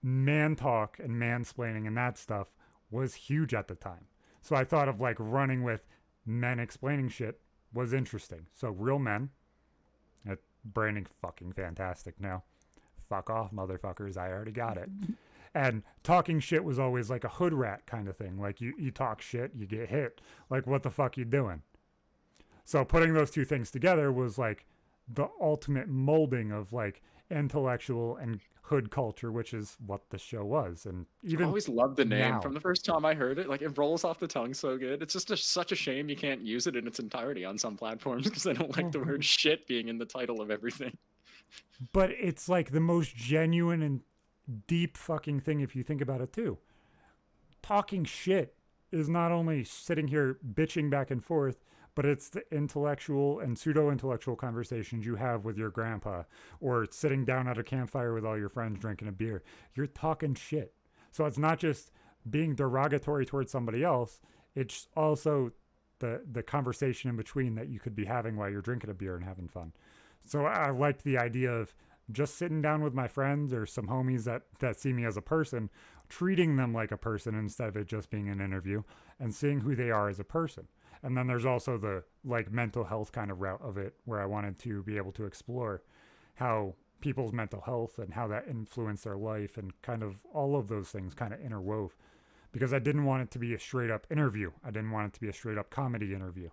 man talk and mansplaining and that stuff was huge at the time. So I thought of like running with men explaining shit was interesting. So Real Men, branding fucking fantastic now. Fuck off, motherfuckers. I already got it. And talking shit was always like a hood rat kind of thing. Like you talk shit, you get hit. Like, what the fuck you doing? So putting those two things together was like the ultimate molding of like intellectual and hood culture, which is what the show was. And even I always loved the name now. From the first time I heard it. Like, it rolls off the tongue so good. It's just such a shame you can't use it in its entirety on some platforms, because I don't like the word shit being in the title of everything. But it's like the most genuine and deep fucking thing if you think about it too. Talking shit is not only sitting here bitching back and forth, but it's the intellectual and pseudo-intellectual conversations you have with your grandpa, or sitting down at a campfire with all your friends drinking a beer. You're talking shit. So it's not just being derogatory towards somebody else. It's also the conversation in between that you could be having while you're drinking a beer and having fun. So I liked the idea of just sitting down with my friends or some homies that see me as a person, treating them like a person instead of it just being an interview, and seeing who they are as a person. And then there's also the like mental health kind of route of it, where I wanted to be able to explore how people's mental health and how that influenced their life, and kind of all of those things kind of interwove, because I didn't want it to be a straight up interview. I didn't want it to be a straight up comedy interview.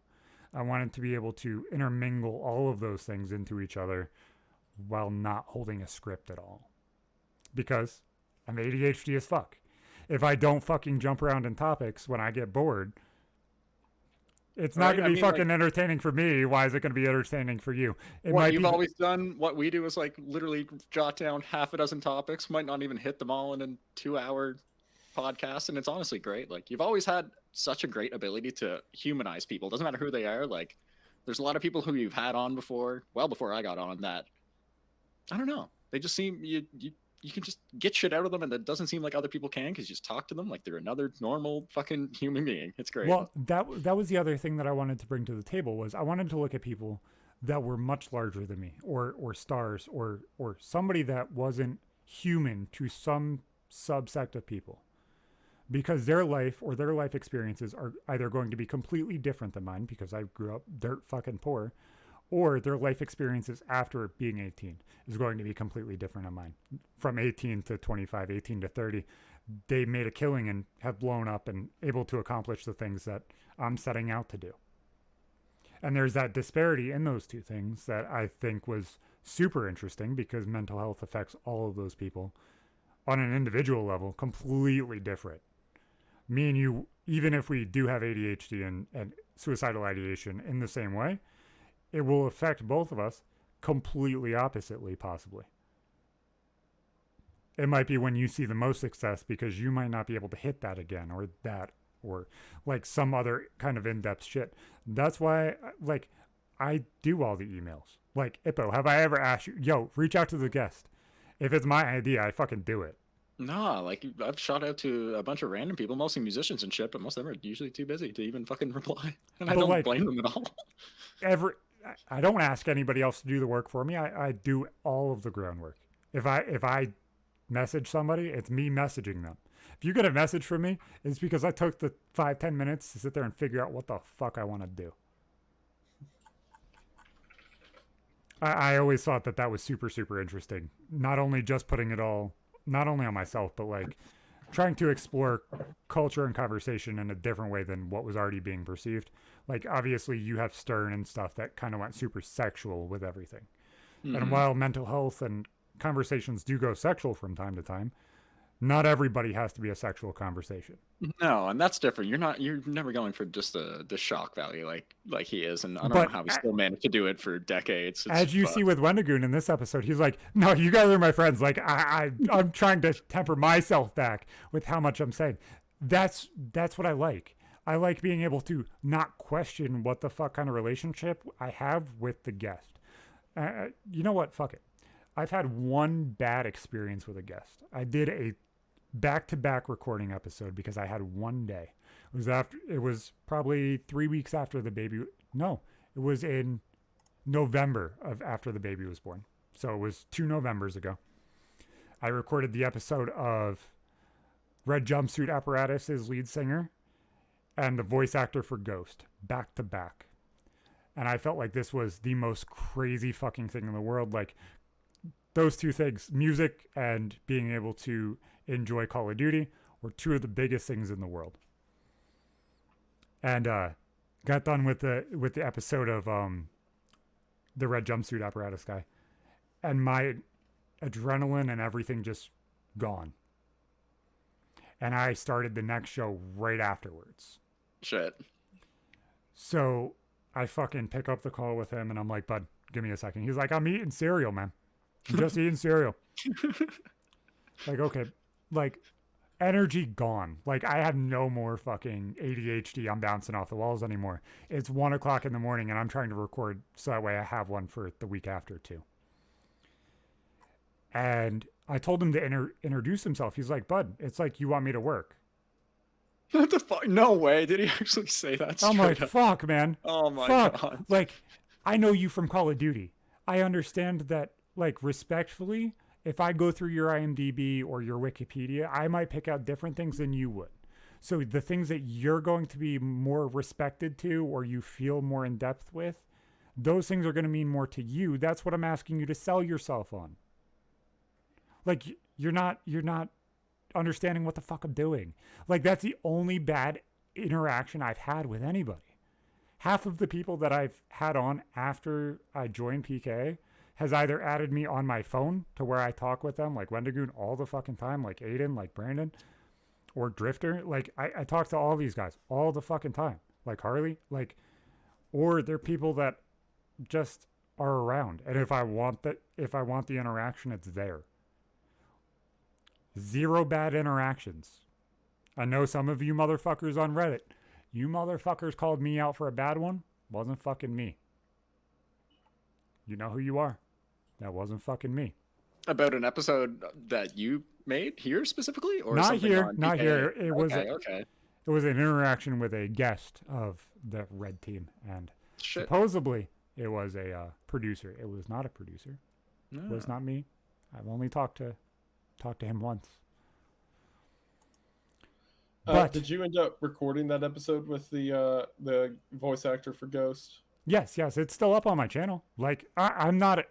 I wanted to be able to intermingle all of those things into each other while not holding a script at all, because I'm ADHD as fuck. If I don't fucking jump around in topics when I get bored, it's not going to be fucking entertaining for me. Why is it going to be entertaining for you? What you've always done, what we do is like literally jot down half a dozen topics, might not even hit them all in a 2-hour podcast, and it's honestly great. Like, you've always had such a great ability to humanize people. Doesn't matter who they are. Like, there's a lot of people who you've had on before, well before I got on, that I don't know. They just seem you you can just get shit out of them, and that doesn't seem like other people can, because you just talk to them like they're another normal fucking human being. It's great. Well, that was the other thing that I wanted to bring to the table, was I wanted to look at people that were much larger than me, or stars, or somebody that wasn't human to some subsect of people, because their life or their life experiences are either going to be completely different than mine, because I grew up dirt fucking poor, or their life experiences after being 18 is going to be completely different than mine. From 18 to 25, 18 to 30, they made a killing and have blown up and able to accomplish the things that I'm setting out to do. And there's that disparity in those two things that I think was super interesting, because mental health affects all of those people on an individual level completely different. Me and you, even if we do have ADHD and suicidal ideation in the same way, it will affect both of us completely oppositely, possibly. It might be when you see the most success, because you might not be able to hit that again, or that, or like some other kind of in-depth shit. That's why, like, I do all the emails. Like, Ippo, have I ever asked you, yo, reach out to the guest? If it's my idea, I fucking do it. Nah, like, I've shot out to a bunch of random people, mostly musicians and shit, but most of them are usually too busy to even fucking reply. And I don't like, blame them at all. I don't ask anybody else to do the work for me. I do all of the groundwork. If I message somebody, it's me messaging them. If you get a message from me, it's because I took the 5-10 minutes to sit there and figure out what the fuck I want to do. I always thought that was super, super interesting. Not only just putting it all, not only on myself, but like trying to explore culture and conversation in a different way than what was already being perceived. Like, obviously you have Stern and stuff that kind of went super sexual with everything. Mm-hmm. And while mental health and conversations do go sexual from time to time, not everybody has to be a sexual conversation. No, and that's different. You're never going for just the shock value like he is, and I don't know how he still managed to do it for decades. As you see with Wendigoon in this episode, he's like, no, you guys are my friends. Like, I'm trying to temper myself back with how much I'm saying. That's what I like. I like being able to not question what the fuck kind of relationship I have with the guest. You know what? Fuck it. I've had one bad experience with a guest. I did a back-to-back recording episode because I had one day. It was probably 3 weeks after the baby. No, it was in November of after the baby was born. So it was 2 Novembers ago. I recorded the episode of Red Jumpsuit Apparatus's lead singer and the voice actor for Ghost, back to back. And I felt like this was the most crazy fucking thing in the world. Like, those two things, music and being able to enjoy Call of Duty, were two of the biggest things in the world. And got done with the episode of the Red Jumpsuit Apparatus guy, and my adrenaline and everything just gone. And I started the next show right afterwards. Shit. So I fucking pick up the call with him, and I'm like, bud, give me a second. He's like, I'm eating cereal, man. I'm just eating cereal. Like, okay. Like, energy gone. Like, I have no more fucking ADHD. I'm bouncing off the walls anymore. It's 1 o'clock in the morning, and I'm trying to record so that way I have one for the week after, too. And I told him to introduce himself. He's like, bud, it's like you want me to work. What the fuck? No way. Did he actually say that? I'm like, fuck, man. Oh my God. Like, I know you from Call of Duty. I understand that, like, respectfully, if I go through your IMDb or your Wikipedia, I might pick out different things than you would. So the things that you're going to be more respected to or you feel more in depth with, those things are going to mean more to you. That's what I'm asking you to sell yourself on. Like, you're not understanding what the fuck I'm doing. Like, that's the only bad interaction I've had with anybody. Half of the people that I've had on after I joined PK has either added me on my phone to where I talk with them, like Wendigoon all the fucking time, like Aiden, like Brandon, or Drifter. Like, I talk to all these guys all the fucking time, like Harley, like, or they're people that just are around. And if I want the interaction, it's there. 0 bad interactions. I know some of you motherfuckers on Reddit, you motherfuckers called me out for a bad one. Wasn't fucking me. You know who you are. That wasn't fucking me. About an episode that you made here specifically, or not something here, on not PK? here. It was okay. It was an interaction with a guest of the Red Team, and supposedly it was a producer. It was not a producer. No. It was not me. I've only talked to him once. But did you end up recording that episode with the voice actor for Ghost? Yes, it's still up on my channel. Like I'm not.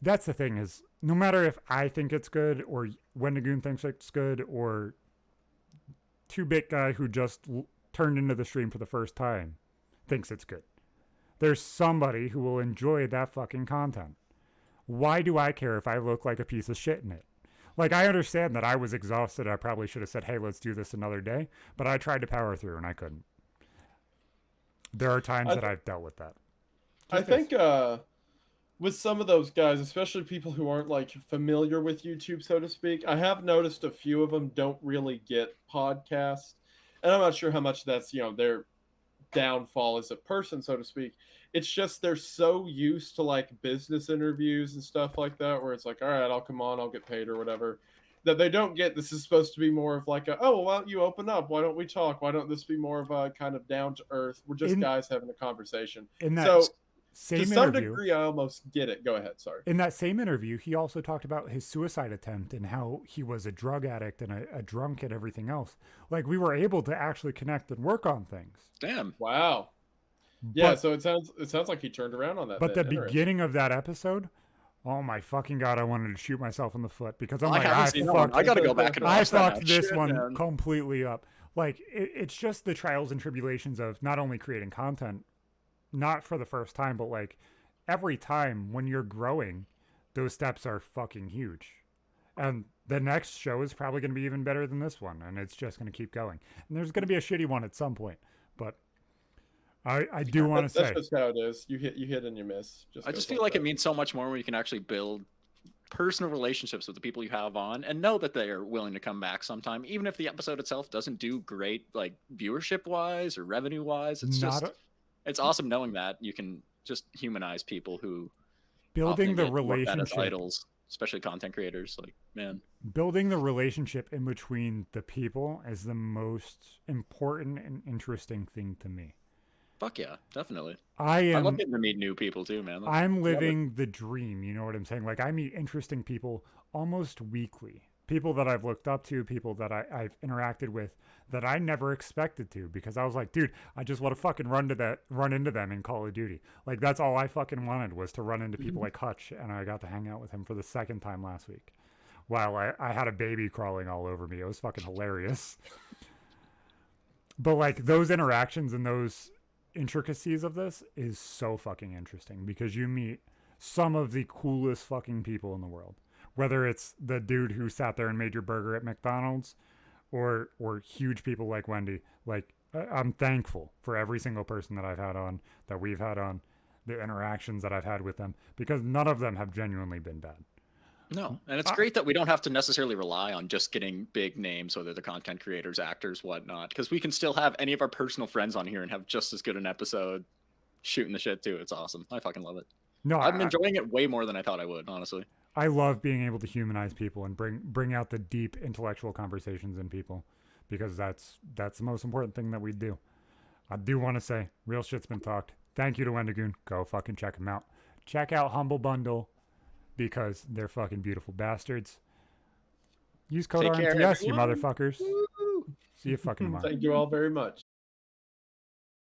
That's the thing, is no matter if I think it's good or Wendigoon thinks it's good or 2-bit guy who just turned into the stream for the first time thinks it's good, there's somebody who will enjoy that fucking content. Why do I care if I look like a piece of shit in it? Like, I understand that I was exhausted. I probably should have said, hey, let's do this another day. But I tried to power through, and I couldn't. There are times that I've dealt with that. I think with some of those guys, especially people who aren't, like, familiar with YouTube, so to speak, I have noticed a few of them don't really get podcasts. And I'm not sure how much that's, their downfall as a person, so to speak. It's just they're so used to like business interviews and stuff like that, where it's like, all right, I'll come on, I'll get paid or whatever, that they don't get. This is supposed to be more of like a, oh, why don't you open up? Why don't we talk? Why don't this be more of a kind of down to earth? We're just guys having a conversation. So to some degree, I almost get it. Go ahead. Sorry. In that same interview, he also talked about his suicide attempt and how he was a drug addict and a drunk and everything else. Like, we were able to actually connect and work on things. Damn. Wow. Yeah, so it sounds like he turned around on that. But the beginning of that episode, oh my fucking God, I wanted to shoot myself in the foot because I'm like, I gotta go back and watch I fucked this one completely up. Like, it's just the trials and tribulations of not only creating content, not for the first time, but like every time when you're growing, those steps are fucking huge. And the next show is probably going to be even better than this one, and it's just going to keep going. And there's going to be a shitty one at some point, but I do want to say that's just how it is. You hit and you miss. I just feel like it means so much more when you can actually build personal relationships with the people you have on and know that they are willing to come back sometime, even if the episode itself doesn't do great, like viewership wise or revenue wise. It's it's awesome knowing that you can just humanize people who building the relationship as idols, especially content creators. Like, man, building the relationship in between the people is the most important and interesting thing to me. Fuck yeah, definitely. I love getting to meet new people too, man. I'm living the dream, you know what I'm saying? Like, I meet interesting people almost weekly. People that I've looked up to, people that I've interacted with that I never expected to, because I was like, dude, I just want to fucking run into them in Call of Duty. Like, that's all I fucking wanted, was to run into people like Hutch, and I got to hang out with him for the second time last week. While I had a baby crawling all over me. It was fucking hilarious. But like, those interactions and those intricacies of this is so fucking interesting, because you meet some of the coolest fucking people in the world, whether it's the dude who sat there and made your burger at McDonald's or huge people like Wendy. Like, I'm thankful for every single person that we've had on, the interactions that I've had with them, because none of them have genuinely been bad. No, and it's great that we don't have to necessarily rely on just getting big names, whether they're content creators, actors, whatnot, because we can still have any of our personal friends on here and have just as good an episode shooting the shit too. It's awesome. I fucking love it. No, I'm enjoying it way more than I thought I would, honestly. I love being able to humanize people and bring out the deep intellectual conversations in people, because that's the most important thing that we do. I do want to say, real shit's been talked. Thank you to Wendigoon. Go fucking check him out. Check out Humble Bundle, because they're fucking beautiful bastards. Use code RMTS, you motherfuckers. Woo! See you fucking tomorrow. Thank you all very much.